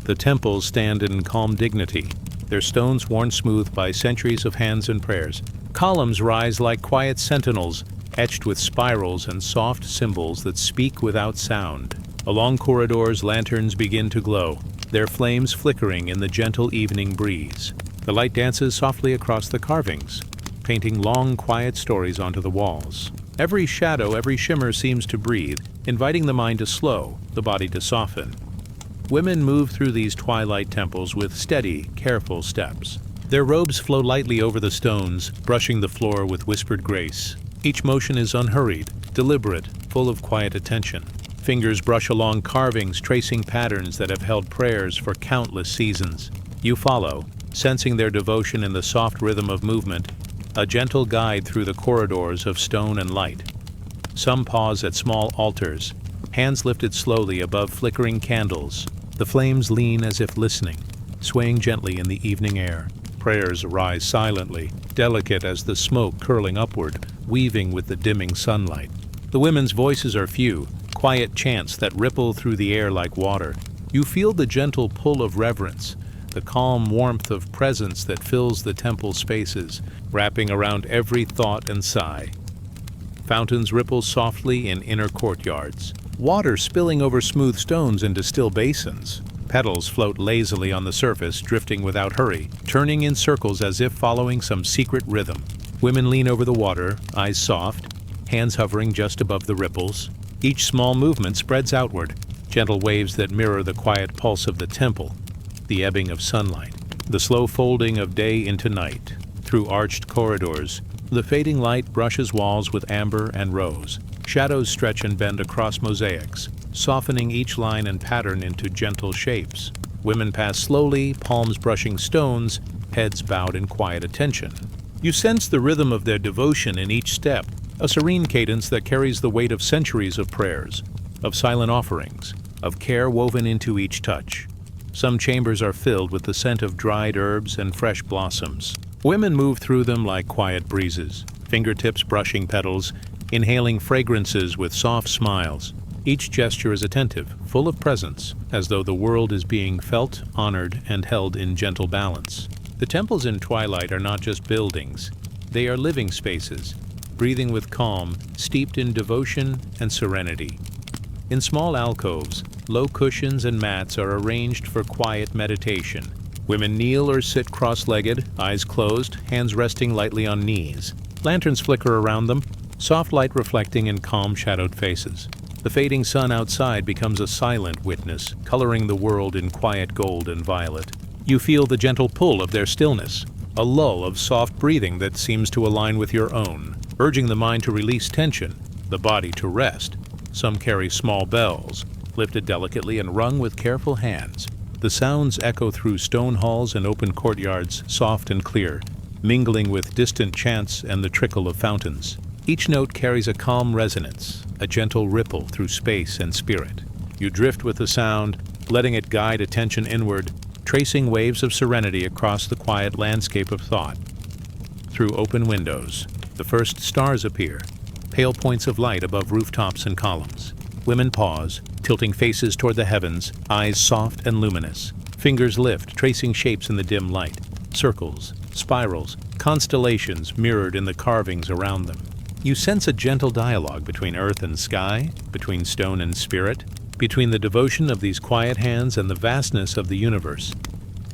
The temples stand in calm dignity, their stones worn smooth by centuries of hands and prayers. Columns rise like quiet sentinels, etched with spirals and soft symbols that speak without sound. Along corridors, lanterns begin to glow, their flames flickering in the gentle evening breeze. The light dances softly across the carvings, painting long, quiet stories onto the walls. Every shadow, every shimmer seems to breathe, inviting the mind to slow, the body to soften. Women move through these twilight temples with steady, careful steps. Their robes flow lightly over the stones, brushing the floor with whispered grace. Each motion is unhurried, deliberate, full of quiet attention. Fingers brush along carvings, tracing patterns that have held prayers for countless seasons. You follow, sensing their devotion in the soft rhythm of movement, a gentle guide through the corridors of stone and light. Some pause at small altars, hands lifted slowly above flickering candles. The flames lean as if listening, swaying gently in the evening air. Prayers rise silently, delicate as the smoke curling upward, weaving with the dimming sunlight. The women's voices are few, quiet chants that ripple through the air like water. You feel the gentle pull of reverence, the calm warmth of presence that fills the temple spaces, wrapping around every thought and sigh. Fountains ripple softly in inner courtyards, water spilling over smooth stones into still basins. Petals float lazily on the surface, drifting without hurry, turning in circles as if following some secret rhythm. Women lean over the water, eyes soft, hands hovering just above the ripples. Each small movement spreads outward, gentle waves that mirror the quiet pulse of the temple, the ebbing of sunlight, the slow folding of day into night. Through arched corridors, the fading light brushes walls with amber and rose. Shadows stretch and bend across mosaics, softening each line and pattern into gentle shapes. Women pass slowly, palms brushing stones, heads bowed in quiet attention. You sense the rhythm of their devotion in each step, a serene cadence that carries the weight of centuries of prayers, of silent offerings, of care woven into each touch. Some chambers are filled with the scent of dried herbs and fresh blossoms. Women move through them like quiet breezes, fingertips brushing petals, inhaling fragrances with soft smiles. Each gesture is attentive, full of presence, as though the world is being felt, honored, and held in gentle balance. The temples in twilight are not just buildings. They are living spaces, breathing with calm, steeped in devotion and serenity. In small alcoves, low cushions and mats are arranged for quiet meditation. Women kneel or sit cross-legged, eyes closed, hands resting lightly on knees. Lanterns flicker around them, soft light reflecting in calm, shadowed faces. The fading sun outside becomes a silent witness, coloring the world in quiet gold and violet. You feel the gentle pull of their stillness, a lull of soft breathing that seems to align with your own, urging the mind to release tension, the body to rest. Some carry small bells, lifted delicately and rung with careful hands. The sounds echo through stone halls and open courtyards, soft and clear, mingling with distant chants and the trickle of fountains. Each note carries a calm resonance, a gentle ripple through space and spirit. You drift with the sound, letting it guide attention inward, tracing waves of serenity across the quiet landscape of thought. Through open windows, the first stars appear, pale points of light above rooftops and columns. Women pause, tilting faces toward the heavens, eyes soft and luminous. Fingers lift, tracing shapes in the dim light. Circles, spirals, constellations mirrored in the carvings around them. You sense a gentle dialogue between earth and sky, between stone and spirit, between the devotion of these quiet hands and the vastness of the universe.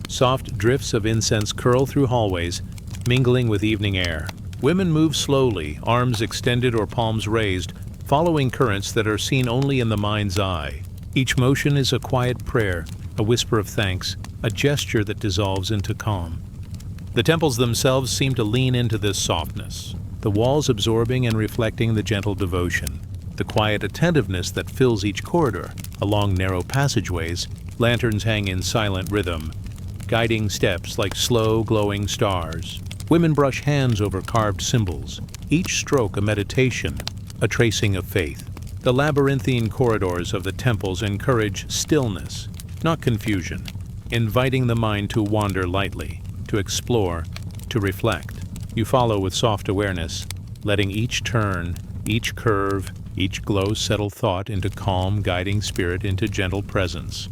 Soft drifts of incense curl through hallways, mingling with evening air. Women move slowly, arms extended or palms raised, following currents that are seen only in the mind's eye. Each motion is a quiet prayer, a whisper of thanks, a gesture that dissolves into calm. The temples themselves seem to lean into this softness, the walls absorbing and reflecting the gentle devotion, the quiet attentiveness that fills each corridor. Along narrow passageways, lanterns hang in silent rhythm, guiding steps like slow, glowing stars. Women brush hands over carved symbols, each stroke a meditation, a tracing of faith. The labyrinthine corridors of the temples encourage stillness, not confusion, inviting the mind to wander lightly, to explore, to reflect. You follow with soft awareness, letting each turn, each curve, each glow settle thought into calm, guiding spirit, into gentle presence.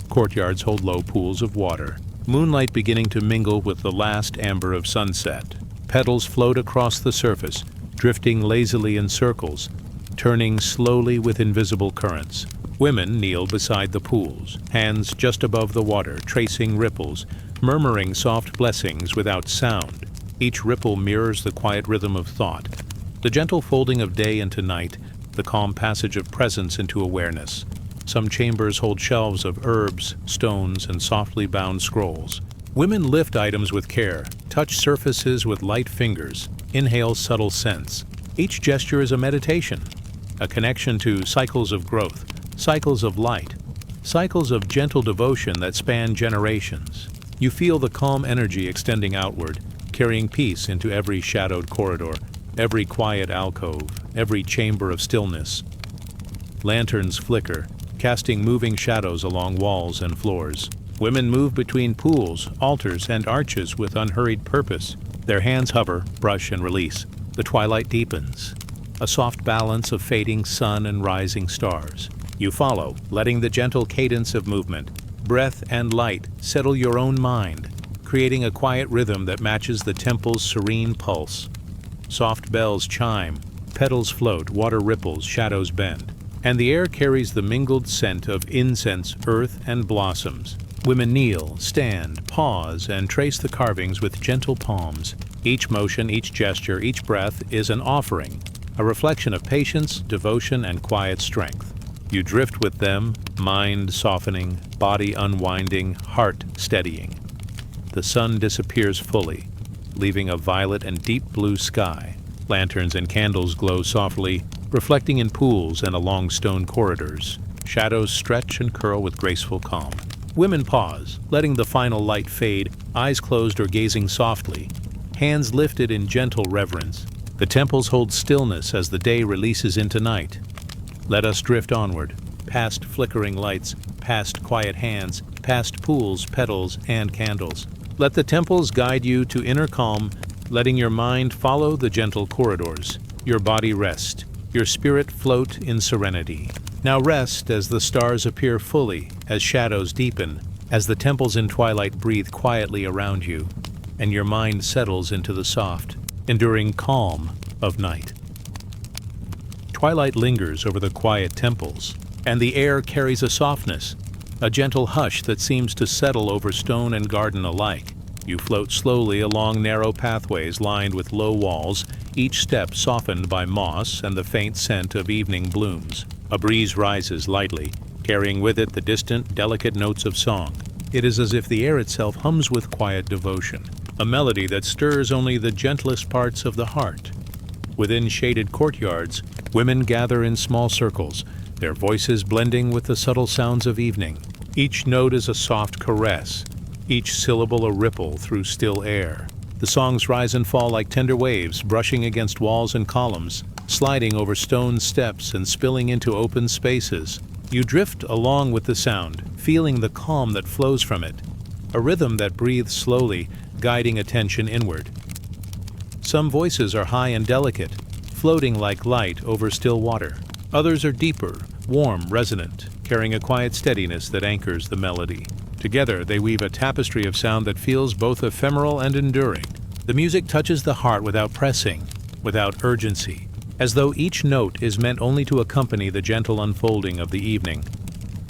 Courtyards hold low pools of water, moonlight beginning to mingle with the last amber of sunset. Petals float across the surface, drifting lazily in circles, turning slowly with invisible currents. Women kneel beside the pools, hands just above the water, tracing ripples, murmuring soft blessings without sound. Each ripple mirrors the quiet rhythm of thought, the gentle folding of day into night, the calm passage of presence into awareness. Some chambers hold shelves of herbs, stones, and softly bound scrolls. Women lift items with care, touch surfaces with light fingers, inhale subtle scents. Each gesture is a meditation, a connection to cycles of growth, cycles of light, cycles of gentle devotion that span generations. You feel the calm energy extending outward, carrying peace into every shadowed corridor, every quiet alcove, every chamber of stillness. Lanterns flicker, casting moving shadows along walls and floors. Women move between pools, altars, and arches with unhurried purpose. Their hands hover, brush, and release. The twilight deepens. a soft balance of fading sun and rising stars. You follow, letting the gentle cadence of movement, breath and light settle your own mind, creating a quiet rhythm that matches the temple's serene pulse. Soft bells chime, petals float, water ripples, shadows bend, and the air carries the mingled scent of incense, earth, and blossoms. Women kneel, stand, pause, and trace the carvings with gentle palms. Each motion, each gesture, each breath is an offering, a reflection of patience, devotion, and quiet strength. You drift with them, mind softening, body unwinding, heart steadying. The sun disappears fully, leaving a violet and deep blue sky. Lanterns and candles glow softly, reflecting in pools and along stone corridors. Shadows stretch and curl with graceful calm. Women pause, letting the final light fade, eyes closed or gazing softly, hands lifted in gentle reverence. The temples hold stillness as the day releases into night. Let us drift onward, past flickering lights, past quiet hands, past pools, petals, and candles. Let the temples guide you to inner calm, letting your mind follow the gentle corridors. Your body rest, your spirit float in serenity. Now rest as the stars appear fully, as shadows deepen, as the temples in twilight breathe quietly around you, and your mind settles into the soft, enduring calm of night. Twilight lingers over the quiet temples, and the air carries a softness, a gentle hush that seems to settle over stone and garden alike. You float slowly along narrow pathways lined with low walls, each step softened by moss and the faint scent of evening blooms. A breeze rises lightly, carrying with it the distant, delicate notes of song. It is as if the air itself hums with quiet devotion, a melody that stirs only the gentlest parts of the heart. Within shaded courtyards, women gather in small circles, their voices blending with the subtle sounds of evening. Each note is a soft caress, each syllable a ripple through still air. The songs rise and fall like tender waves, brushing against walls and columns, sliding over stone steps and spilling into open spaces. You drift along with the sound, feeling the calm that flows from it, a rhythm that breathes slowly, guiding attention inward. Some voices are high and delicate, floating like light over still water. Others are deeper, warm, resonant, carrying a quiet steadiness that anchors the melody. Together, they weave a tapestry of sound that feels both ephemeral and enduring. The music touches the heart without pressing, without urgency, as though each note is meant only to accompany the gentle unfolding of the evening.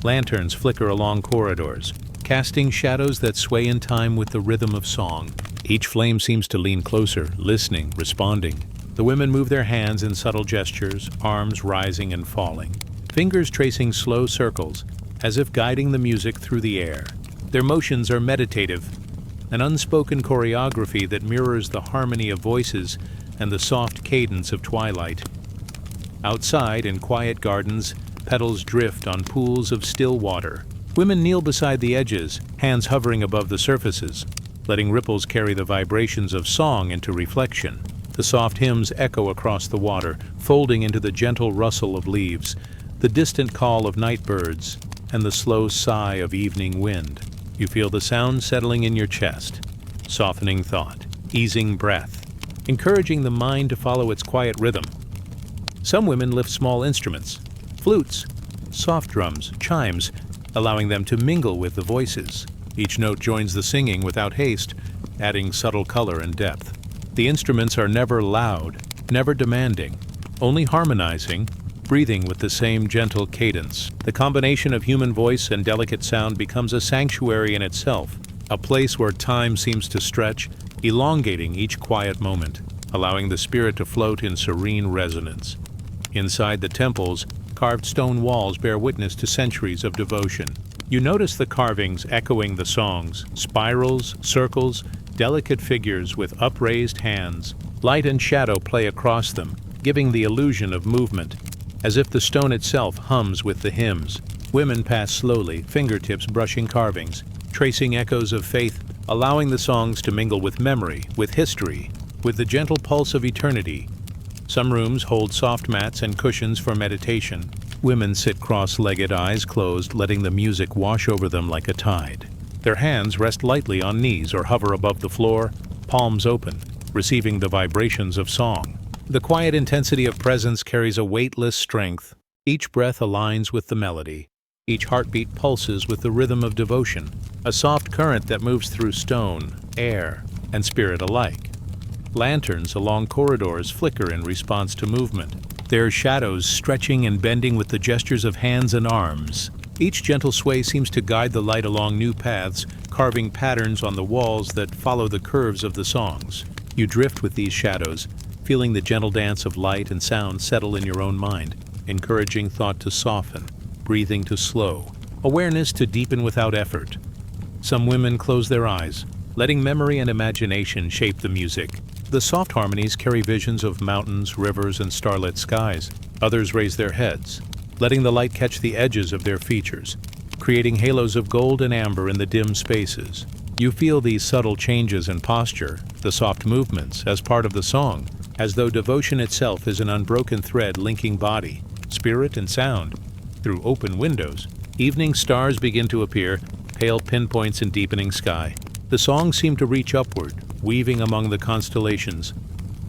Lanterns flicker along corridors, casting shadows that sway in time with the rhythm of song. Each flame seems to lean closer, listening, responding. The women move their hands in subtle gestures, arms rising and falling, fingers tracing slow circles, as if guiding the music through the air. Their motions are meditative, an unspoken choreography that mirrors the harmony of voices and the soft cadence of twilight. Outside, in quiet gardens, petals drift on pools of still water. Women kneel beside the edges, hands hovering above the surfaces, letting ripples carry the vibrations of song into reflection. The soft hymns echo across the water, folding into the gentle rustle of leaves, the distant call of night birds, and the slow sigh of evening wind. You feel the sound settling in your chest, softening thought, easing breath, encouraging the mind to follow its quiet rhythm. Some women lift small instruments, flutes, soft drums, chimes, allowing them to mingle with the voices. Each note joins the singing without haste, adding subtle color and depth. The instruments are never loud, never demanding, only harmonizing, breathing with the same gentle cadence. The combination of human voice and delicate sound becomes a sanctuary in itself, a place where time seems to stretch, elongating each quiet moment, allowing the spirit to float in serene resonance. Inside the temples, carved stone walls bear witness to centuries of devotion. You notice the carvings echoing the songs, spirals, circles, delicate figures with upraised hands. Light and shadow play across them, giving the illusion of movement, as if the stone itself hums with the hymns. Women pass slowly, fingertips brushing carvings, tracing echoes of faith, allowing the songs to mingle with memory, with history, with the gentle pulse of eternity. Some rooms hold soft mats and cushions for meditation. Women sit cross-legged, eyes closed, letting the music wash over them like a tide. Their hands rest lightly on knees or hover above the floor, palms open, receiving the vibrations of song. The quiet intensity of presence carries a weightless strength. Each breath aligns with the melody. Each heartbeat pulses with the rhythm of devotion, a soft current that moves through stone, air, and spirit alike. Lanterns along corridors flicker in response to movement, their shadows stretching and bending with the gestures of hands and arms. Each gentle sway seems to guide the light along new paths, carving patterns on the walls that follow the curves of the songs. You drift with these shadows, feeling the gentle dance of light and sound settle in your own mind, encouraging thought to soften, breathing to slow, awareness to deepen without effort. Some women close their eyes, letting memory and imagination shape the music. The soft harmonies carry visions of mountains, rivers, and starlit skies. Others raise their heads, letting the light catch the edges of their features, creating halos of gold and amber in the dim spaces. You feel these subtle changes in posture, the soft movements, as part of the song, as though devotion itself is an unbroken thread linking body, spirit, and sound. Through open windows, evening stars begin to appear, pale pinpoints in deepening sky. The songs seem to reach upward, weaving among the constellations,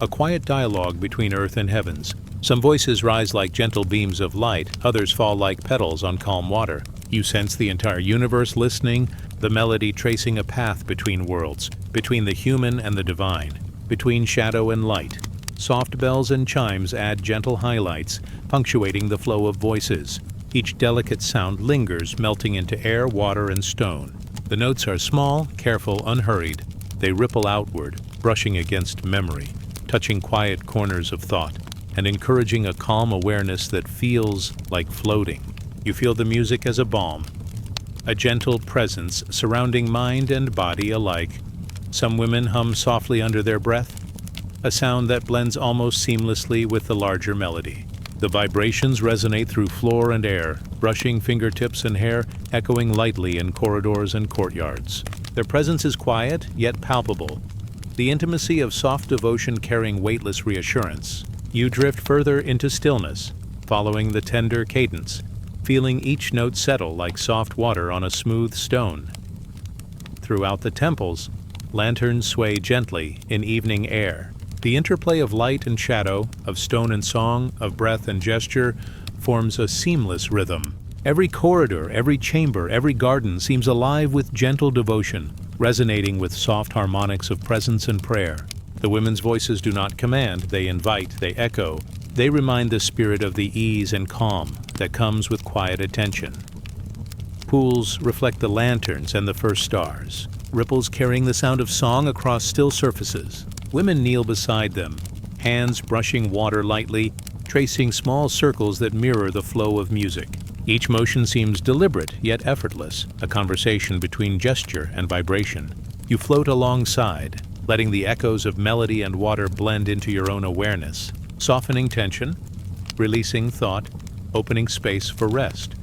a quiet dialogue between earth and heavens. Some voices rise like gentle beams of light, others fall like petals on calm water. You sense the entire universe listening, the melody tracing a path between worlds, between the human and the divine, between shadow and light. Soft bells and chimes add gentle highlights, punctuating the flow of voices. Each delicate sound lingers, melting into air, water, and stone. The notes are small, careful, unhurried. They ripple outward, brushing against memory, touching quiet corners of thought, and encouraging a calm awareness that feels like floating. You feel the music as a balm, a gentle presence surrounding mind and body alike. Some women hum softly under their breath, a sound that blends almost seamlessly with the larger melody. The vibrations resonate through floor and air, brushing fingertips and hair, echoing lightly in corridors and courtyards. Their presence is quiet, yet palpable, the intimacy of soft devotion carrying weightless reassurance. You drift further into stillness, following the tender cadence, feeling each note settle like soft water on a smooth stone. Throughout the temples, lanterns sway gently in evening air. The interplay of light and shadow, of stone and song, of breath and gesture, forms a seamless rhythm. Every corridor, every chamber, every garden seems alive with gentle devotion, resonating with soft harmonics of presence and prayer. The women's voices do not command, they invite, they echo. They remind the spirit of the ease and calm that comes with quiet attention. Pools reflect the lanterns and the first stars, ripples carrying the sound of song across still surfaces. Women kneel beside them, hands brushing water lightly, tracing small circles that mirror the flow of music. Each motion seems deliberate yet effortless, a conversation between gesture and vibration. You float alongside, letting the echoes of melody and water blend into your own awareness, softening tension, releasing thought, opening space for rest.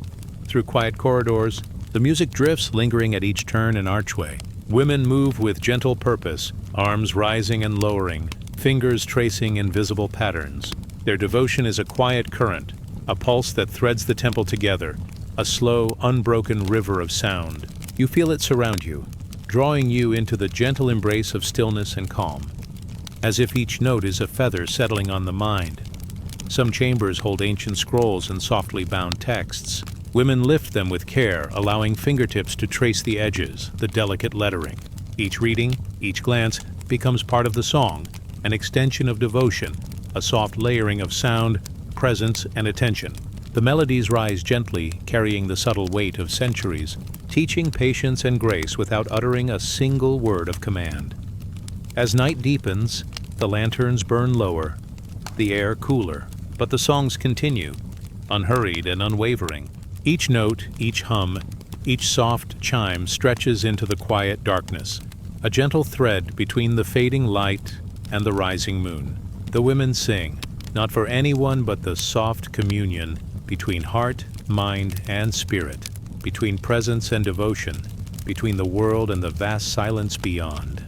Through quiet corridors, the music drifts, lingering at each turn and archway. Women move with gentle purpose, arms rising and lowering, fingers tracing invisible patterns. Their devotion is a quiet current, a pulse that threads the temple together, a slow, unbroken river of sound. You feel it surround you, drawing you into the gentle embrace of stillness and calm, as if each note is a feather settling on the mind. Some chambers hold ancient scrolls and softly bound texts. Women lift them with care, allowing fingertips to trace the edges, the delicate lettering. Each reading, each glance, becomes part of the song, an extension of devotion, a soft layering of sound, presence, and attention. The melodies rise gently, carrying the subtle weight of centuries, teaching patience and grace without uttering a single word of command. As night deepens, the lanterns burn lower, the air cooler, but the songs continue, unhurried and unwavering. Each note, each hum, each soft chime stretches into the quiet darkness, a gentle thread between the fading light and the rising moon. The women sing, not for anyone but the soft communion between heart, mind, and spirit, between presence and devotion, between the world and the vast silence beyond.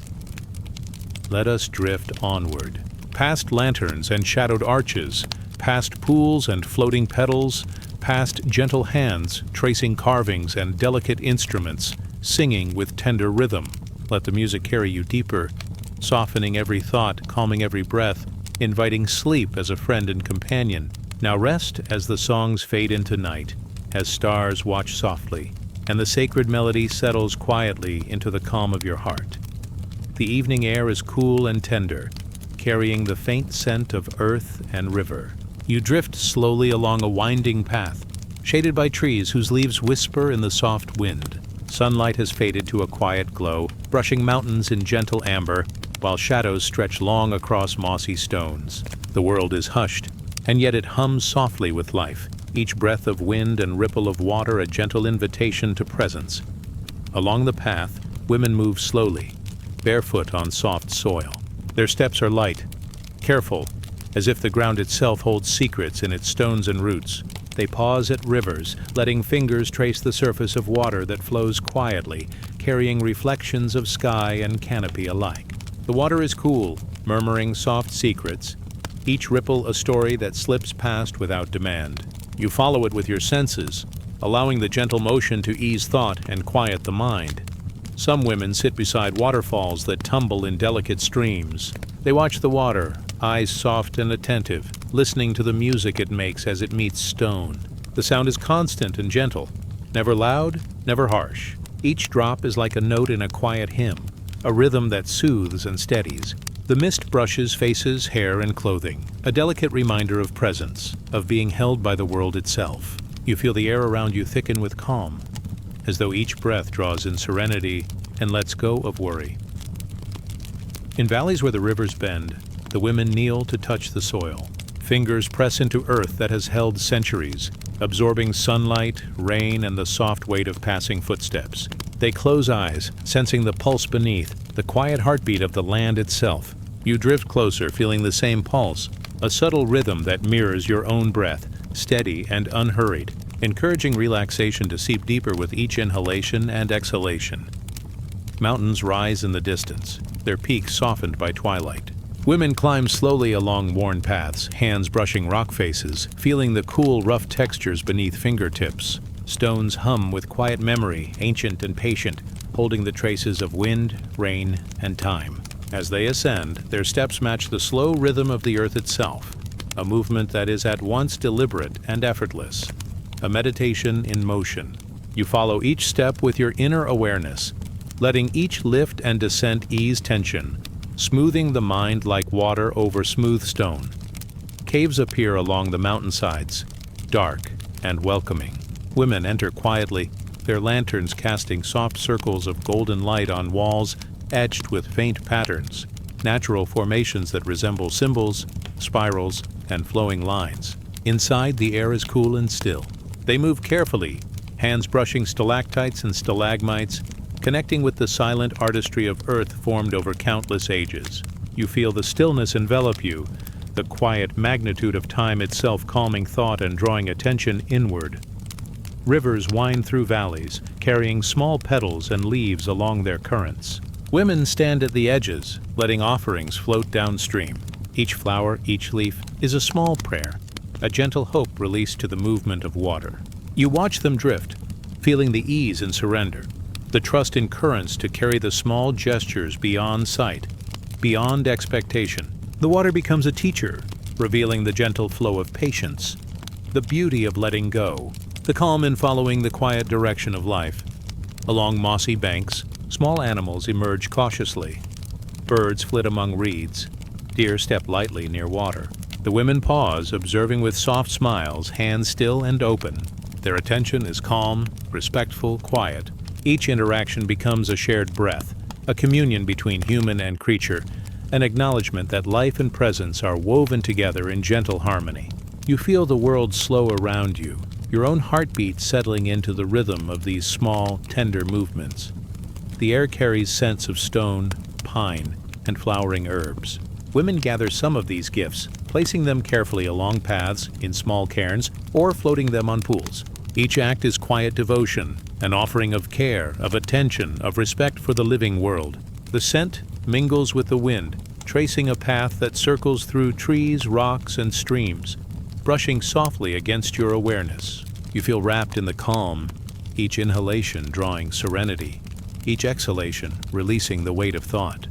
Let us drift onward, past lanterns and shadowed arches, past pools and floating petals, past gentle hands tracing carvings and delicate instruments, singing with tender rhythm. Let the music carry you deeper, softening every thought, calming every breath, inviting sleep as a friend and companion. Now rest as the songs fade into night, as stars watch softly, and the sacred melody settles quietly into the calm of your heart. The evening air is cool and tender, carrying the faint scent of earth and river. You drift slowly along a winding path, shaded by trees whose leaves whisper in the soft wind. Sunlight has faded to a quiet glow, brushing mountains in gentle amber, while shadows stretch long across mossy stones. The world is hushed, and yet it hums softly with life, each breath of wind and ripple of water a gentle invitation to presence. Along the path, women move slowly, barefoot on soft soil. Their steps are light, careful, as if the ground itself holds secrets in its stones and roots. They pause at rivers, letting fingers trace the surface of water that flows quietly, carrying reflections of sky and canopy alike. The water is cool, murmuring soft secrets, each ripple a story that slips past without demand. You follow it with your senses, allowing the gentle motion to ease thought and quiet the mind. Some women sit beside waterfalls that tumble in delicate streams. They watch the water, eyes soft and attentive, listening to the music it makes as it meets stone. The sound is constant and gentle, never loud, never harsh. Each drop is like a note in a quiet hymn, a rhythm that soothes and steadies. The mist brushes faces, hair, and clothing, a delicate reminder of presence, of being held by the world itself. You feel the air around you thicken with calm, as though each breath draws in serenity and lets go of worry. In valleys where the rivers bend, the women kneel to touch the soil. Fingers press into earth that has held centuries, absorbing sunlight, rain, and the soft weight of passing footsteps. They close eyes, sensing the pulse beneath, the quiet heartbeat of the land itself. You drift closer, feeling the same pulse, a subtle rhythm that mirrors your own breath, steady and unhurried, encouraging relaxation to seep deeper with each inhalation and exhalation. Mountains rise in the distance, their peaks softened by twilight. Women climb slowly along worn paths, hands brushing rock faces, feeling the cool, rough textures beneath fingertips. Stones hum with quiet memory, ancient and patient, holding the traces of wind, rain, and time. As they ascend, their steps match the slow rhythm of the earth itself, a movement that is at once deliberate and effortless, a meditation in motion. You follow each step with your inner awareness, letting each lift and descent ease tension, smoothing the mind like water over smooth stone. Caves appear along the mountainsides, dark and welcoming. Women enter quietly, their lanterns casting soft circles of golden light on walls etched with faint patterns, natural formations that resemble symbols, spirals, and flowing lines. Inside, the air is cool and still. They move carefully, hands brushing stalactites and stalagmites, connecting with the silent artistry of earth formed over countless ages. You feel the stillness envelop you, the quiet magnitude of time itself calming thought and drawing attention inward. Rivers wind through valleys, carrying small petals and leaves along their currents. Women stand at the edges, letting offerings float downstream. Each flower, each leaf, is a small prayer, a gentle hope released to the movement of water. You watch them drift, feeling the ease and surrender, the trust in currents to carry the small gestures beyond sight, beyond expectation. The water becomes a teacher, revealing the gentle flow of patience, the beauty of letting go, the calm in following the quiet direction of life. Along mossy banks, small animals emerge cautiously. Birds flit among reeds. Deer step lightly near water. The women pause, observing with soft smiles, hands still and open. Their attention is calm, respectful, quiet. Each interaction becomes a shared breath, a communion between human and creature, an acknowledgement that life and presence are woven together in gentle harmony. You feel the world slow around you, your own heartbeat settling into the rhythm of these small, tender movements. The air carries scents of stone, pine, and flowering herbs. Women gather some of these gifts, placing them carefully along paths, in small cairns, or floating them on pools. Each act is quiet devotion, an offering of care, of attention, of respect for the living world. The scent mingles with the wind, tracing a path that circles through trees, rocks, and streams, brushing softly against your awareness. You feel wrapped in the calm, each inhalation drawing serenity, each exhalation releasing the weight of thought.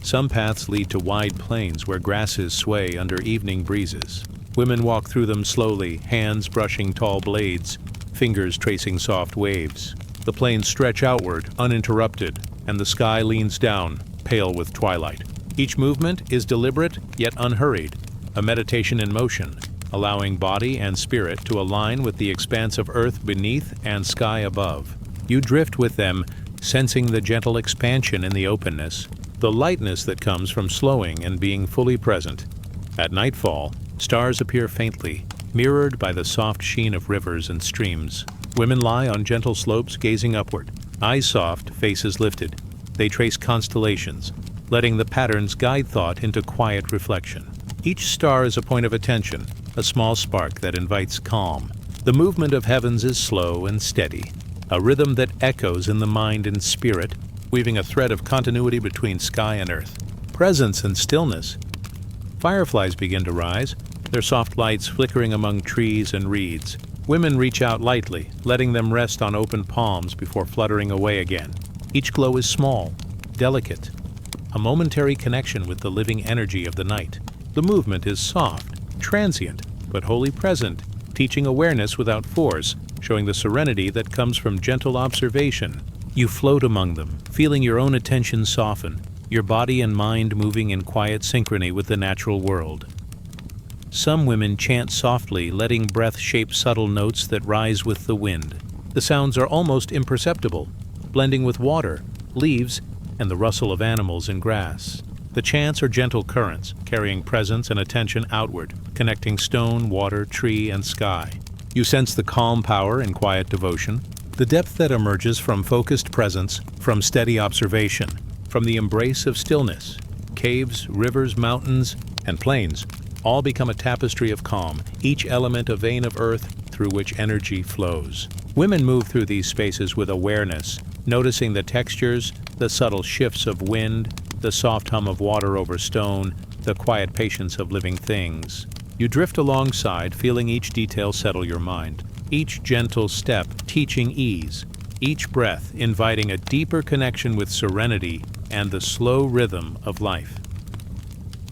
Some paths lead to wide plains where grasses sway under evening breezes. Women walk through them slowly, hands brushing tall blades, fingers tracing soft waves. The plains stretch outward, uninterrupted, and the sky leans down, pale with twilight. Each movement is deliberate yet unhurried, a meditation in motion, allowing body and spirit to align with the expanse of earth beneath and sky above. You drift with them, sensing the gentle expansion in the openness, the lightness that comes from slowing and being fully present. At nightfall, stars appear faintly, mirrored by the soft sheen of rivers and streams. Women lie on gentle slopes gazing upward, eyes soft, faces lifted. They trace constellations, letting the patterns guide thought into quiet reflection. Each star is a point of attention, a small spark that invites calm. The movement of heavens is slow and steady, a rhythm that echoes in the mind and spirit, weaving a thread of continuity between sky and earth. Presence and stillness. Fireflies begin to rise, their soft lights flickering among trees and reeds. Women reach out lightly, letting them rest on open palms before fluttering away again. Each glow is small, delicate, a momentary connection with the living energy of the night. The movement is soft, transient, but wholly present, teaching awareness without force, showing the serenity that comes from gentle observation. You float among them, feeling your own attention soften, your body and mind moving in quiet synchrony with the natural world. Some women chant softly, letting breath shape subtle notes that rise with the wind. The sounds are almost imperceptible, blending with water, leaves, and the rustle of animals in grass. The chants are gentle currents, carrying presence and attention outward, connecting stone, water, tree, and sky. You sense the calm power in quiet devotion, the depth that emerges from focused presence, from steady observation, from the embrace of stillness. Caves, rivers, mountains, and plains all become a tapestry of calm, each element a vein of earth through which energy flows. Women move through these spaces with awareness, noticing the textures, the subtle shifts of wind, the soft hum of water over stone, the quiet patience of living things. You drift alongside, feeling each detail settle your mind, each gentle step teaching ease, each breath inviting a deeper connection with serenity and the slow rhythm of life.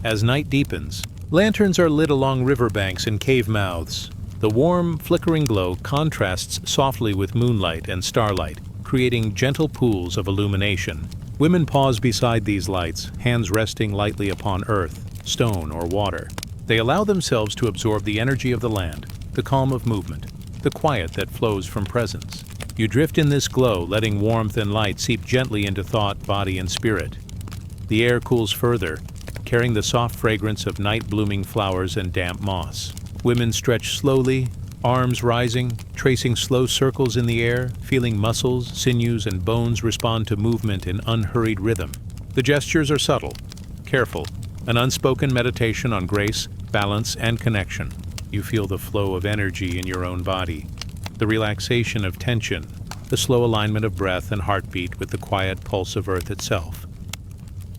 As night deepens, lanterns are lit along riverbanks and cave mouths. The warm, flickering glow contrasts softly with moonlight and starlight, creating gentle pools of illumination. Women pause beside these lights, hands resting lightly upon earth, stone, or water. They allow themselves to absorb the energy of the land, the calm of movement, the quiet that flows from presence. You drift in this glow, letting warmth and light seep gently into thought, body, and spirit. The air cools further, carrying the soft fragrance of night-blooming flowers and damp moss. Women stretch slowly, arms rising, tracing slow circles in the air, feeling muscles, sinews, and bones respond to movement in unhurried rhythm. The gestures are subtle, careful, an unspoken meditation on grace, balance, and connection. You feel the flow of energy in your own body, the relaxation of tension, the slow alignment of breath and heartbeat with the quiet pulse of earth itself.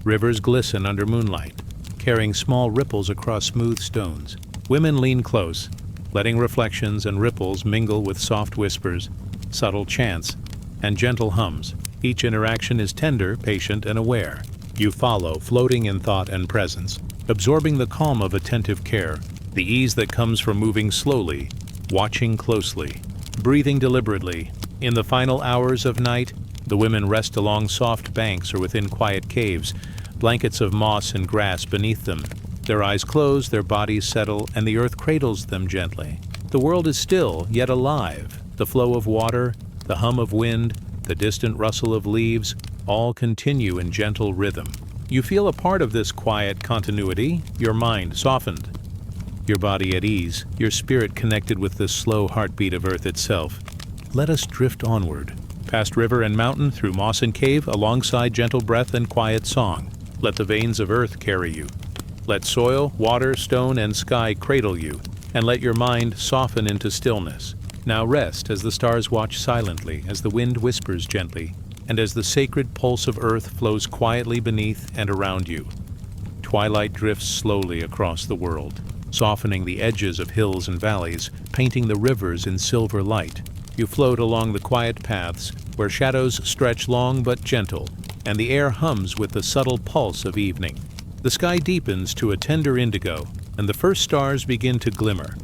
Rivers glisten under moonlight, carrying small ripples across smooth stones. Women lean close, letting reflections and ripples mingle with soft whispers, subtle chants, and gentle hums. Each interaction is tender, patient, and aware. You follow, floating in thought and presence, absorbing the calm of attentive care, the ease that comes from moving slowly, watching closely, breathing deliberately. In the final hours of night, the women rest along soft banks or within quiet caves, blankets of moss and grass beneath them. Their eyes close, their bodies settle, and the earth cradles them gently. The world is still, yet alive. The flow of water, the hum of wind, the distant rustle of leaves, all continue in gentle rhythm. You feel a part of this quiet continuity, your mind softened, your body at ease, your spirit connected with the slow heartbeat of earth itself. Let us drift onward, past river and mountain, through moss and cave, alongside gentle breath and quiet song. Let the veins of earth carry you. Let soil, water, stone, and sky cradle you, and let your mind soften into stillness. Now rest as the stars watch silently, as the wind whispers gently, and as the sacred pulse of earth flows quietly beneath and around you. Twilight drifts slowly across the world, softening the edges of hills and valleys, painting the rivers in silver light. You float along the quiet paths, where shadows stretch long but gentle, and the air hums with the subtle pulse of evening. The sky deepens to a tender indigo, and the first stars begin to glimmer.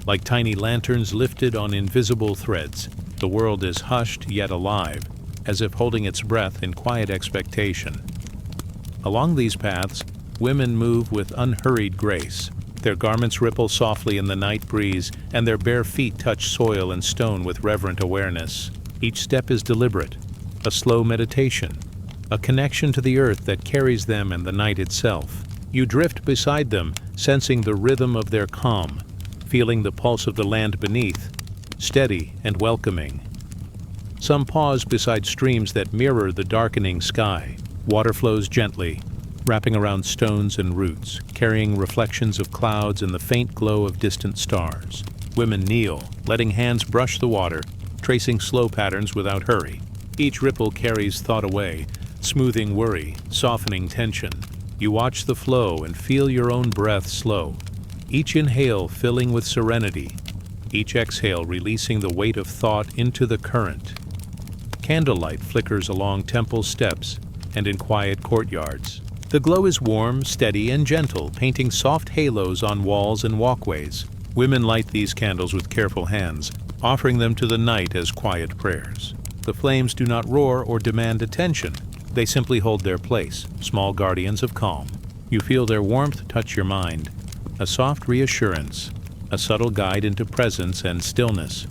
Like tiny lanterns lifted on invisible threads, the world is hushed yet alive, as if holding its breath in quiet expectation. Along these paths, women move with unhurried grace. Their garments ripple softly in the night breeze, and their bare feet touch soil and stone with reverent awareness. Each step is deliberate, a slow meditation, a connection to the earth that carries them and the night itself. You drift beside them, sensing the rhythm of their calm, feeling the pulse of the land beneath, steady and welcoming. Some pause beside streams that mirror the darkening sky. Water flows gently, wrapping around stones and roots, carrying reflections of clouds and the faint glow of distant stars. Women kneel, letting hands brush the water, tracing slow patterns without hurry. Each ripple carries thought away, smoothing worry, softening tension. You watch the flow and feel your own breath slow, each inhale filling with serenity, each exhale releasing the weight of thought into the current. Candlelight flickers along temple steps and in quiet courtyards. The glow is warm, steady, and gentle, painting soft halos on walls and walkways. Women light these candles with careful hands, offering them to the night as quiet prayers. The flames do not roar or demand attention. They simply hold their place, small guardians of calm. You feel their warmth touch your mind, a soft reassurance, a subtle guide into presence and stillness.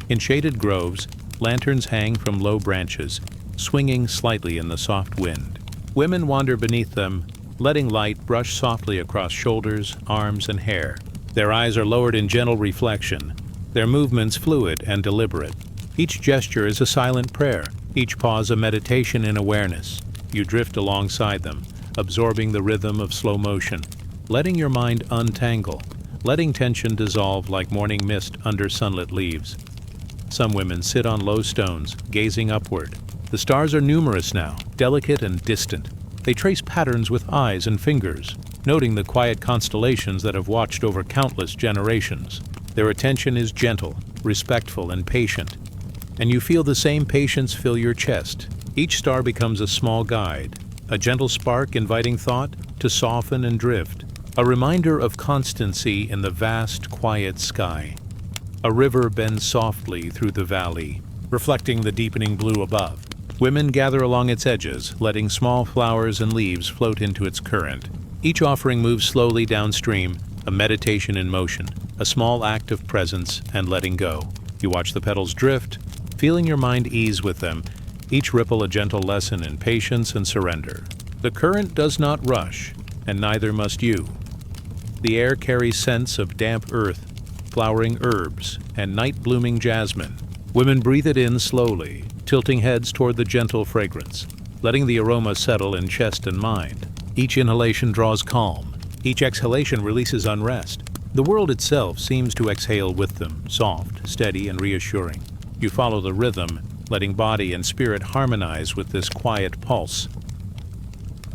In shaded groves, lanterns hang from low branches, swinging slightly in the soft wind. Women wander beneath them, letting light brush softly across shoulders, arms, and hair. Their eyes are lowered in gentle reflection, their movements fluid and deliberate. Each gesture is a silent prayer, each pause a meditation in awareness. You drift alongside them, absorbing the rhythm of slow motion, letting your mind untangle, letting tension dissolve like morning mist under sunlit leaves. Some women sit on low stones, gazing upward. The stars are numerous now, delicate and distant. They trace patterns with eyes and fingers, noting the quiet constellations that have watched over countless generations. Their attention is gentle, respectful, and patient, and you feel the same patience fill your chest. Each star becomes a small guide, a gentle spark inviting thought to soften and drift, a reminder of constancy in the vast, quiet sky. A river bends softly through the valley, reflecting the deepening blue above. Women gather along its edges, letting small flowers and leaves float into its current. Each offering moves slowly downstream, a meditation in motion, a small act of presence and letting go. You watch the petals drift, feeling your mind ease with them, each ripple a gentle lesson in patience and surrender. The current does not rush, and neither must you. The air carries scents of damp earth, flowering herbs, and night-blooming jasmine. Women breathe it in slowly, tilting heads toward the gentle fragrance, letting the aroma settle in chest and mind. Each inhalation draws calm. Each exhalation releases unrest. The world itself seems to exhale with them, soft, steady, and reassuring. You follow the rhythm, letting body and spirit harmonize with this quiet pulse.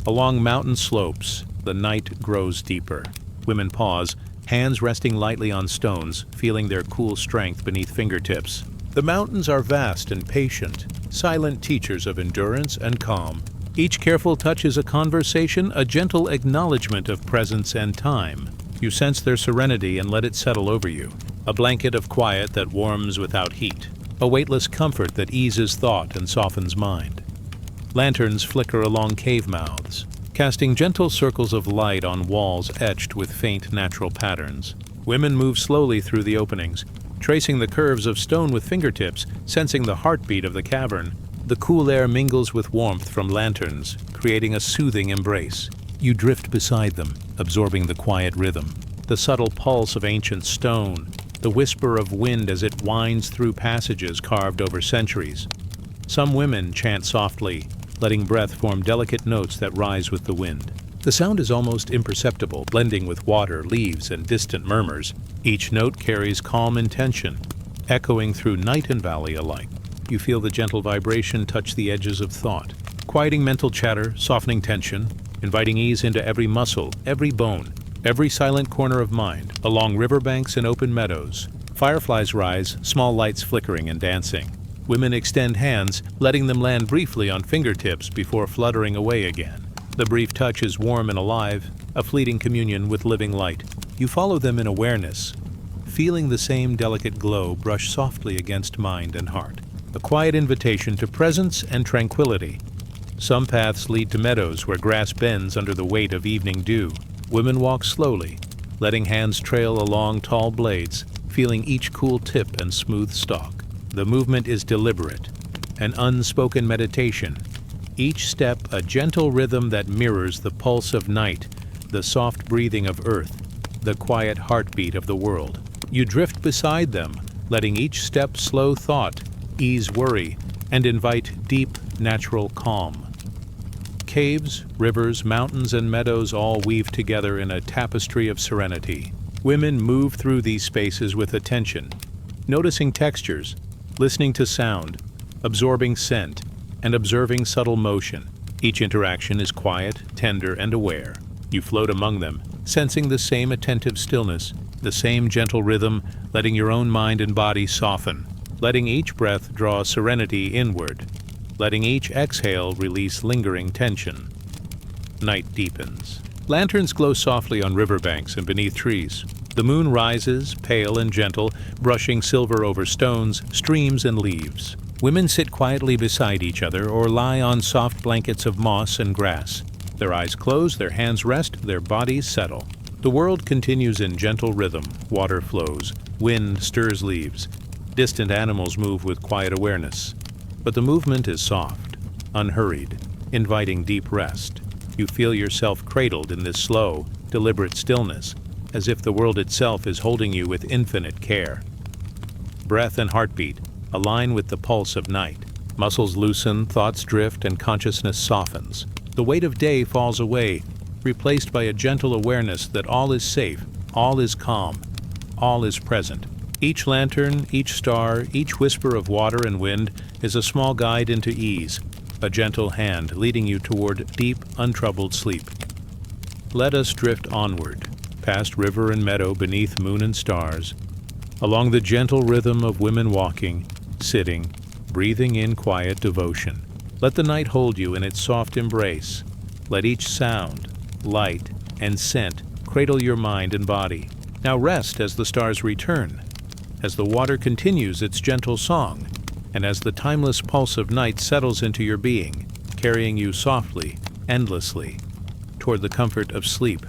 Along mountain slopes, the night grows deeper. Women pause, hands resting lightly on stones, feeling their cool strength beneath fingertips. The mountains are vast and patient, silent teachers of endurance and calm. Each careful touch is a conversation, a gentle acknowledgement of presence and time. You sense their serenity and let it settle over you, a blanket of quiet that warms without heat, a weightless comfort that eases thought and softens mind. Lanterns flicker along cave mouths, casting gentle circles of light on walls etched with faint natural patterns. Women move slowly through the openings, tracing the curves of stone with fingertips, sensing the heartbeat of the cavern. The cool air mingles with warmth from lanterns, creating a soothing embrace. You drift beside them, absorbing the quiet rhythm, the subtle pulse of ancient stone, the whisper of wind as it winds through passages carved over centuries. Some women chant softly, letting breath form delicate notes that rise with the wind. The sound is almost imperceptible, blending with water, leaves, and distant murmurs. Each note carries calm intention, echoing through night and valley alike. You feel the gentle vibration touch the edges of thought, quieting mental chatter, softening tension, inviting ease into every muscle, every bone, every silent corner of mind. Along riverbanks and open meadows, fireflies rise, small lights flickering and dancing. Women extend hands, letting them land briefly on fingertips before fluttering away again. The brief touch is warm and alive, a fleeting communion with living light. You follow them in awareness, feeling the same delicate glow brush softly against mind and heart. A quiet invitation to presence and tranquility. Some paths lead to meadows where grass bends under the weight of evening dew. Women walk slowly, letting hands trail along tall blades, feeling each cool tip and smooth stalk. The movement is deliberate, an unspoken meditation. Each step a gentle rhythm that mirrors the pulse of night, the soft breathing of earth, the quiet heartbeat of the world. You drift beside them, letting each step slow thought, ease worry, and invite deep, natural calm. Caves, rivers, mountains, and meadows all weave together in a tapestry of serenity. Women move through these spaces with attention, noticing textures, listening to sound, absorbing scent, and observing subtle motion. Each interaction is quiet, tender, and aware. You float among them, sensing the same attentive stillness, the same gentle rhythm, letting your own mind and body soften, letting each breath draw serenity inward, letting each exhale release lingering tension. Night deepens. Lanterns glow softly on riverbanks and beneath trees. The moon rises, pale and gentle, brushing silver over stones, streams, and leaves. Women sit quietly beside each other or lie on soft blankets of moss and grass. Their eyes close, their hands rest, their bodies settle. The world continues in gentle rhythm. Water flows, wind stirs leaves. Distant animals move with quiet awareness. But the movement is soft, unhurried, inviting deep rest. You feel yourself cradled in this slow, deliberate stillness, as if the world itself is holding you with infinite care. Breath and heartbeat align with the pulse of night. Muscles loosen, thoughts drift, and consciousness softens. The weight of day falls away, replaced by a gentle awareness that all is safe, all is calm, all is present. Each lantern, each star, each whisper of water and wind is a small guide into ease, a gentle hand leading you toward deep, untroubled sleep. Let us drift onward, past river and meadow beneath moon and stars, along the gentle rhythm of women walking, sitting, breathing in quiet devotion. Let the night hold you in its soft embrace. Let each sound, light, and scent cradle your mind and body. Now rest as the stars return, as the water continues its gentle song, and as the timeless pulse of night settles into your being, carrying you softly, endlessly, toward the comfort of sleep.